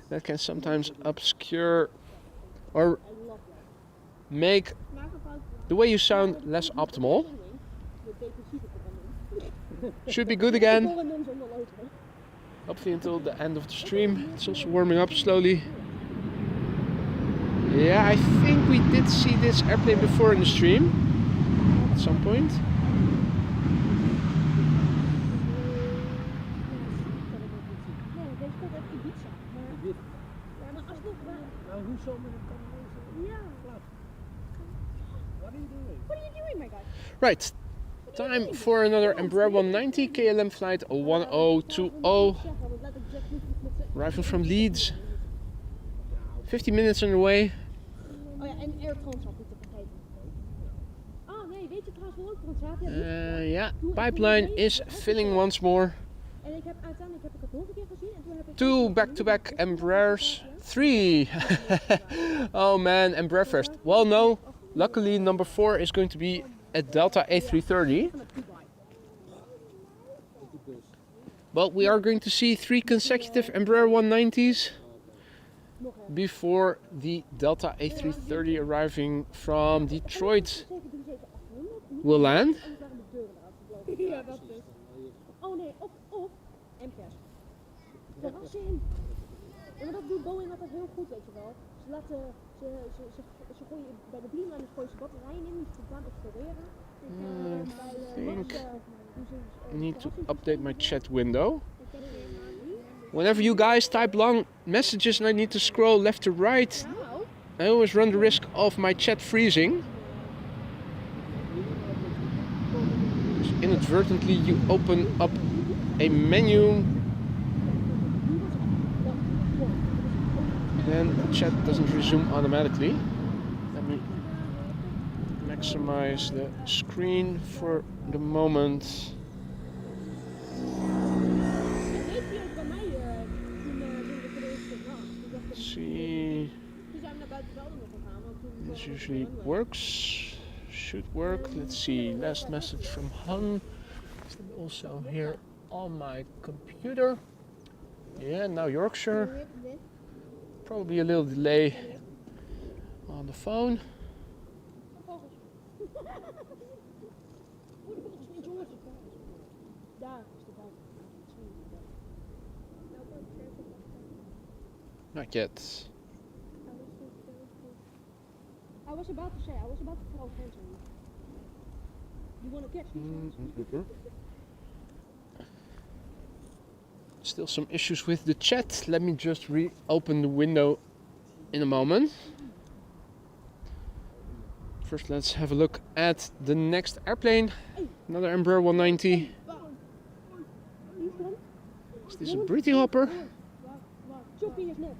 that can sometimes obscure or make the way you sound less optimal. Should be good again. Hopefully until the end of the stream. It's also warming up slowly. Yeah, I think we did see this airplane before in the stream at some point. Right, time for another Embraer 190 KLM flight 1020, arriving from Leeds. 50 minutes underway. Oh ja, en Air Transavia niet te vergeten. Ah nee, weet je trouwens wel ook Transavia? Yeah, pipeline is filling once more. En ik heb uiteindelijk het nog een keer gezien en toen heb ik... 2 back-to-back Embraers. 3! Oh man, Embraer first. Well no, luckily number 4 is going to be a Delta A330. But we are going to see 3 consecutive Embraer 190s before the Delta A330 arriving from Detroit will land. Ja, dat dus. Oh nee, of MPS. Verrassing. Ja, maar dat doet Boeing altijd heel goed, weet je wel. Ze laten, ze gooien bij de Beamliners gooien ze batterijen in, die ze gaan exploreren. I think I need to update my chat window. Whenever you guys type long messages and I need to scroll left to right, I always run the risk of my chat freezing. So inadvertently you open up a menu, then the chat doesn't resume automatically. Let me maximize the screen for the moment. See, this usually works, should work. Let's see, last message from Han. Is that also here on my computer? Yeah, now Yorkshire. Probably a little delay on the phone. Not yet. I was about to throw hands on you. You want to catch me? Still some issues with the chat. Let me just reopen the window in a moment. First, let's have a look at the next airplane. Another Embraer 190. Is this a Britty Hopper? Choc-y is next.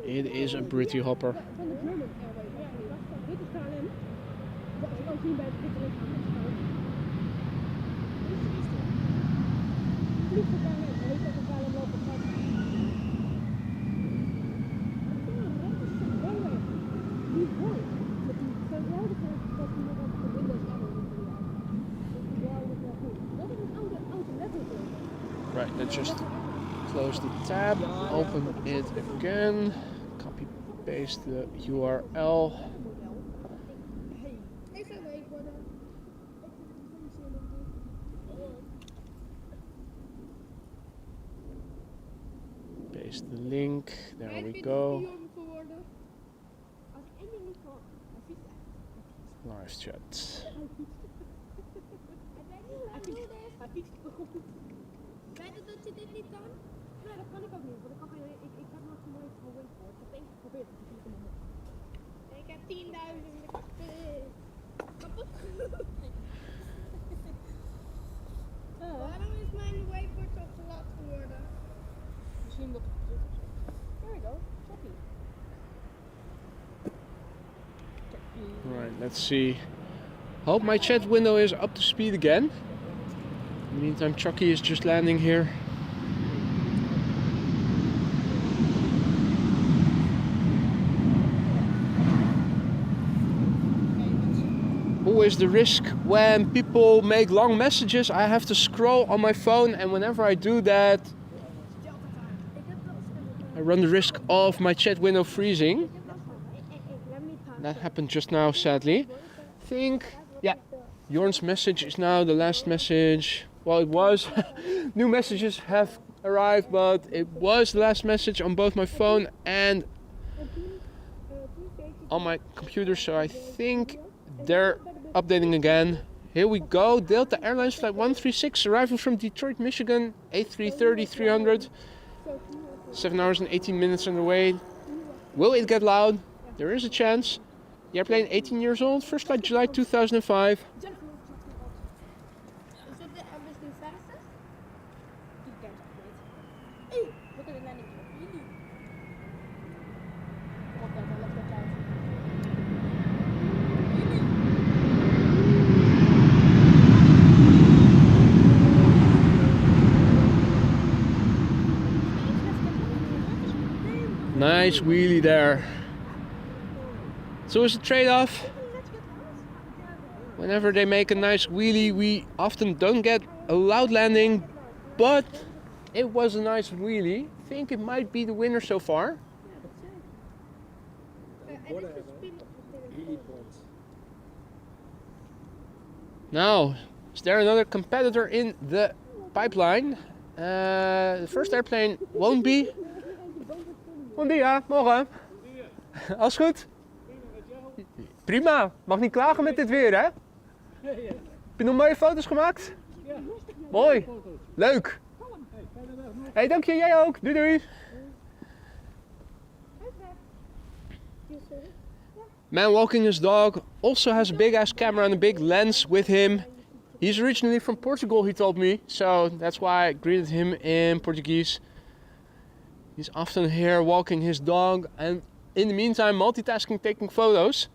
It is a Britty Hopper. Van de German Airways. Dit is KLM. je kan zien bij het witte lichaam. Vliegt er daarheen, hij heeft ook een vuile lopen gat. Die mooi. Met die geweldige dat die nog op de Windows hebben. Dat is een oude level. Right, let's just close the tab, open it again, copy paste the URL. Paste the link, there we go. Live chat. Weet je dat je dit niet kan? Nee, dat kan ik ook niet, want ik heb nog zo mooi van windboard. Ik heb één keer geprobeerd, dat is niet helemaal. Ik heb 10.000 kapot. Waarom is mijn wakeboard zo glad geworden? Misschien dat het is. There we go, Choc-y. Right, let's see. Hope my chat window is up to speed again. In the meantime, Choc-y is just landing here. Always the risk when people make long messages. I have to scroll on my phone, and whenever I do that, I run the risk of my chat window freezing. That happened just now, sadly. I think, yeah, Jorn's message is now the last message. Well, it was. New messages have arrived, but it was the last message on both my phone and on my computer, so I think they're updating again. Here we go. Delta Airlines flight 136 arriving from Detroit, Michigan, A330-300. 7 hours and 18 minutes on the way. Will it get loud? There is a chance. The airplane 18 years old, first flight July 2005. Is it the everything fastest? You can't upgrade. Hey, look at the landing gear. Come on, Delta, let's get out. Nice wheelie there. So it's a trade-off. Whenever they make a nice wheelie, we often don't get a loud landing, but it was a nice wheelie. I think it might be the winner so far. Now, is there another competitor in the pipeline? The first airplane won't be. Bon dia, morgen. Alles goed? Prima, mag niet klagen met dit weer, hè? Heb je nog mooie foto's gemaakt? Ja. Mooi, leuk. Hey, dank je, jij ook. Doei doei. Man walking his dog also has a big ass camera and a big lens with him. He's originally from Portugal, he told me, so that's why I greeted him in Portuguese. He's often here walking his dog and in the meantime multitasking, taking photos.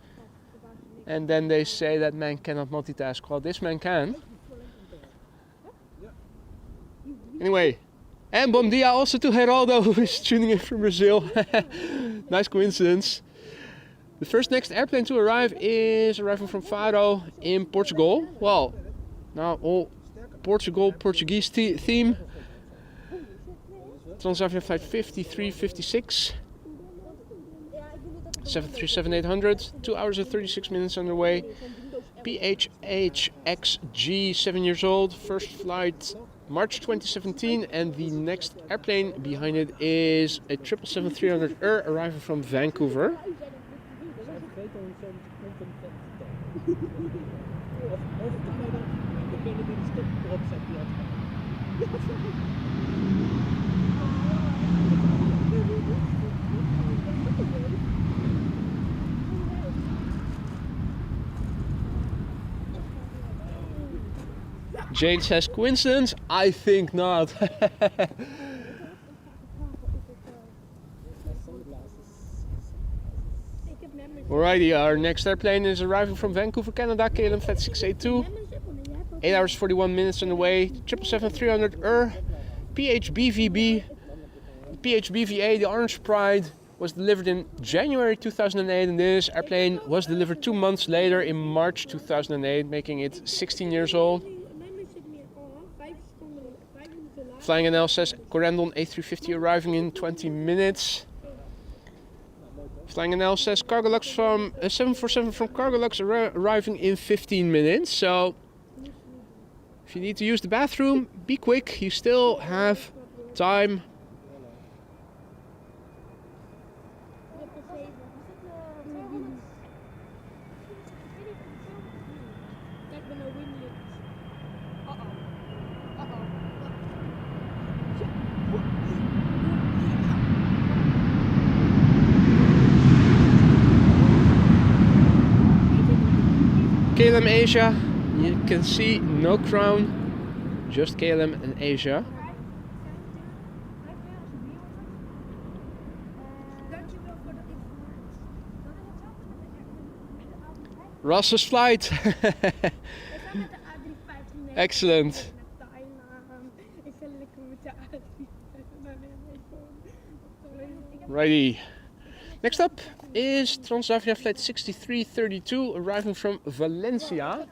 And then they say that man cannot multitask. Well, this man can. Anyway, and bom dia also to Geraldo, who is tuning in from Brazil. Nice coincidence. The next airplane to arrive is arriving from Faro in Portugal. Well, now all Portuguese theme. Transavia flight 5356. 737-800, 2 hours and 36 minutes underway. PHHXG, 7 years old, first flight March 2017, and the next airplane behind it is a 777-300 arriving from Vancouver. Jane says coincidence? I think not. Alrighty, our next airplane is arriving from Vancouver, Canada, KLM Flight 682. 8 hours 41 minutes on the way, 777-300 PHBVB, PHBVA, the Orange Pride, was delivered in January 2008, and this airplane was delivered 2 months later in March 2008, making it 16 years old. Flying NL says Corendon A350 arriving in 20 minutes. Flying NL says Cargolux from 747 from Cargolux arriving in 15 minutes. So if you need to use the bathroom, be quick, you still have time. KLM Asia, you can see no crown, just KLM and Asia. Ross's flight. Excellent. Righty. Next up is Transavia Flight 6332 arriving from Valencia.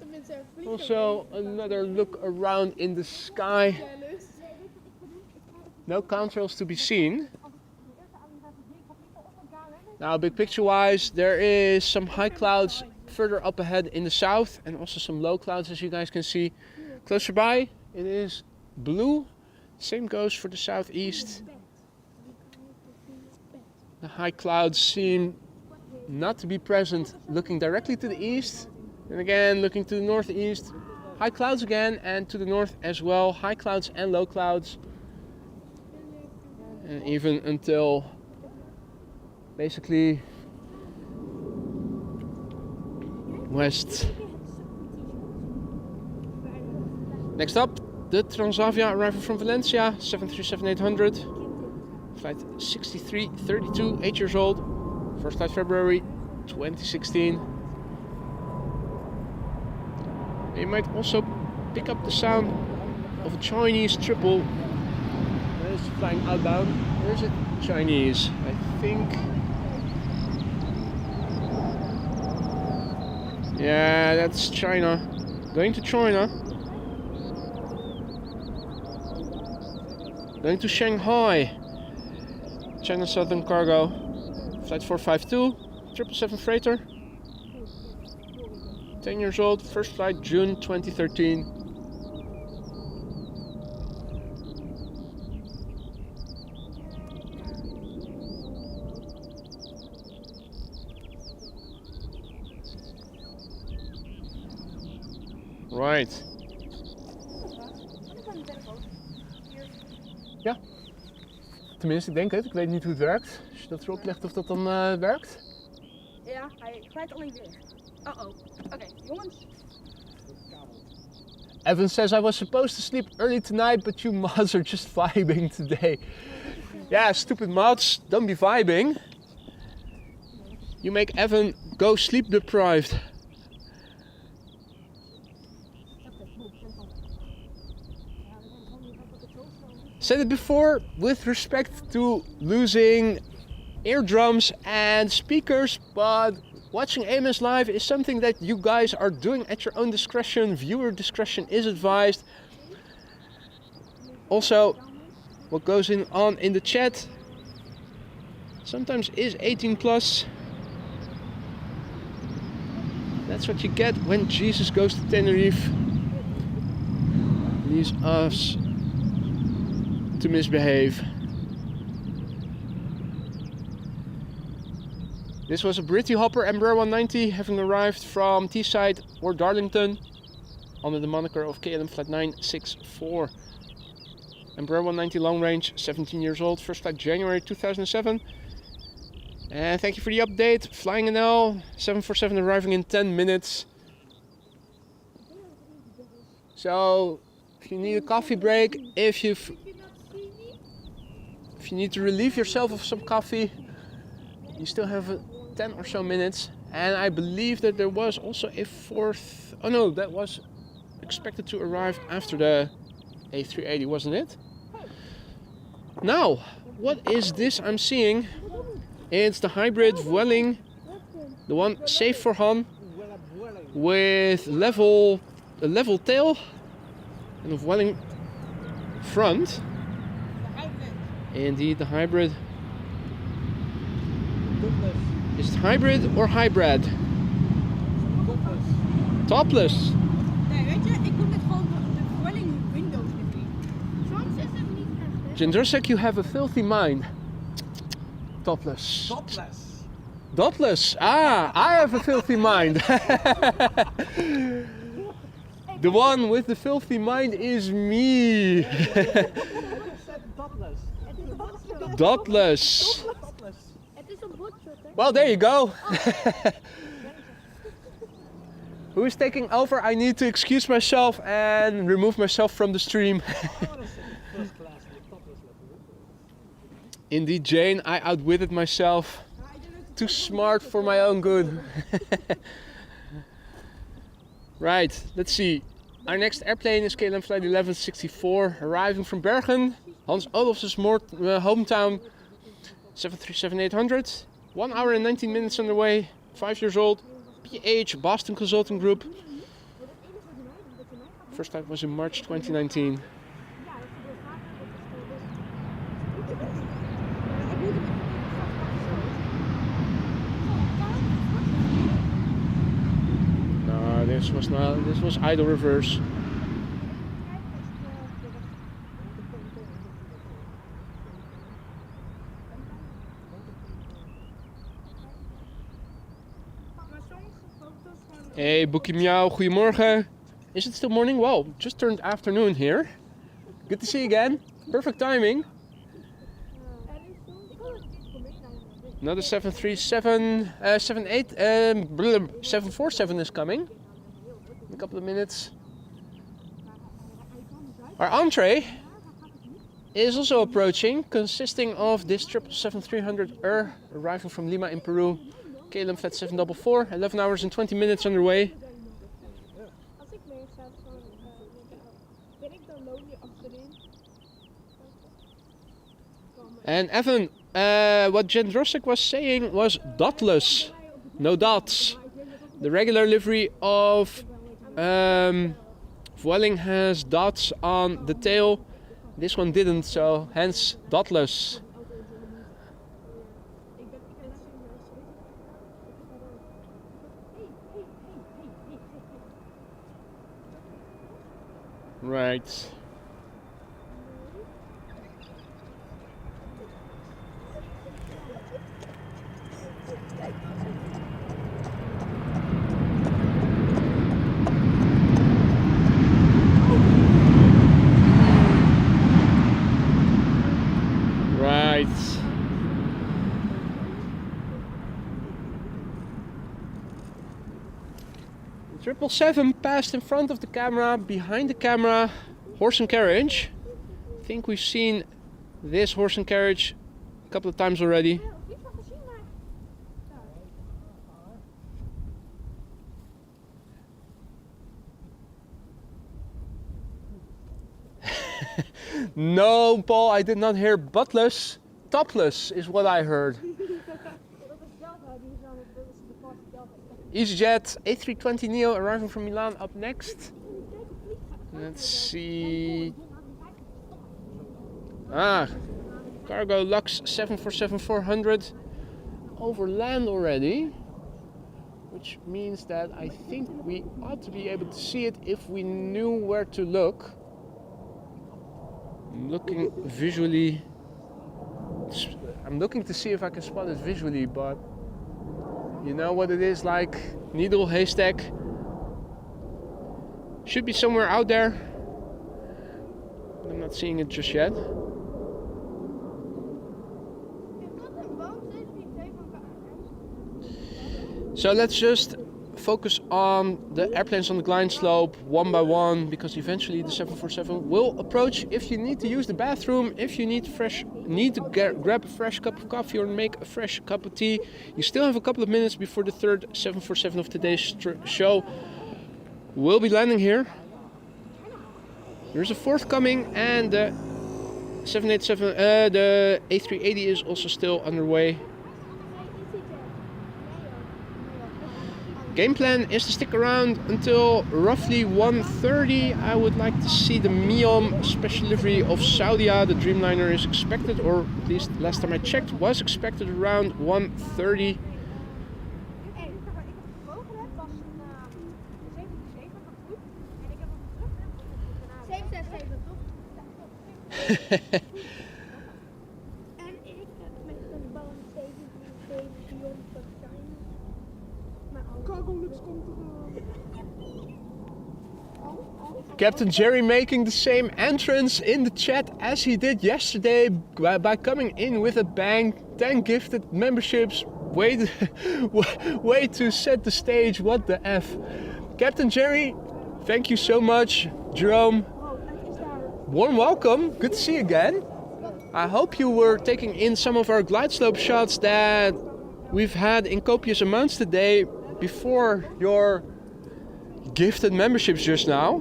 Also another look around in the sky. No contrails to be seen. Now, big picture wise, there is some high clouds further up ahead in the south and also some low clouds, as you guys can see. Closer by, it is blue. Same goes for the southeast. The high clouds seem not to be present looking directly to the east. And again, looking to the northeast. High clouds again, and to the north as well. High clouds and low clouds. And even until basically west. Next up, the Transavia arriving from Valencia, 737-800. Flight 6332, 8 years old. First flight February 2016. You might also pick up the sound of a Chinese triple. That is flying outbound. Where is it? Chinese, I think. Yeah, that's China. Going to China. Going to Shanghai. China Southern Cargo. Flight 452. 777 freighter. 10 years old. First flight June 2013. Right. Ja. Tenminste, ik denk het. Ik weet niet hoe het werkt. Als je dat erop legt of dat dan werkt. Ja, hij glijdt alleen weer. Uh-oh. Oké, jongens. Evan says, I was supposed to sleep early tonight, but you mods are just vibing today. Yeah, stupid mods, don't be vibing. You make Evan go sleep deprived. Said it before, with respect to losing eardrums and speakers, but watching AMS live is something that you guys are doing at your own discretion. Viewer discretion is advised. Also, what goes on in the chat sometimes is 18 plus. That's what you get when Jesus goes to Tenerife. Leaves us to misbehave. This was a Britty Hopper Embraer 190 having arrived from Teesside or Darlington under the moniker of KLM Flight 964. Embraer 190 long range, 17 years old, first flight January 2007. And thank you for the update. Flying NL 747 arriving in 10 minutes. So if you need a coffee break, if you need to relieve yourself of some coffee, you still have 10 or so minutes. And I believe that there was also a fourth, oh no, that was expected to arrive after the A380, wasn't it? Now, what is this I'm seeing? It's the hybrid Vueling, the one safe for Han, with a level tail and a Vueling front. Indeed, the hybrid. Is it hybrid or hybrid? Topless. Nee, weet je, ik moet net gewoon de Vueling Windows niet. Frans is hem niet echt, hè? Jindrusek, you have a filthy mind. Topless. Topless. Topless. Ah, I have a filthy mind. The one with the filthy mind is me. Topless. Topless. Het is een botshirt, hè? Well, there you go. Who is taking over? I need to excuse myself and remove myself from the stream. First class with topless letter. Indeed, Jane, I outwitted myself. Too smart for my own good. Right, let's see. Our next airplane is KLM Flight 1164, arriving from Bergen, Hans Olof's hometown, 737-800. 1 hour and 19 minutes underway, 5 years old, PH, Boston Consulting Group. First flight was in March 2019. No, this was idle reverse. Hey, Boekie Meow, goedemorgen. Is it still morning? Well, just turned afternoon here. Good to see you again. Perfect timing. Another 737, 747 is coming in a couple of minutes. Our entree is also approaching, consisting of this 777-300 arriving from Lima in Peru. KLM Flight 744, 11 hours and 20 minutes underway. Als ik mee sta, ben ik dan loon je achterin? And Evan, what Jendrosik was saying was dotless, no dots. The regular livery of Vueling has dots on the tail. This one didn't, so hence dotless. Right. Right. The 777 passed in front of the camera, behind the camera, horse and carriage. I think we've seen this horse and carriage a couple of times already. No, Paul, I did not hear buttless. Topless is what I heard. EasyJet A320neo arriving from Milan up next. Let's see. Cargolux 747-400 over land already, which means that I think we ought to be able to see it if we knew where to look. I'm looking visually. I'm looking to see if I can spot it visually, but you know what it is like, needle, haystack. Should be somewhere out there. I'm not seeing it just yet. So let's just focus on the airplanes on the glide slope one by one, because eventually the 747 will approach. If you need to use the bathroom, if you need grab a fresh cup of coffee or make a fresh cup of tea, you still have a couple of minutes before the third 747 of today's show will be landing here. There's a fourth coming, and the 787, the A380 is also still underway. Game plan is to stick around until roughly 1:30. I would like to see the MEOM special delivery of Saudia. The Dreamliner is expected, or at least last time I checked, was expected around 1:30. Cargolux komt Captain Jerry making the same entrance in the chat as he did yesterday by coming in with a bang. 10 gifted memberships. Way to set the stage. What the F. Captain Jerry, thank you so much. Jerome, warm welcome. Good to see you again. I hope you were taking in some of our glide slope shots that we've had in copious amounts today before your gifted memberships just now.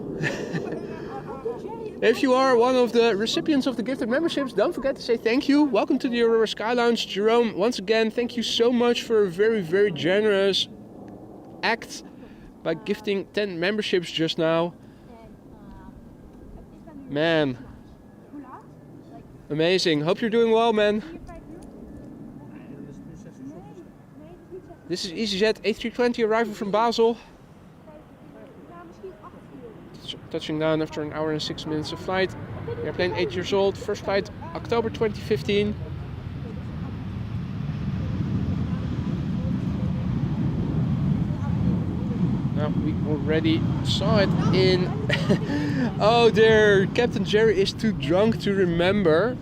If you are one of the recipients of the gifted memberships, don't forget to say thank you. Welcome to the Aurora Sky Lounge. Jerome, once again, thank you so much for a very, very generous act by gifting 10 memberships just now. Man, amazing. Hope you're doing well, man. This is EasyJet A320 arriving from Basel. Touching down after an hour and 6 minutes of flight. Airplane 8 years old. First flight October 2015. Now we already saw it in... Oh dear, Captain Jerry is too drunk to remember.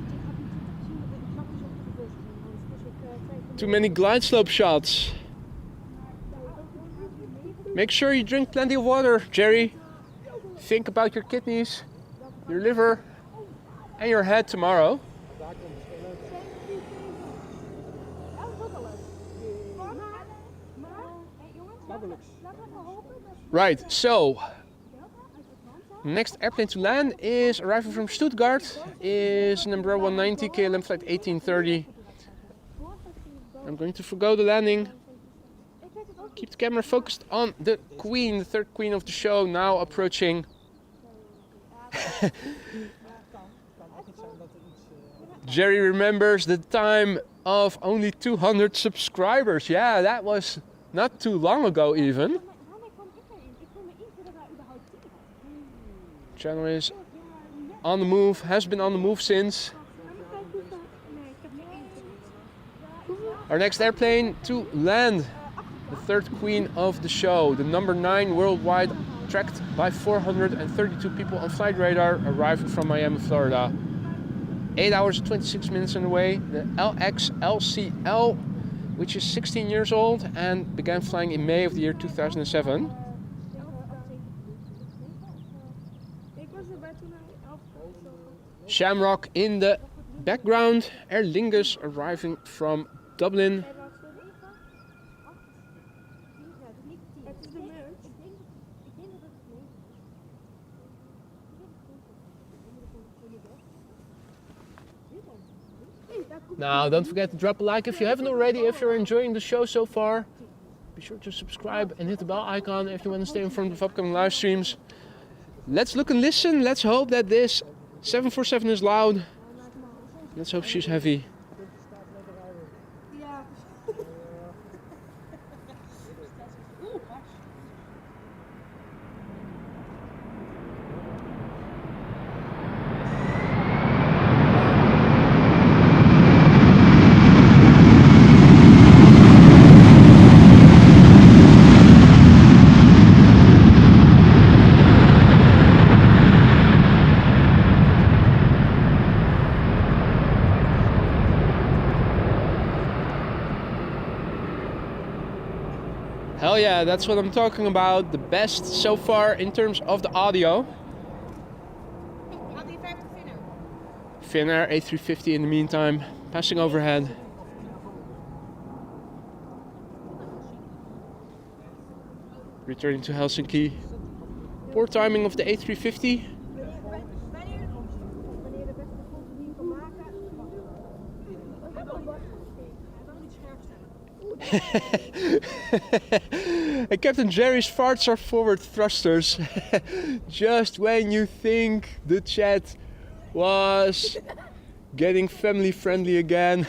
Too many glide slope shots. Make sure you drink plenty of water, Jerry. Think about your kidneys, your liver, and your head tomorrow. Right, so next airplane to land is arriving from Stuttgart, is number 190 KLM flight 1830. I'm going to forgo the landing. Keep the camera focused on the queen, the third queen of the show, now approaching. Jerry remembers the time of only 200 subscribers. Yeah, that was not too long ago even. Channel is on the move, has been on the move since. Our next airplane to land, the third queen of the show, the number 9 worldwide, tracked by 432 people on flight radar, arriving from Miami, Florida. 8 hours and 26 minutes on the way, the LXLCL, which is 16 years old and began flying in May of the year 2007. Shamrock in the background, Aer Lingus arriving from Dublin. Now, don't forget to drop a like if you haven't already. If you're enjoying the show so far, be sure to subscribe and hit the bell icon if you want to stay informed of upcoming live streams. Let's look and listen. Let's hope that this 747 is loud. Let's hope she's heavy. Hell yeah, that's what I'm talking about. The best so far in terms of the audio. Finnair A350 in the meantime, passing overhead. Returning to Helsinki. Poor timing of the A350. And Captain Jerry's farts are forward thrusters. Just when you think the chat was getting family friendly again.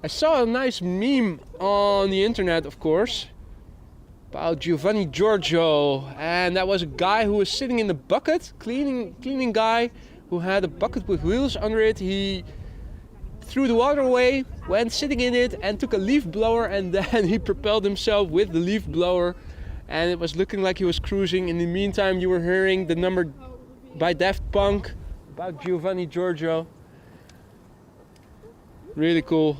I saw a nice meme on the internet, of course, about Giovanni Giorgio, and that was a guy who was sitting in the bucket, cleaning guy who had a bucket with wheels under it. He threw the water away, went sitting in it, and took a leaf blower, and then he propelled himself with the leaf blower, and it was looking like he was cruising. In the meantime, you were hearing the number by Daft Punk about Giovanni Giorgio. Really cool.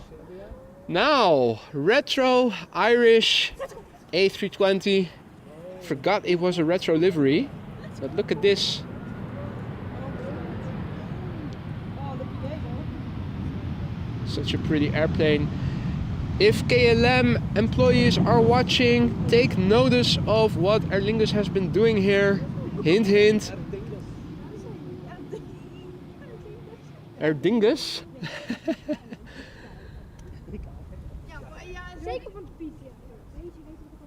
Now, retro Irish A320. Forgot it was a retro livery, but look at this. Such a pretty airplane. If KLM employees are watching, take notice of what Aer Lingus has been doing here. Hint, hint. Aer Lingus?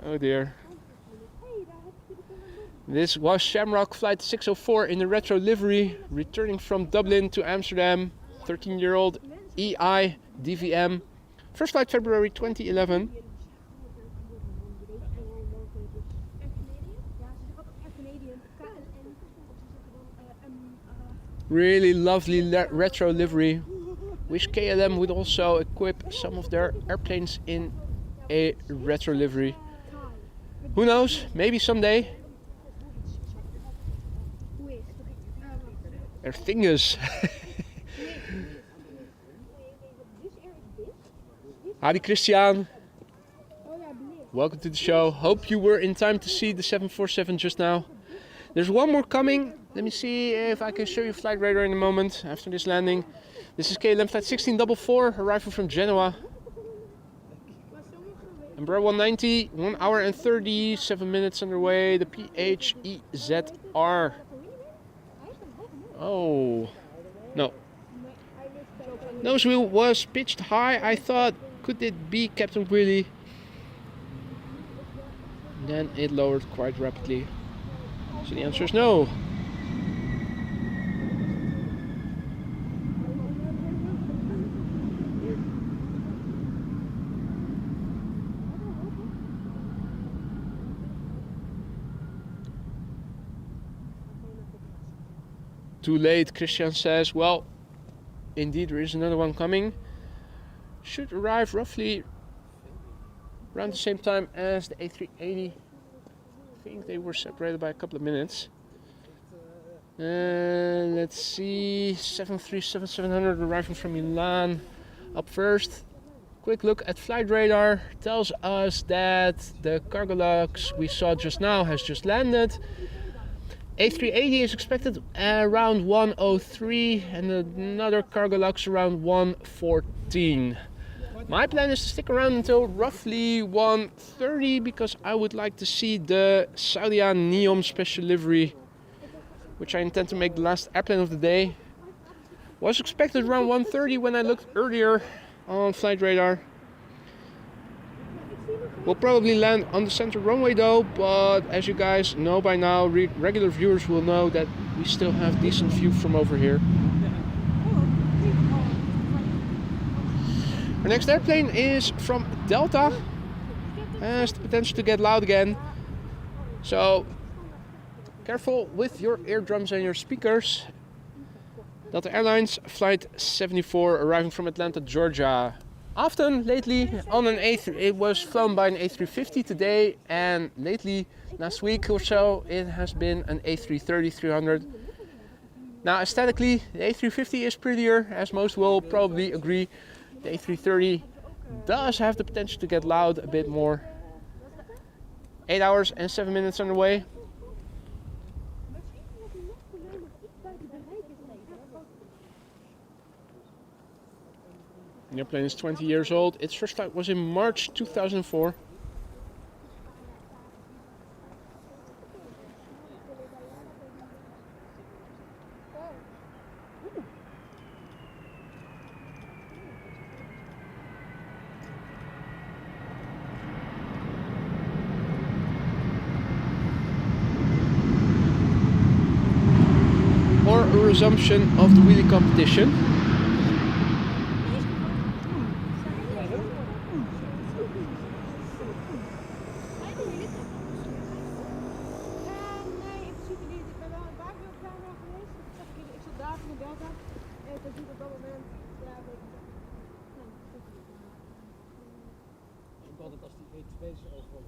Oh dear. This was Shamrock Flight 604 in the retro livery, returning from Dublin to Amsterdam. 13-year-old EI DVM. First flight February 2011. Really lovely retro livery. Wish KLM would also equip some of their airplanes in a retro livery. Who knows? Maybe someday. Aer Lingus. Howdy Christian. Welcome to the show. Hope you were in time to see the 747 just now. There's one more coming. Let me see if I can show you flight radar in a moment after this landing. This is KLM flight 1644, arrival from Genoa. Embraer 190, 1 hour and 37 minutes underway. The PHEZR. Oh, no. Nose wheel was pitched high. I thought, could it be Captain Wheelie? Then it lowered quite rapidly. So the answer is no. Too late, Christian says. Well, indeed there is another one coming. Should arrive roughly around the same time as the A380. I think they were separated by a couple of minutes. Let's see, 737-700 arriving from Milan up first. Quick look at flight radar tells us that the Cargolux we saw just now has just landed. A380 is expected around 103 and another Cargolux around 114. My plan is to stick around until roughly 1:30 because I would like to see the Saudian Neom special livery, which I intend to make the last airplane of the day. Was expected around 1:30 when I looked earlier on flight radar. We'll probably land on the center runway though, but as you guys know by now, regular viewers will know that we still have decent view from over here. Our next airplane is from Delta. Has the potential to get loud again. So careful with your eardrums and your speakers. Delta Airlines flight 74 arriving from Atlanta, Georgia. often lately on an A3. It was flown by an A350 today, and lately, last week or so, it has been an A330-300. Now, aesthetically, the A350 is prettier, as most will probably agree. The A330 does have the potential to get loud a bit more. 8 hours and 7 minutes underway. The airplane is 20 years old. Its first flight was in March 2004. Or a resumption of the wheelie competition. Altijd als die E2's over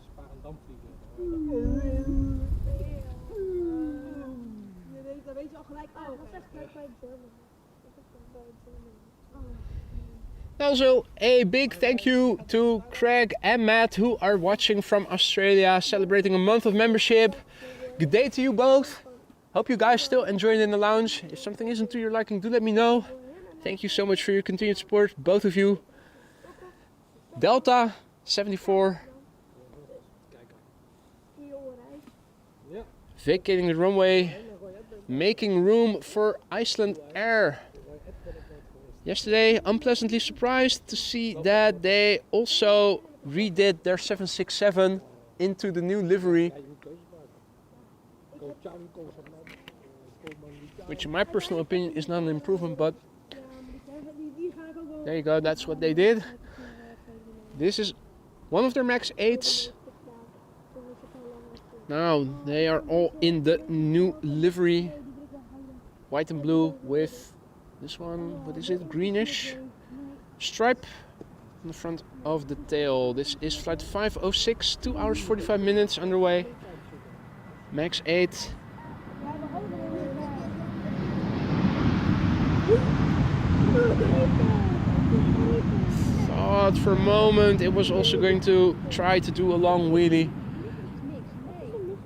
Sparendam vliegen. Dan weet je al gelijk, oh, dat is echt gelijk bij German. Also, a big thank you to Craig and Matt, who are watching from Australia, celebrating a month of membership. Good day to you both. Hope you guys still enjoy it in the lounge. If something isn't to your liking, do let me know. Thank you so much for your continued support, both of you. Delta 74. Vacating the runway, making room for Icelandair. Yesterday, unpleasantly surprised to see that they also redid their 767 into the new livery, which in my personal opinion is not an improvement, but there you go, that's what they did. This is one of their MAX 8s. Now they are all in the new livery, white and blue with this one, what is it, greenish stripe on the front of the tail. This is flight 506, 2 hours 45 minutes underway. MAX 8. Thought for a moment it was also going to try to do a long wheelie.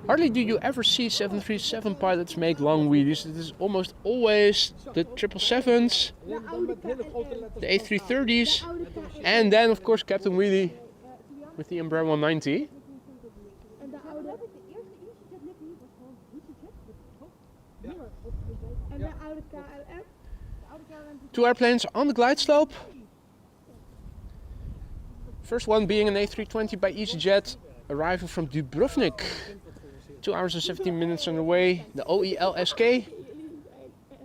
Hardly do you ever see 737 pilots make long wheelies. It is almost always the 777s, the A330s, and then of course Captain Wheelie with the Embraer 190. Two airplanes on the glide slope. First one being an A320 by EasyJet, arriving from Dubrovnik. 2 hours and 17 minutes underway. The OELSK,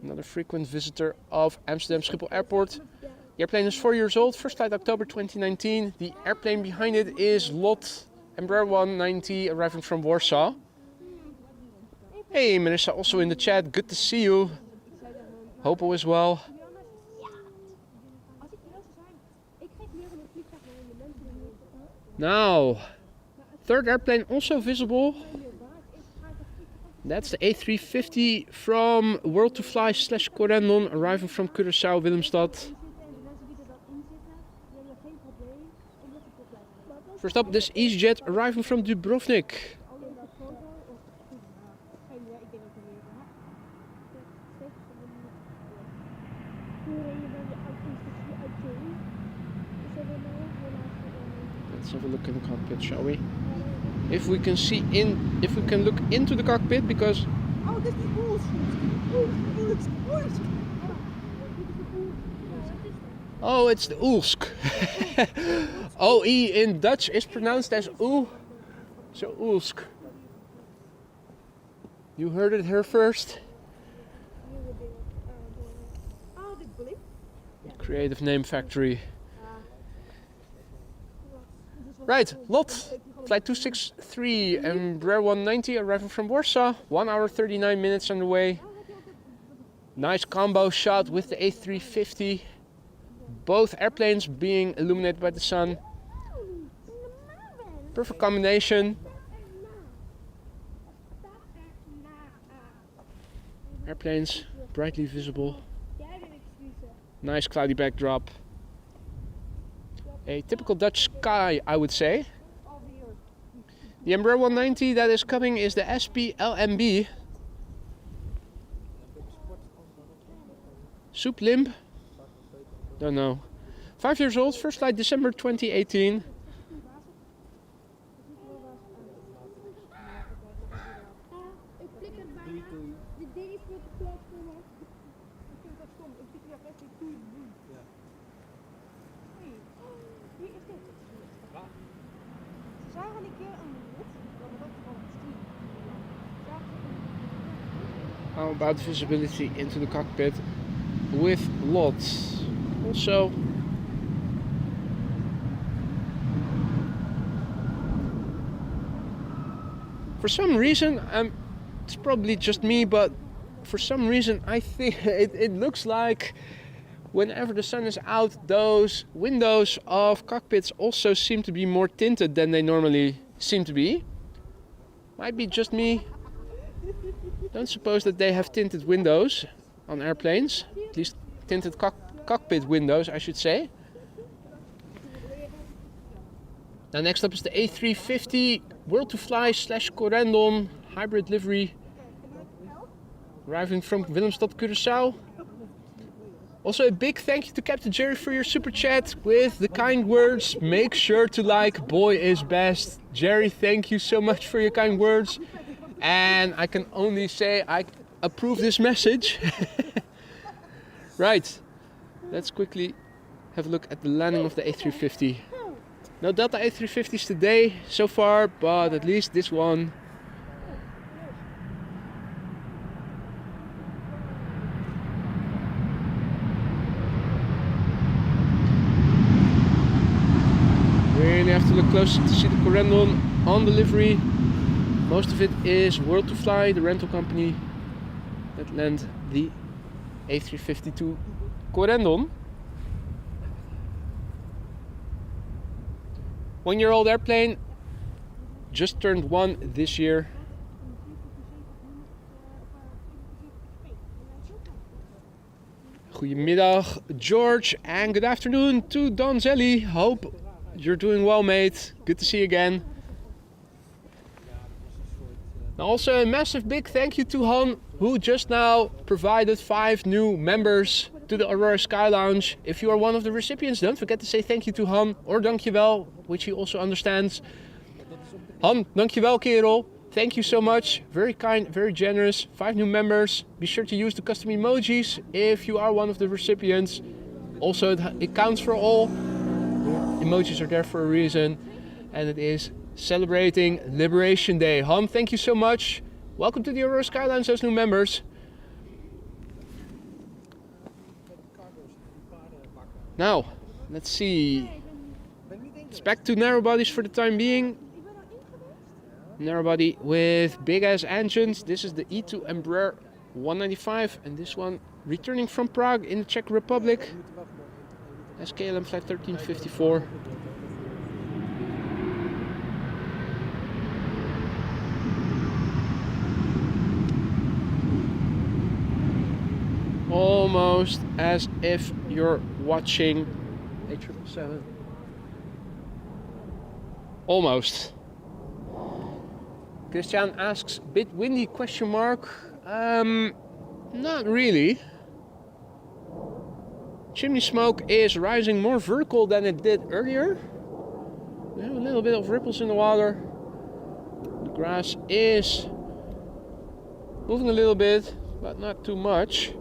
another frequent visitor of Amsterdam Schiphol Airport. The airplane is 4 years old, first flight October 2019. The airplane behind it is Lot Embraer 190, arriving from Warsaw. Hey Marissa, also in the chat, good to see you. Hope all is well. Now, third airplane also visible. That's the A350 from World to Fly / Corendon, arriving from Curaçao, Willemstad. First up, this EasyJet arriving from Dubrovnik. Let's have a look in the cockpit, shall we? If we can see in, if we can look into the cockpit, because oh, dit is die boels. oh, it's the Ulsk. OE in Dutch is pronounced as U, so Ulsk. You heard it here first. Creative name factory. Right, Lot, flight 263, Embraer 190, arriving from Warsaw, 1 hour 39 minutes underway. Nice combo shot with the A350. both airplanes being illuminated by the sun. Perfect combination. Airplanes brightly visible. Nice cloudy backdrop. A typical Dutch sky, I would say. The Embraer 190 that is coming is the SP-LMB. Soup limb? Don't know. 5 years old, first flight December 2018. How about visibility into the cockpit with lots? Also, for some reason, it's probably just me, but for some reason I think it looks like whenever the sun is out, those windows of cockpits also seem to be more tinted than they normally seem to be. Might be just me. Don't suppose that they have tinted windows on airplanes, at least tinted cockpit windows, I should say. Now next up is the A350 World to Fly / Corendon hybrid livery, arriving from Willemstad, Curaçao. Also a big thank you to Captain Jerry for your super chat with the kind words. Make sure to like Boy is Best. Jerry, thank you so much for your kind words. And I can only say I approve this message. Right, let's quickly have a look at the landing of the A350. No Delta A350s today so far, but at least this one. Really have to look closer to see the Corendon on the livery. Most of it is World to Fly, the rental company that lent the A350 to Corendon. 1-year-old airplane, just turned 1 this year. Goedemiddag George, and good afternoon to Don Zelli. Hope you're doing well, mate. Good to see you again. Also a massive big thank you to Han, who just now provided 5 new members to the Aurora Sky Lounge. If you are one of the recipients, don't forget to say thank you to Han, or dankjewel, which he also understands. Han, dankjewel kerel. Thank you so much. Very kind, very generous. 5 new members. Be sure to use the custom emojis if you are one of the recipients. Also, it counts for all. The emojis are there for a reason, and it is celebrating Liberation Day. Han, thank you so much. Welcome to the Aurora Sky Lounge, those new members. Now, let's see. It's back to narrow bodies for the time being. Narrow body with big ass engines. This is the E2 Embraer 195, and this one returning from Prague in the Czech Republic. SKLM flight 1354. Almost as if you're watching a 777. Almost. Christian asks, bit windy question mark? Not really. Chimney smoke is rising more vertical than it did earlier. We have a little bit of ripples in the water. The grass is moving a little bit, but not too much.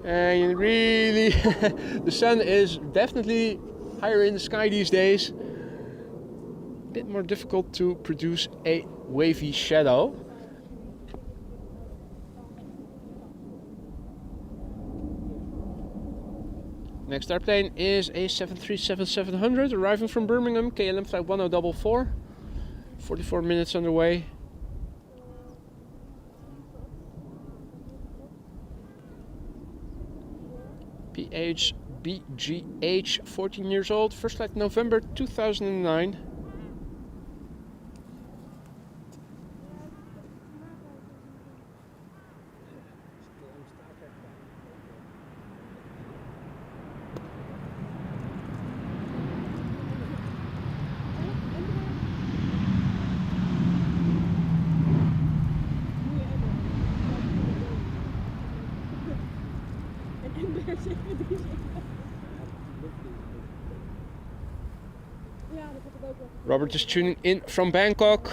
And really, the sun is definitely higher in the sky these days. A bit more difficult to produce a wavy shadow. Next airplane is a 737-700 arriving from Birmingham, KLM flight 1044. 44 minutes underway. PH BGH, 14 years old, first flight November 2009. Robert is tuning in from Bangkok.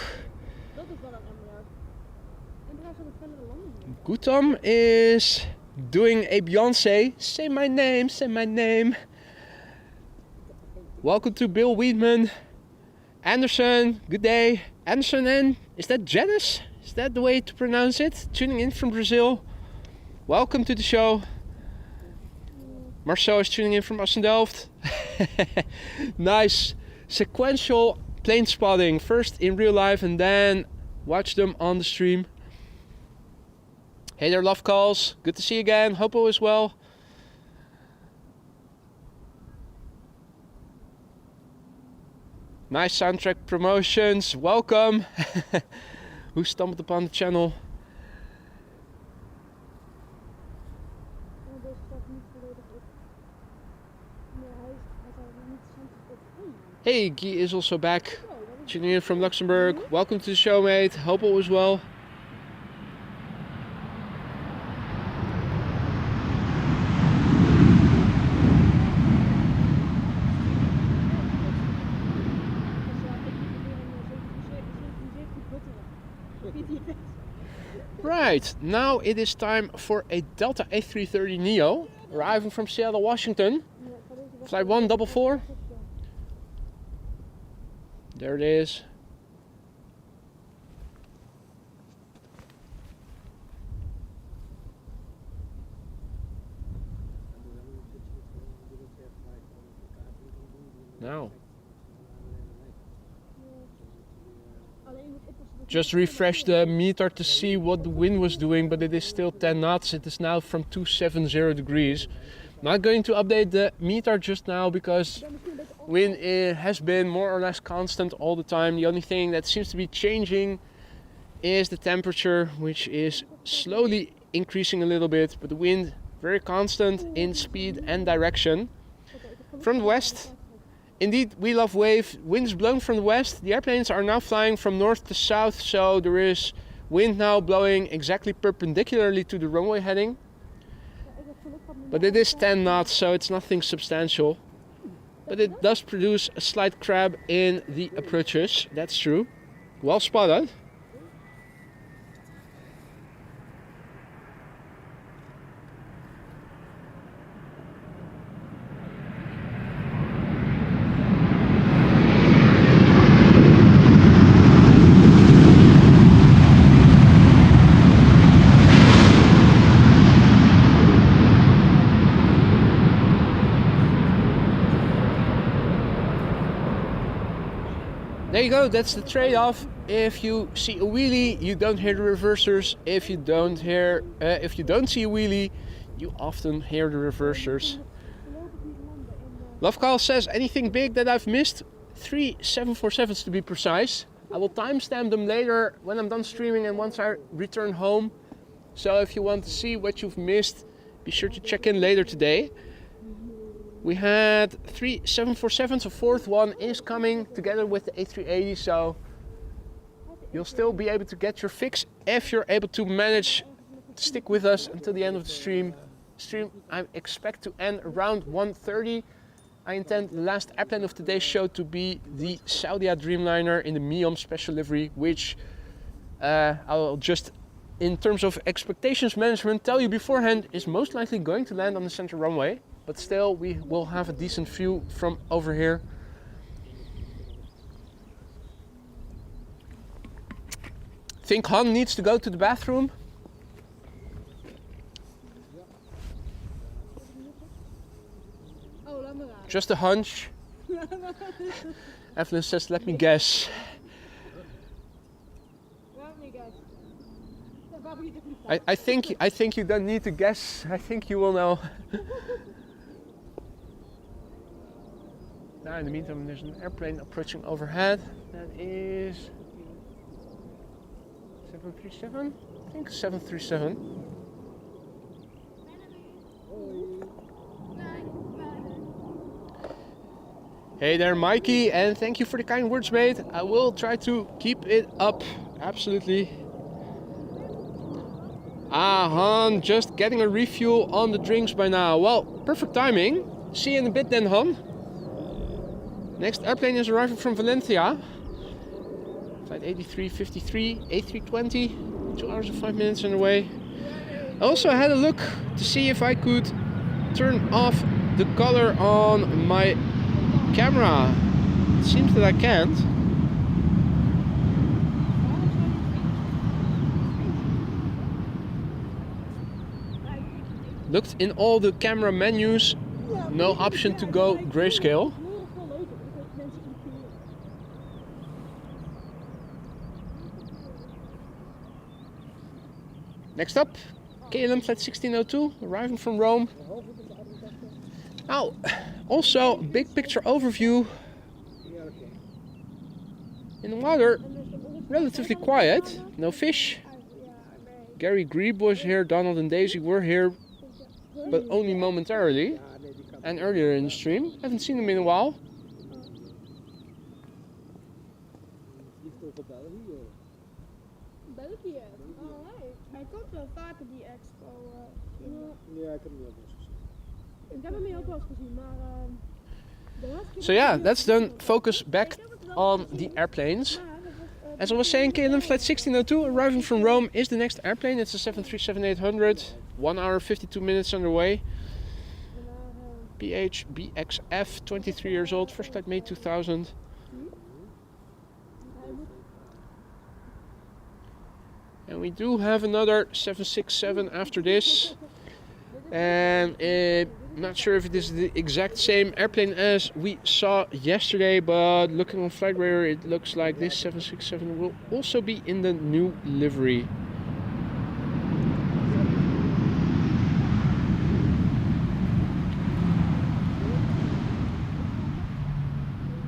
Dat is wel een Emirates. Emirates hebben felle landing. Gutam is doing a Beyonce. Say my name, say my name. Welcome to Bill Weedman. Anderson, good day. Anderson and is that Janice? Is that the way to pronounce it? Tuning in from Brazil. Welcome to the show. Marcel is tuning in from Assendelft. Nice. Sequential plane spotting. First in real life and then watch them on the stream. Hey there, love calls. Good to see you again. Hopo as well. Nice soundtrack promotions. Welcome. Who stumbled upon the channel? Deze staat niet volledig op. Nee, hij zou niet centrum op. Hey, Guy is also back. Tuning in from Luxembourg. Welcome to the show, mate. Hope all is well. Right, now it is time for a Delta A330 Neo, arriving from Seattle, Washington. Flight 144. There it is. Now. Just refresh the meter to see what the wind was doing, but it is still 10 knots. It is now from 270 degrees. Not going to update the meter just now because wind has been more or less constant all the time. The only thing that seems to be changing is the temperature, which is slowly increasing a little bit, but the wind very constant in speed and direction. From the west, indeed, we love wave. Wind is blowing from the west. The airplanes are now flying from north to south, so there is wind now blowing exactly perpendicularly to the runway heading. But it is 10 knots, so it's nothing substantial. But it does produce a slight crab in the approaches, that's true. Well spotted. There you go, that's the trade-off. If you see a wheelie, you don't hear the reversers. If you don't see a wheelie, you often hear the reversers. Love Call says, anything big that I've missed? 3 747s to be precise. I will timestamp them later when I'm done streaming and once I return home. So if you want to see what you've missed, be sure to check in later today. We had 3 747s, a fourth one is coming together with the A380, so you'll still be able to get your fix if you're able to manage to stick with us until the end of the stream. I expect to end around 1:30. I intend the last airplane of today's show to be the Saudia Dreamliner in the MEOM special livery, which I'll just, in terms of expectations management, tell you beforehand is most likely going to land on the center runway. But still, we will have a decent view from over here. Think Han needs to go to the bathroom. Just a hunch. Evelyn says, let me guess. I think you don't need to guess. I think you will know. Now in the meantime there's an airplane approaching overhead. That is 737? I think 737. Hey there Mikey, and thank you for the kind words, mate. I will try to keep it up, absolutely. Ah, Han, just getting a refuel on the drinks by now. Well, perfect timing. See you in a bit then, Han. Next airplane is arriving from Valencia. Flight 8353, A320, 2 hours and 5 minutes on the way. I also had a look to see if I could turn off the color on my camera. It seems that I can't. Looked in all the camera menus, no option to go grayscale. Next up, KLM flight 1602, arriving from Rome. Now, also big picture overview. In the water, relatively quiet, no fish. Gary Grebe was here, Donald and Daisy were here, but only momentarily. And earlier in the stream, haven't seen them in a while. België? Alright. Hij komt wel vaker die expo. Ja, ik heb hem wel eens gezien. Ik heb hem ook wel eens gezien, maar So yeah, let's then focus back on the airplanes. As I was saying, KLM flight 1602 arriving from Rome is the next airplane. It's a 737-800, 1 hour 52 minutes underway. PH BXF, 23 years old, first flight May 2000. And we do have another 767 after this. And I'm not sure if it is the exact same airplane as we saw yesterday, but looking on FlightRadar, it looks like this 767 will also be in the new livery.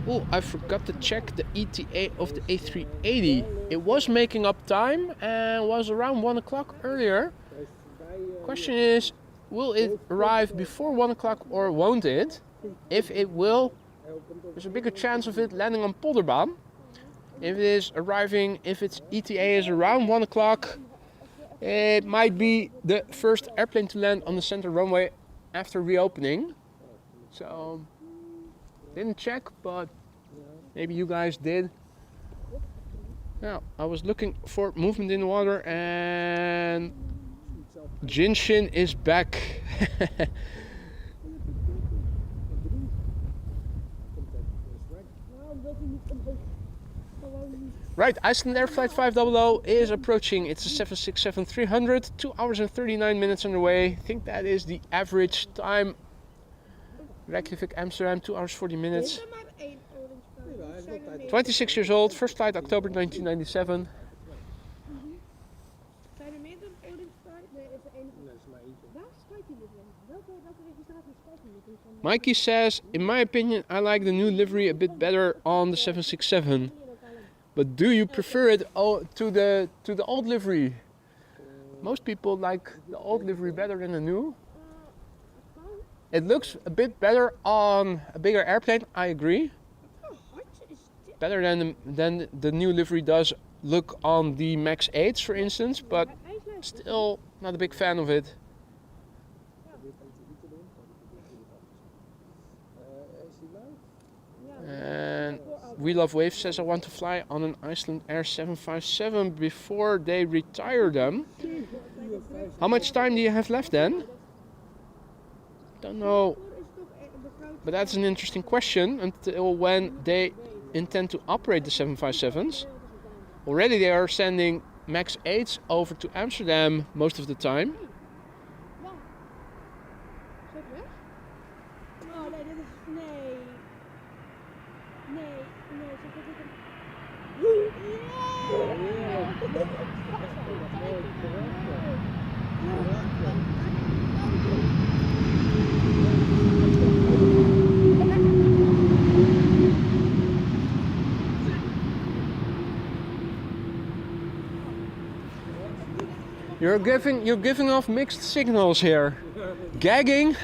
Oh, I forgot to check the ETA of the A380. It was making up time and was around 1 o'clock earlier. Question is, will it arrive before 1 o'clock or won't it? If it will, there's a bigger chance of it landing on Polderbaan. If it is arriving, if its ETA is around 1 o'clock, it might be the first airplane to land on the center runway after reopening. So, didn't check, but maybe you guys did. Now, I was looking for movement in the water and Jinshin is back. Right, Icelandair flight 500 is approaching. It's a 767-300, 2 hours and 39 minutes underway. I think that is the average time. Reykjavik, Amsterdam, 2 hours 40 minutes. 26 years old, first flight October 1997. Zijn er meer dan Orange? Nee, is er één. Nee, is maar eentje. Waar schuilt die livery? Welke registratie schuilt die livery? Mikey says, in my opinion, I like the new livery a bit better on the 767. But do you prefer it to the old livery? Most people like the old livery better than the new. It looks a bit better on a bigger airplane, I agree. Better than the new livery does look on the Max 8s, for instance, but still not a big fan of it. And We Love Waves says, I want to fly on an Icelandair 757 before they retire them. How much time do you have left then? Don't know, but that's an interesting question. Until when they intend to operate the 757s. Already they are sending Max 8s over to Amsterdam most of the time. You're giving off mixed signals here. Gagging,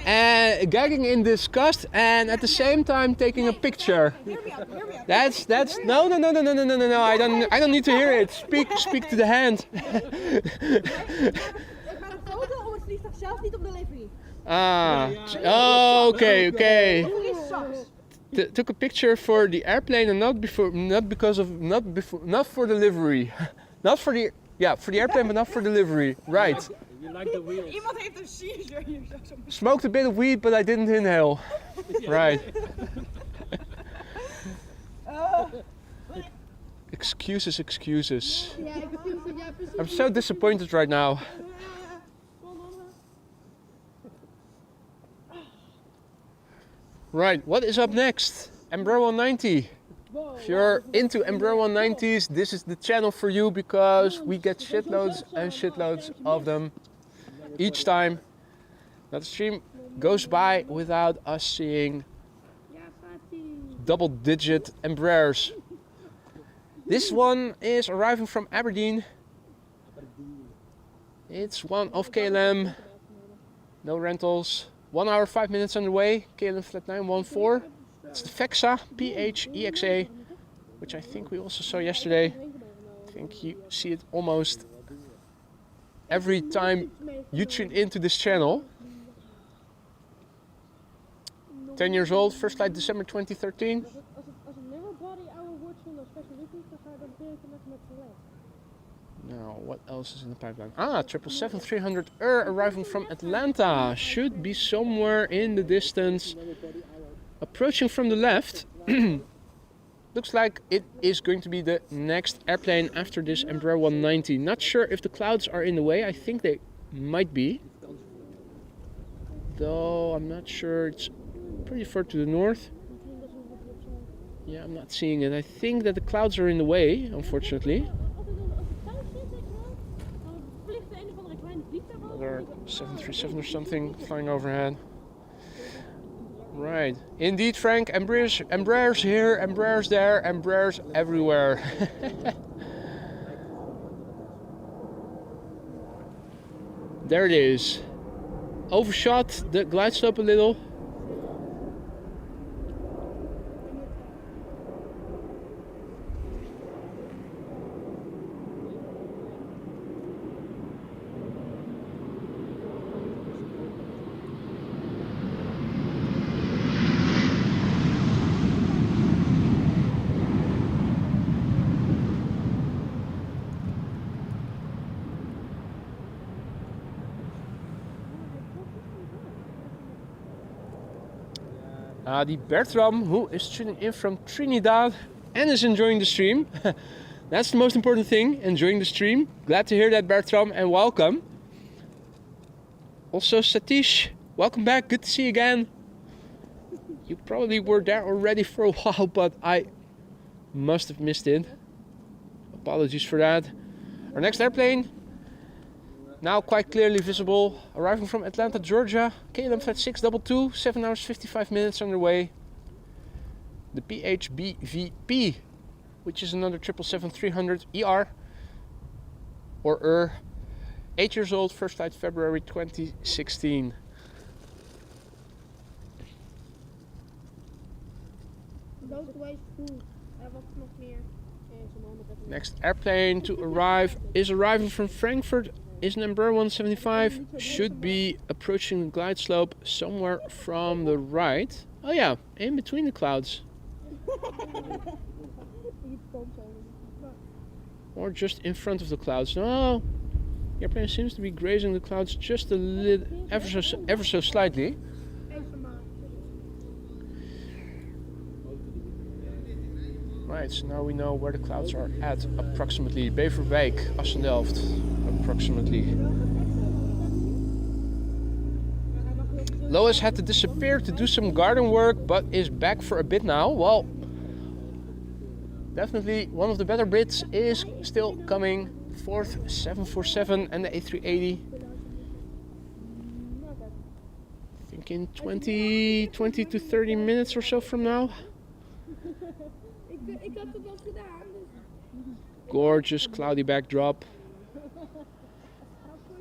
gagging in disgust, and at the same time taking a picture. Hear me out. That's no. I don't need to hear it. Speak to the hand. Ik maak een foto om het vliegtuig zelf, niet op de livery. Oh, okay. Livery sucks. Took a picture for the airplane and not for the livery. For the airplane, but not for delivery. Right. You like the wheels. Iemand heeft een seizure hier zo. Smoked a bit of weed, but I didn't inhale. Right. Excuses. Ja, excuses. Ja, precies. I'm so disappointed right now. Right, what is up next? Embraer 190. If you're into Embraer 190s, this is the channel for you because we get shitloads and shitloads of them each time that the stream goes by without us seeing double-digit Embraers. This one is arriving from Aberdeen. It's one of KLM, no rentals. 1 hour 5 minutes underway, KLM Flight 914. It's the FEXA PHEXA, which I think we also saw yesterday. I think you see it almost every time you tune into this channel. 10 years old, first flight December 2013. Now, what else is in the pipeline? 777-300 arriving from Atlanta. Should be somewhere in the distance. Approaching from the left. Looks like it is going to be the next airplane after this Embraer 190. Not sure if the clouds are in the way. I think they might be. Though I'm not sure. It's pretty far to the north. Yeah, I'm not seeing it. I think that the clouds are in the way, unfortunately. Another 737 or something flying overhead. Right. Indeed, Frank. Embraers here, Embraers there, Embraers everywhere. There it is. Overshot the glide slope a little. The Bertram, who is tuning in from Trinidad and is enjoying the stream. That's the most important thing, enjoying the stream. Glad to hear that, Bertram, and welcome. Also, Satish, welcome back. Good to see you again. You probably were there already for a while, but I must have missed it. Apologies for that. Our next airplane, now quite clearly visible, arriving from Atlanta, Georgia. KLM Flight 622, 7 hours 55 minutes underway. The PHBVP, which is another 777-300 ER or 8 years old, first flight February 2016. Next airplane to arrive is arriving from Frankfurt. Is an Embraer 175, should be approaching the glide slope somewhere from the right. Oh yeah, in between the clouds. Or just in front of the clouds. No, the airplane seems to be grazing the clouds just a little, ever so slightly. Right, so now we know where the clouds are at approximately. Beverwijk, Assendelft, approximately. Lois had to disappear to do some garden work, but is back for a bit now. Well, definitely one of the better bits is still coming. 4th 747 and the A380. I think in 20 to 30 minutes or so from now. Gorgeous cloudy backdrop.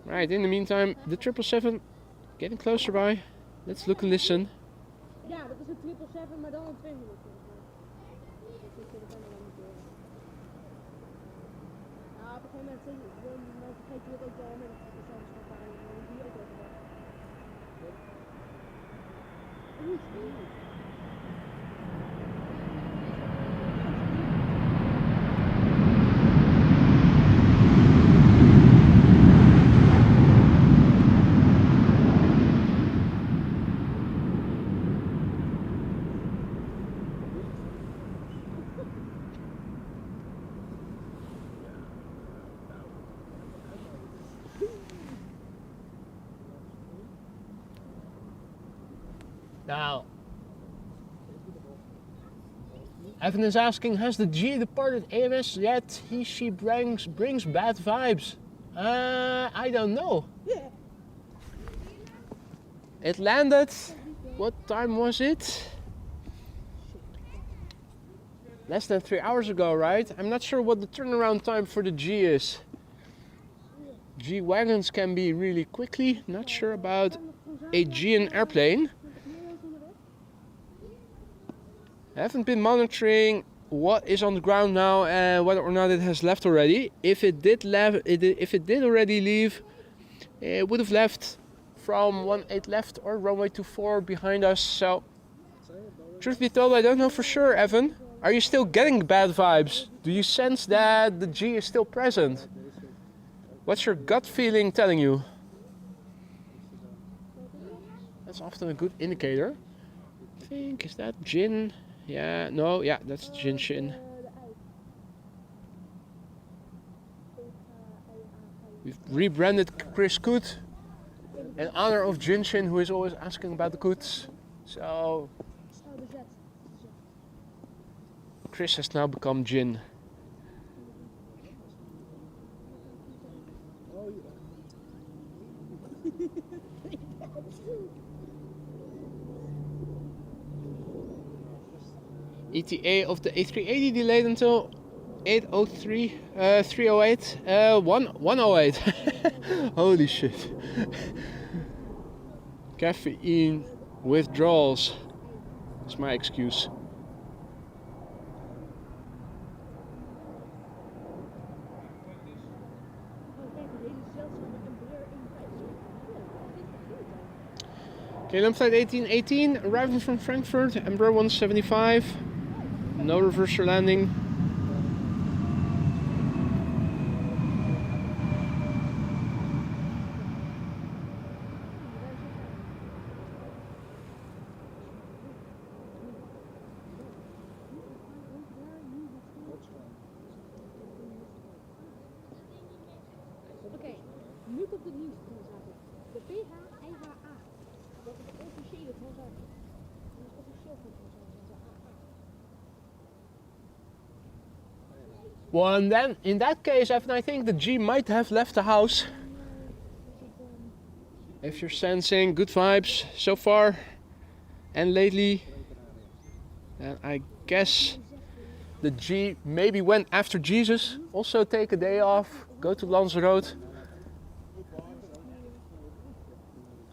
Right, in the meantime, the 777 getting closer by. Let's look and listen. Ja, dat is een 777, maar dan een 200. Nou, op een gegeven moment vergeet je het ook wel met de 777 die ook wel. Now, Evan is asking, has the G departed AMS yet? She brings bad vibes. I don't know. Yeah. It landed, what time was it? Less than 3 hours ago, right? I'm not sure what the turnaround time for the G is. G wagons can be really quickly, not sure about a G airplane. I haven't been monitoring what is on the ground now and whether or not it has left already. If it did already leave, it would have left from 18 left or runway 24 behind us. So, truth be told, I don't know for sure, Evan. Are you still getting bad vibes? Do you sense that the G is still present? What's your gut feeling telling you? That's often a good indicator. I think, is that gin? Yeah, no, yeah, that's Jinshin. We've rebranded Chris Koot in honor of Jinshin, who is always asking about the Koots. So Chris has now become Jin. ETA of the A380 delayed until 8:03, 308, 108. Holy shit. Caffeine withdrawals. That's my excuse. KLM flight 1818 arriving from Frankfurt, Embraer 175. No reverser landing. Oké, nu komt het nieuws Transavia. De PH-IHA. Dat is de officiële Transavia. Dat is officieel van Transavia. Well, and then in that case, I think the G might have left the house. If you're sensing good vibes so far and lately, then I guess the G maybe went after Jesus. Also take a day off, go to Lanzarote.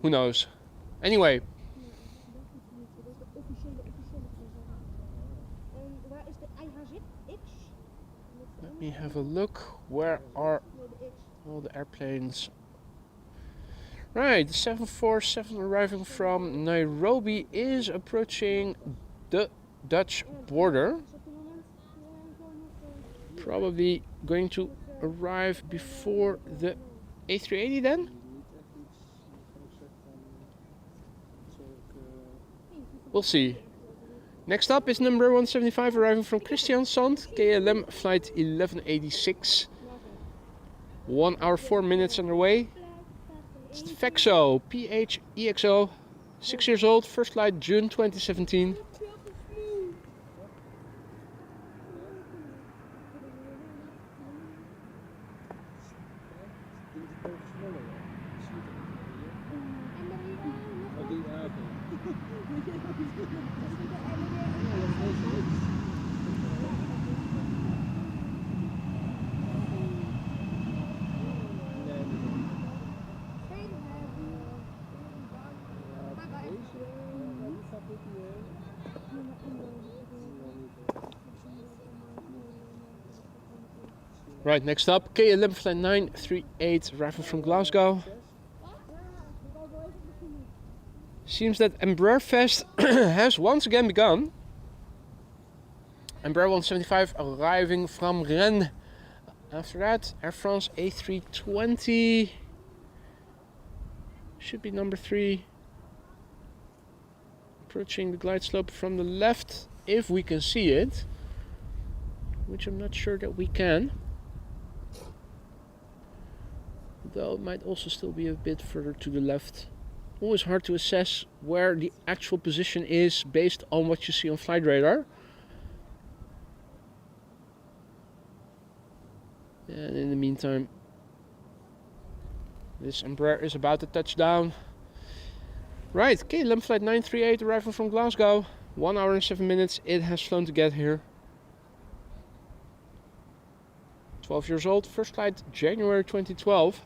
Who knows? Anyway. Let me have a look. Where are all the airplanes? Right, the 747 arriving from Nairobi is approaching the Dutch border. Probably going to arrive before the A380 then? We'll see. Next up is number 175 arriving from Christiansand, KLM flight 1186. 1 hour 4 minutes underway. It's the Fexo PHEXO, 6 years old, first flight June 2017. Right, next up, KLM flight 938 arriving from Glasgow. Seems that Embraer Fest has once again begun. Embraer 175 arriving from Rennes. After that, Air France A320 should be number 3. Approaching the glide slope from the left, if we can see it, which I'm not sure that we can. Though it might also still be a bit further to the left. Always hard to assess where the actual position is based on what you see on flight radar. And in the meantime, this Embraer is about to touch down. Right, KLM flight 938 arriving from Glasgow. 1 hour and 7 minutes it has flown to get here. 12 years old, first flight January 2012.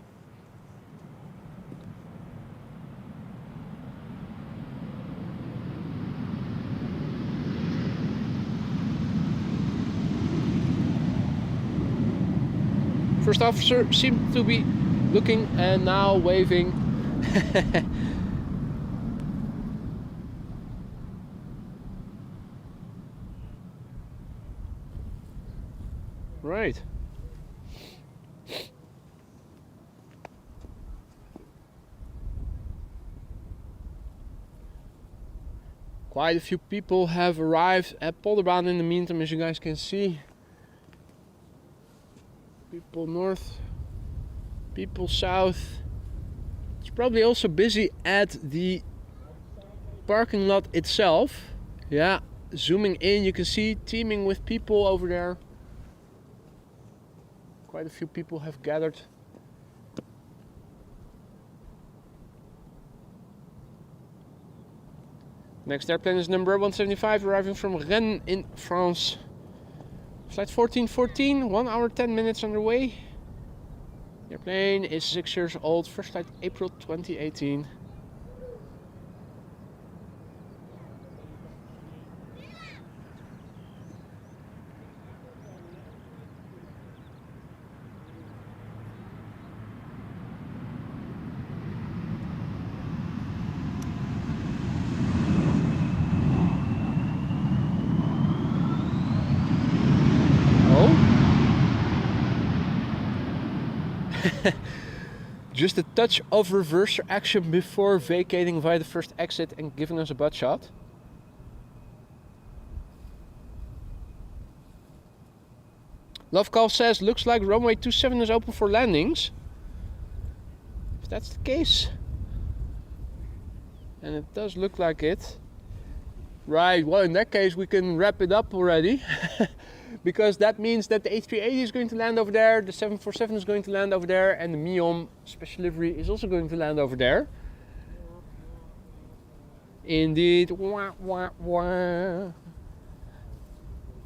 First officer seemed to be looking and now waving. Right. Quite a few people have arrived at Polderbaan in the meantime, as you guys can see. People north, people south. It's probably also busy at the parking lot itself. Yeah, zooming in you can see teeming with people over there. Quite a few people have gathered. Next airplane is number 175 arriving from Rennes in France. Flight 1414, 1 hour 10 minutes underway. The airplane is 6 years old, first flight April 2018. Just a touch of reverser action before vacating via the first exit and giving us a butt shot. Love Call says, looks like runway 27 is open for landings. If that's the case, and it does look like it. Right, well in that case we can wrap it up already. Because that means that the A380 is going to land over there, the 747 is going to land over there, and the MEOM special livery is also going to land over there. Indeed. Wah, wah, wah.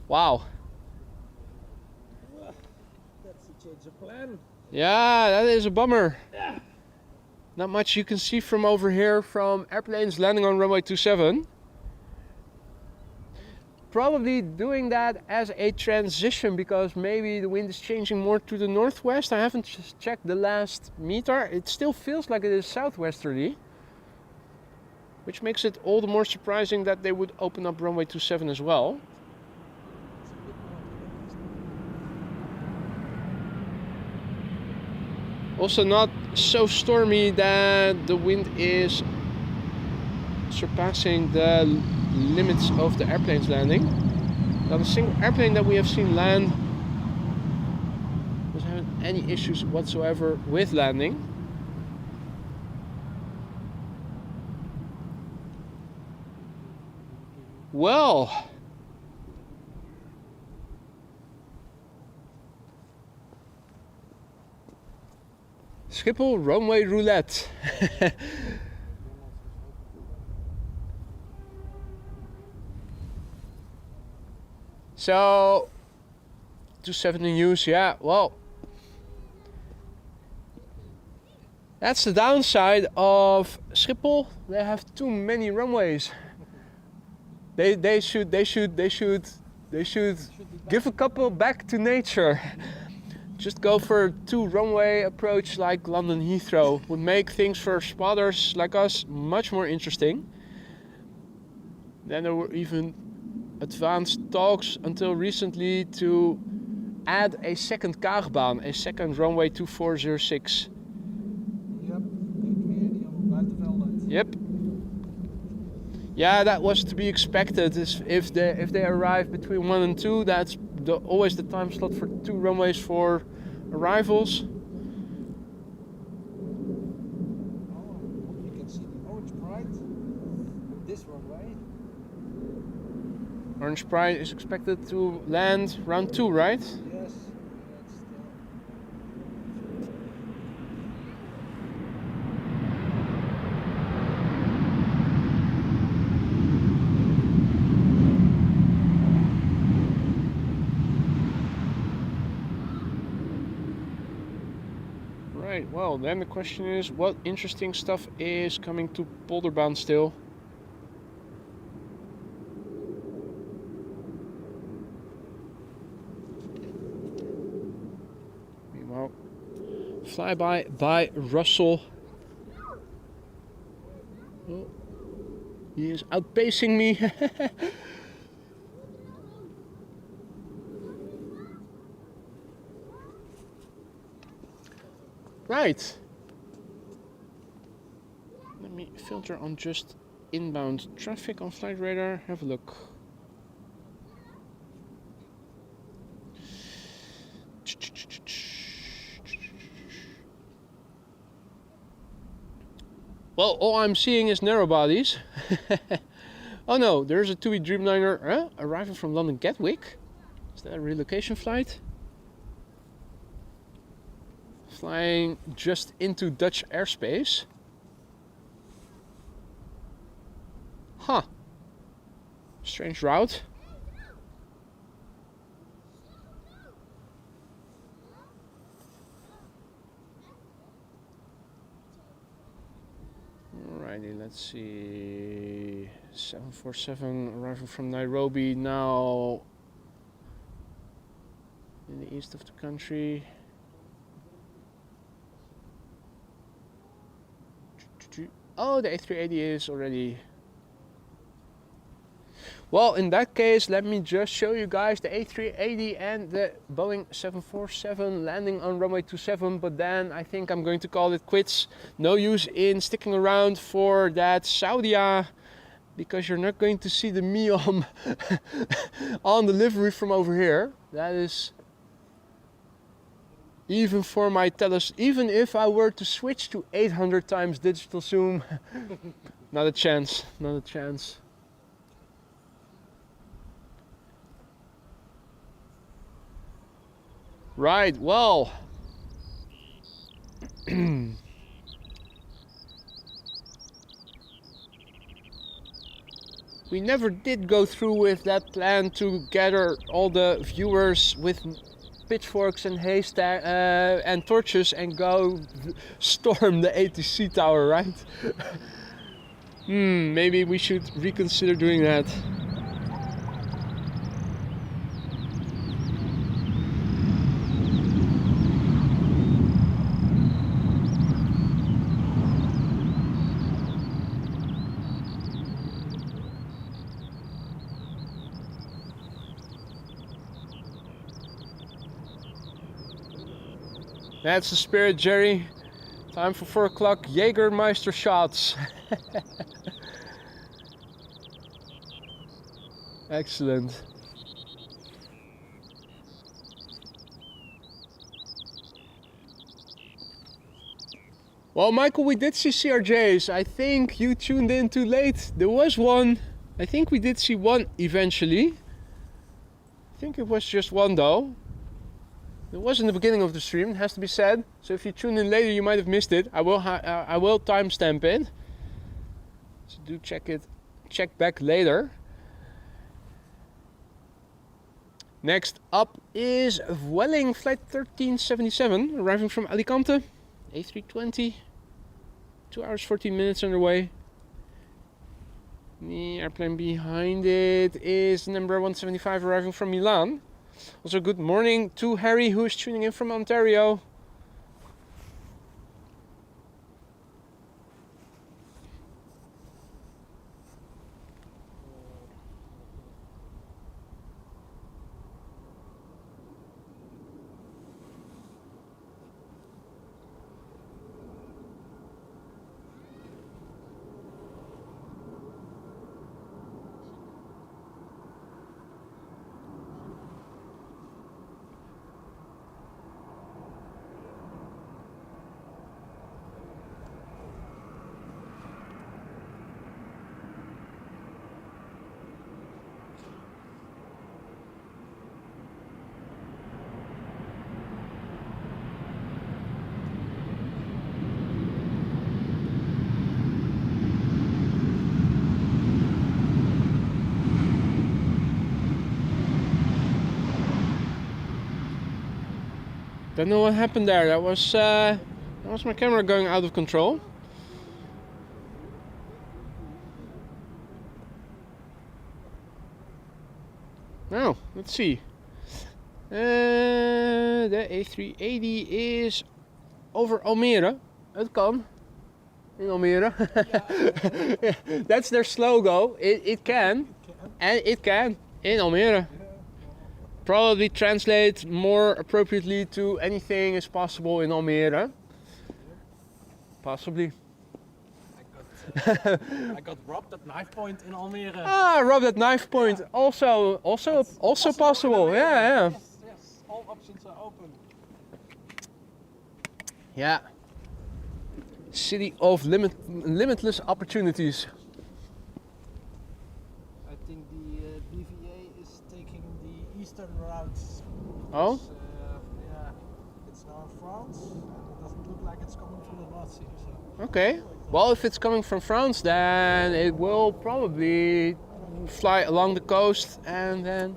Wow. That's a change of plan. Yeah, that is a bummer. Yeah. Not much you can see from over here from airplanes landing on runway 27. Probably doing that as a transition because maybe the wind is changing more to the northwest. I haven't checked the last meter. It still feels like it is southwesterly, which makes it all the more surprising that they would open up runway 27 as well. Also not so stormy that the wind is surpassing the limits of the airplane's landing. Not a single airplane that we have seen land doesn't have any issues whatsoever with landing. Well, Schiphol runway roulette. So, 27 in use, yeah, well, that's the downside of Schiphol. They have too many runways. They should give a couple back to nature. just go for a 2-runway approach like London Heathrow. Would make things for spotters like us much more interesting. Then there were even advanced talks until recently to add a second Kaagbaan, a second runway 2406. Yep, A380 on Buitenveldert. Yep. Yeah, that was to be expected. If they arrive between 1 and 2, that's always the time slot for 2 runways for arrivals. Oh, you can see the Orange Pride. This runway. Orange Pride is expected to land round 2, right? Yes. That's Right, well then the question is, what interesting stuff is coming to Polderbaan still? Meanwhile, flyby by Russell. Oh, he is outpacing me. Right. Let me filter on just inbound traffic on flight radar. Have a look. Well, all I'm seeing is narrow bodies. Oh no, there's a TUI Dreamliner arriving from London Gatwick. Is that a relocation flight? Flying just into Dutch airspace. Huh. Strange route. Alrighty, let's see. 747 arriving from Nairobi now in the east of the country. Oh, the A380 is already... Well, in that case, let me just show you guys the A380 and the Boeing 747 landing on runway 27, but then I think I'm going to call it quits. No use in sticking around for that Saudia, because you're not going to see the MEOM on the livery from over here. That is... Even for my even if I were to switch to 800 times digital zoom, not a chance, not a chance. Right, well. We never did go through with that plan to gather all the viewers with pitchforks and haystack and torches and go storm the ATC tower, right? Maybe we should reconsider doing that. That's the spirit, Jerry. Time for 4 o'clock Jägermeister shots. Excellent. Well, Michael, we did see CRJs. I think you tuned in too late. There was one. I think we did see one eventually. I think it was just one though. It was in the beginning of the stream, it has to be said. So if you tune in later, you might have missed it. I will timestamp it. So do check back later. Next up is Vueling flight 1377, arriving from Alicante, A320. 2 hours 14 minutes underway. The airplane behind it is number 175, arriving from Milan. Also, good morning to Harry, who is tuning in from Ontario. Don't know what happened there. That was my camera going out of control. Now, let's see. The A380 is over Almere. Het kan. In Almere. Yeah, that's their slogan. It can. And it can. In Almere. Probably translate more appropriately to anything is possible in Almere. Possibly. I got robbed at knife point in Almere. Ah, robbed at knife point. Yeah. Also possible. Yeah. Yes. All options are open. Yeah. City of limitless opportunities. I think the BVA is taking the eastern routes. Oh? Because, yeah, it's now in France and it doesn't look like it's coming from the North Sea. So. Okay. Well, if it's coming from France, then it will probably fly along the coast and then,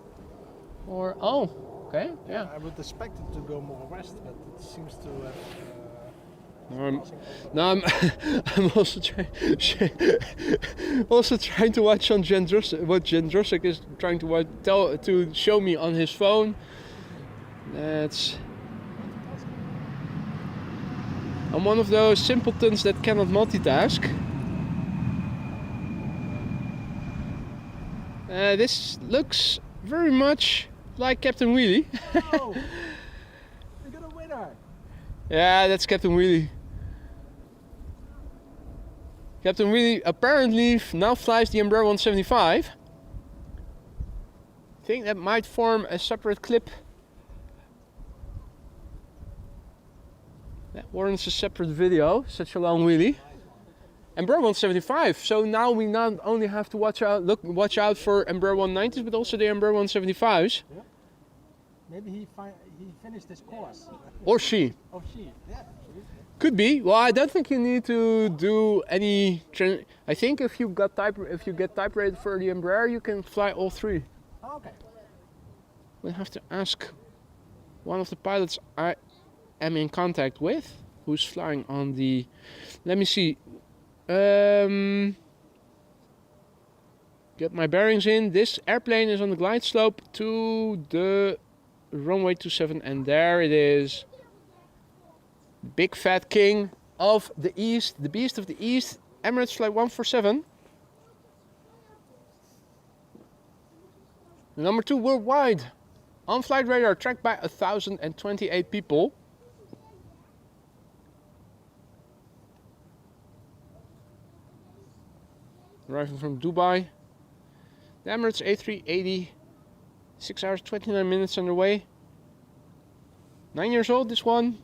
or okay, yeah. I would expect it to go more west, but it seems to have. I'm also trying to watch on what Jendrosik is trying to show me on his phone. I'm one of those simpletons that cannot multitask. This looks very much like Captain Wheelie. Oh, we got a winner. Yeah, that's Captain Wheelie. Captain Wheelie apparently now flies the Embraer 175. I think that might form a separate clip. That warrants a separate video, such a long wheelie. Embraer 175. So now we not only have to watch out for Embraer 190s, but also the Embraer 175s. Yeah. Maybe he finished his course. Or she. Or she. Yeah. Could be. Well, I don't think you need to do any. I think if you get type rated for the Embraer, you can fly all three. Oh, okay. We'll have to ask one of the pilots I am in contact with, who's flying on the. Let me see. Get my bearings in. This airplane is on the glide slope to the runway 27, and there it is. Big fat king of the East, the beast of the East, Emirates Flight 147. Number 2 worldwide. On flight radar, tracked by 1,028 people. Arriving from Dubai. The Emirates A380, 6 hours 29 minutes underway. 9 years old, this one.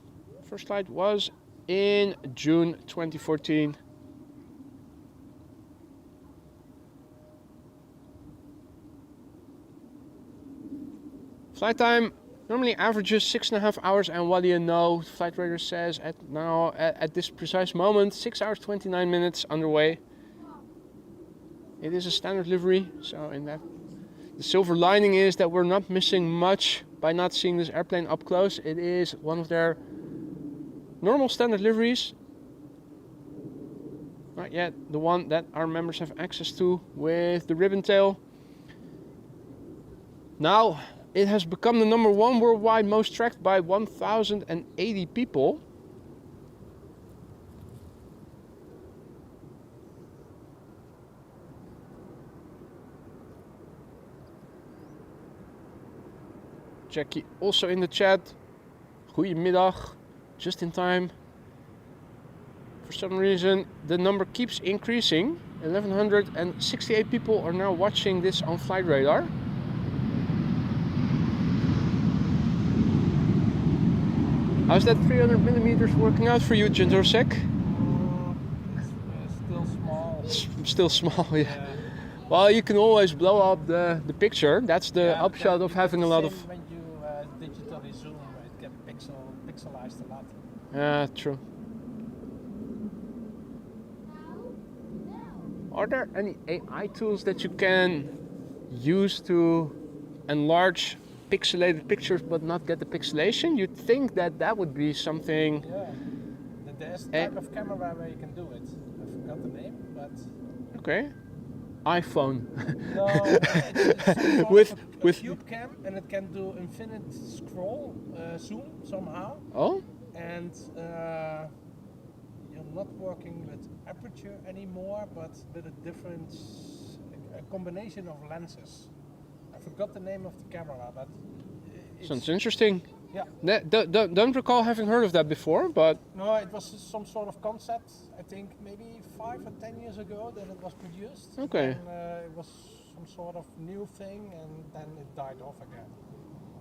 First flight was in June 2014. Flight time normally averages 6.5 hours, and what do you know? Flight radar says at this precise moment, 6 hours 29 minutes underway. It is a standard livery, so in that, the silver lining is that we're not missing much by not seeing this airplane up close. It is one of their normal standard liveries. Not yet the one that our members have access to with the ribbon tail. Now, it has become the #1 worldwide most tracked by 1,080 people. Jackie also in the chat. Goedemiddag, just in time. For some reason the number keeps increasing. 1,168 people are now watching this on Flight Radar. How's that 300mm working out for you, Jindosek? It's still small. Still small, yeah. Well, you can always blow up the picture. That's the upshot of having a lot of... When you digitally zoom, it gets pixelized a lot. Yeah, true. Are there any AI tools that you can use to enlarge pixelated pictures but not get the pixelation? You'd think that that would be something... Yeah, there's a type of camera where you can do it. I forgot the name, but... Okay. iPhone. No, it's some sort with of a cube cam, and it can do infinite scroll zoom somehow. Oh? And you're not working with aperture anymore, but with a different combination of lenses. I forgot the name of the camera, but Sounds interesting. Yeah. Don't recall having heard of that before, but... No, it was some sort of concept, I think maybe 5 or 10 years ago that it was produced. Okay. And it was some sort of new thing, and then it died off again.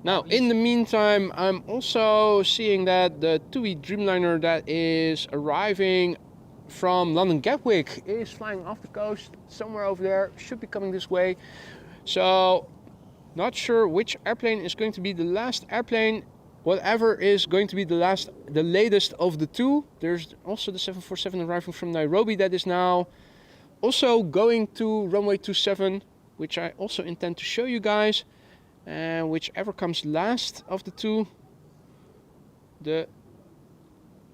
Now, in the meantime, I'm also seeing that the TUI Dreamliner that is arriving from London Gatwick is flying off the coast somewhere over there, should be coming this way. So, not sure which airplane is going to be the last airplane. Whatever is going to be the latest of the two. There's also the 747 arriving from Nairobi that is now also going to runway 27, which I also intend to show you guys. And whichever comes last of the two, the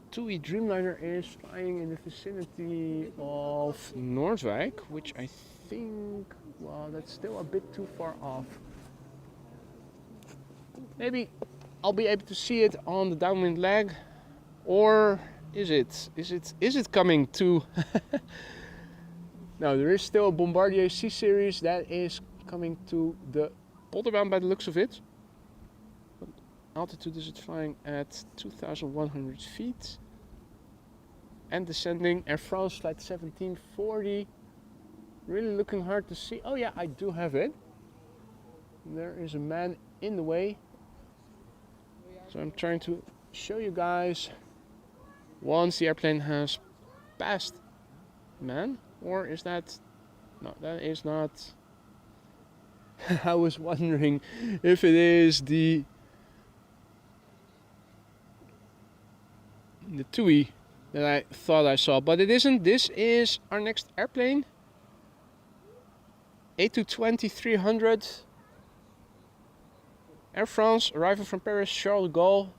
TUI Dreamliner is flying in the vicinity of Noordwijk, which I think, well, that's still a bit too far off. Maybe I'll be able to see it on the downwind leg, or is it coming to? No, there is still a Bombardier C series that is coming to the Polderbaan by the looks of it. What altitude is it flying at? 2,100 feet. And descending Air France flight 1740. Really looking hard to see. Oh yeah, I do have it. There is a man in the way. So I'm trying to show you guys once the airplane has passed man, or is that, no, that is not. I was wondering if it is the TUI that I thought I saw, but it isn't. This is our next airplane, A220-300. Air France, arriving from Paris, Charles de Gaulle.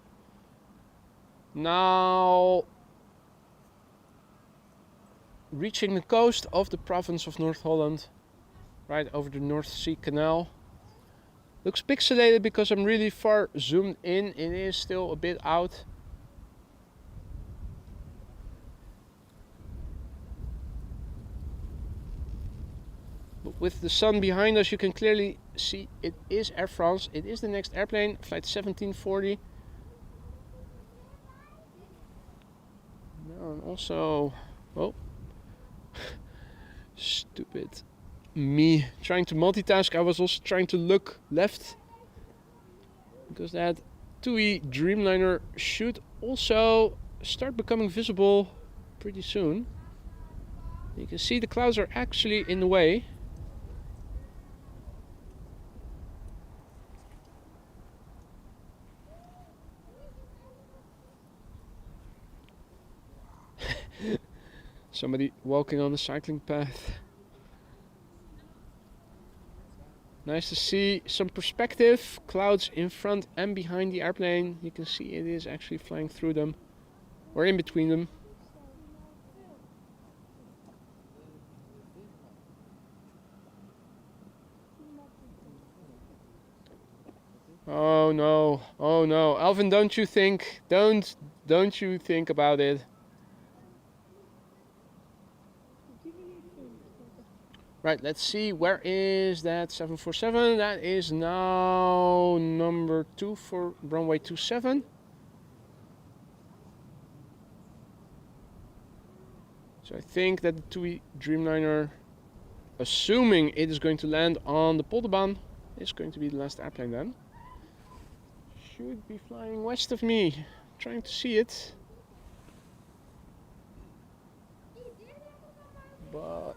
Now reaching the coast of the province of North Holland, right over the North Sea Canal. Looks pixelated because I'm really far zoomed in. It is still a bit out. But with the sun behind us, you can clearly see it is Air France. It is the next airplane, flight 1740. Now, and also, oh, stupid me trying to multitask. I was also trying to look left because that TUI Dreamliner should also start becoming visible pretty soon. You can see the clouds are actually in the way. Somebody walking on the cycling path. Nice to see some perspective. Clouds in front and behind the airplane. You can see it is actually flying through them, or in between them. no, no. Oh no. Alvin, don't you think about it. Right, let's see, where is that 747? That is now number 2 for runway 27. So I think that the TUI Dreamliner, assuming it is going to land on the Polderbaan, is going to be the last airplane then. Should be flying west of me, trying to see it. But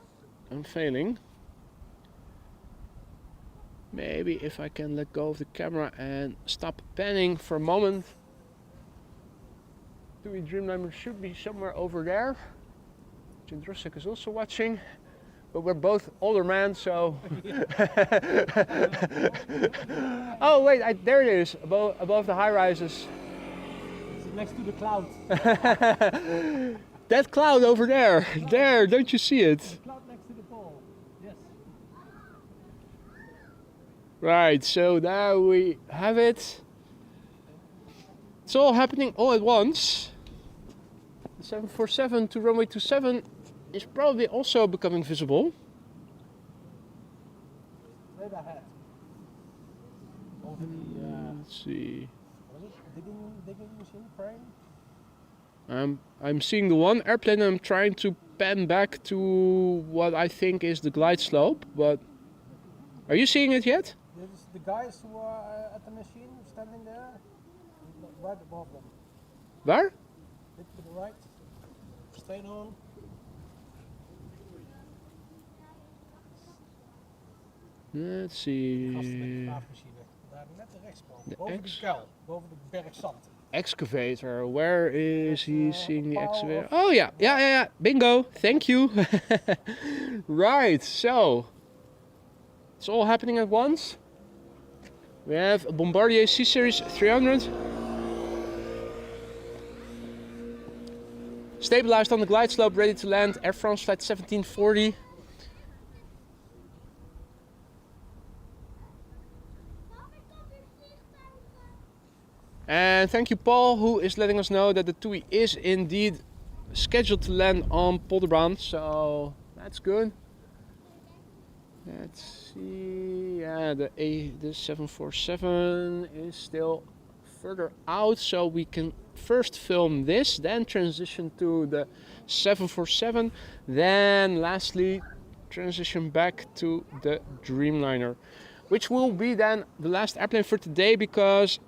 I'm failing. Maybe if I can let go of the camera and stop panning for a moment. TUI Dreamliner should be somewhere over there. Jindrosek is also watching, but we're both older men, so... Oh wait, there it is, above the high rises. It's next to the cloud. That cloud over there, there, don't you see it? The cloud next to the pole, yes. Right, so there we have it. It's all happening all at once. The 747 to runway 27 is probably also becoming visible. Straight ahead. Over the, let's see. what is it? Digging machine crane? I'm seeing the one airplane. I'm trying to pan back to what I think is the glide slope, but are you seeing it yet? There's the guys who are at the machine standing there, right above them. Where? Bit to the right, straight on. Let's see. Gasten met de graafmachine. Daar net rechtsboven. Boven de kuil, boven de berg zand. Excavator. Where is he seeing the excavator? Oh yeah. Bingo. Thank you. Right. So it's all happening at once. We have a Bombardier C-Series 300. Stabilized on the glide slope, ready to land. Air France flight 1740. And thank you, Paul, who is letting us know that the TUI is indeed scheduled to land on Polderbaan, so that's good. Let's see, yeah, the 747 is still further out, so we can first film this, then transition to the 747, then lastly transition back to the Dreamliner, which will be then the last airplane for today, because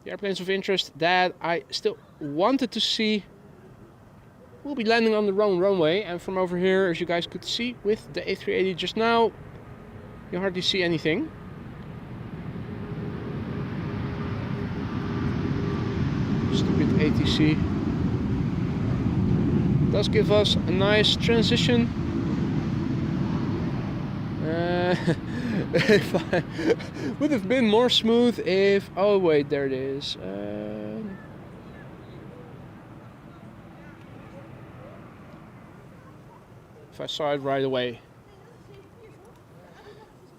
the airplanes of interest that I still wanted to see will be landing on the wrong runway. And from over here, as you guys could see with the A380 just now, you hardly see anything. Stupid ATC. Does give us a nice transition. If I would have been more smooth if... Oh wait, there it is. If I saw it right away.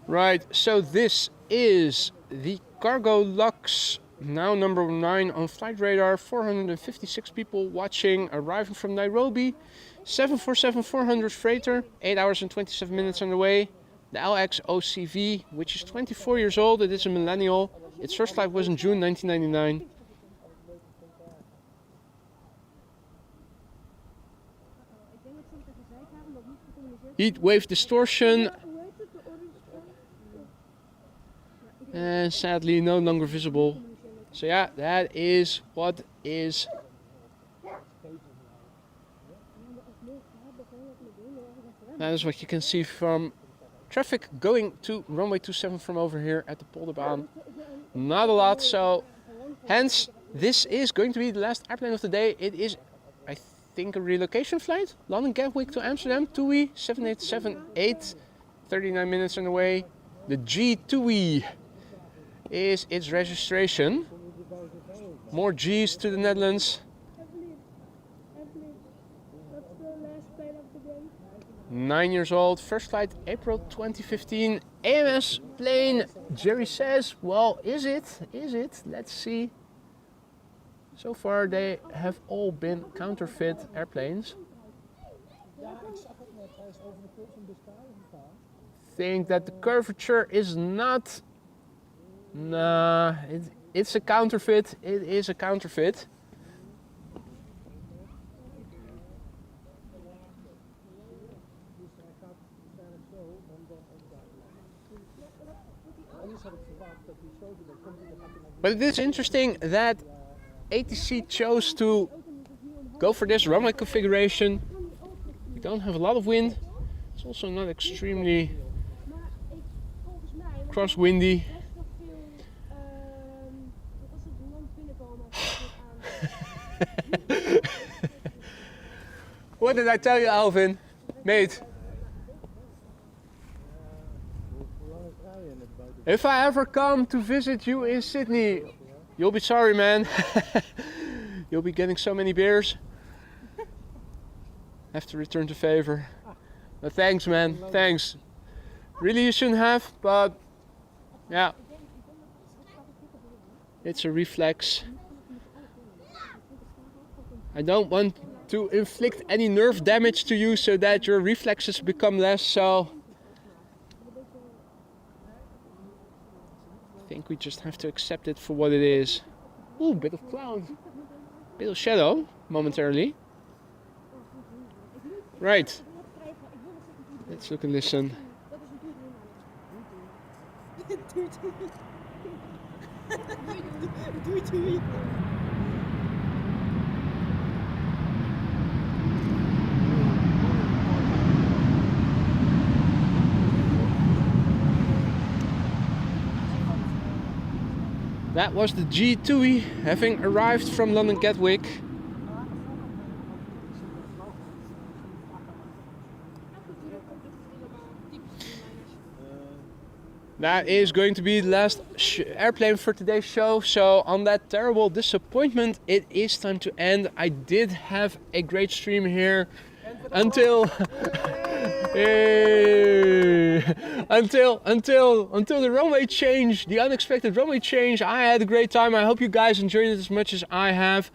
Right, so this is the Cargolux, now number 9 on flight radar. 456 people watching, arriving from Nairobi. 747-400 freighter, 8 hours and 27 minutes on the way. The LX OCV, which is 24 years old, it is a millennial. Its first flight was in June 1999. Heat wave distortion. And sadly no longer visible. So yeah, that is what is. That is what you can see from traffic going to runway 27 from over here at the Polderbaan. Not a lot, so hence this is going to be the last airplane of the day. It is, I think, a relocation flight. London Gatwick to Amsterdam, TUI 7878, 39 minutes on the way. The G2E is its registration. More G's to the Netherlands. 9 years old, first flight April 2015 AMS plane, Jerry says. Well, is it? Is it? Let's see. So far they have all been counterfeit airplanes. Think that the curvature is not... Nah, it's a counterfeit. It is a counterfeit. But it is interesting that ATC chose to go for this runway configuration. We don't have a lot of wind. It's also not extremely crosswindy. What did I tell you, Alvin? Mate. If I ever come to visit you in Sydney, you'll be sorry, man. You'll be getting so many beers. Have to return the favor. But thanks, man. Thanks. Really, you shouldn't have, but yeah. It's a reflex. I don't want to inflict any nerve damage to you so that your reflexes become less, so I think we just have to accept it for what it is. Ooh, bit of cloud. Bit of shadow, momentarily. Right. Let's look and listen. That was the G2E having arrived from London Gatwick. That is going to be the last airplane for today's show. So on that terrible disappointment, it is time to end. I did have a great stream here until until the runway change, the unexpected runway change. I had a great time. I hope you guys enjoyed it as much as I have.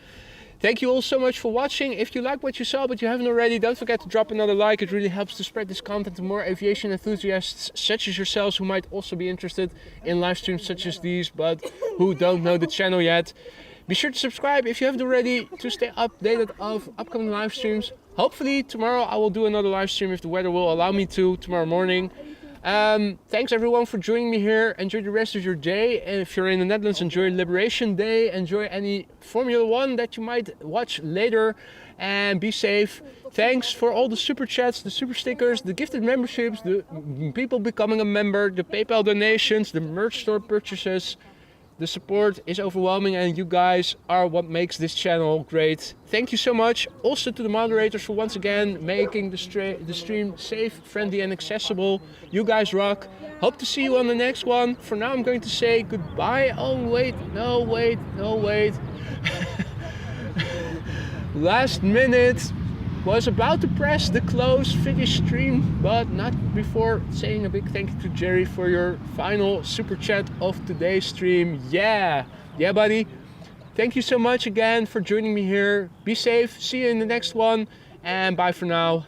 Thank you all so much for watching. If you like what you saw but you haven't already, don't forget to drop another like. It really helps to spread this content to more aviation enthusiasts such as yourselves who might also be interested in live streams such as these but who don't know the channel yet. Be sure to subscribe if you haven't already to stay updated of upcoming live streams. Hopefully tomorrow I will do another live stream if the weather will allow me to tomorrow morning. Thanks everyone for joining me here. Enjoy the rest of your day, and if you're in the Netherlands, enjoy Liberation Day, enjoy any Formula 1 that you might watch later, and be safe. Thanks for all the super chats, the super stickers, the gifted memberships, the people becoming a member, the PayPal donations, the merch store purchases. The support is overwhelming and you guys are what makes this channel great. Thank you so much. Also to the moderators for once again making the stream safe, friendly and accessible. You guys rock. Hope to see you on the next one. For now I'm going to say goodbye. Oh wait, no wait, no wait. Last minute. Was about to press the close finish stream, but not before saying a big thank you to Jerry for your final super chat of today's stream. Yeah, buddy. Thank you so much again for joining me here. Be safe. See you in the next one, and bye for now.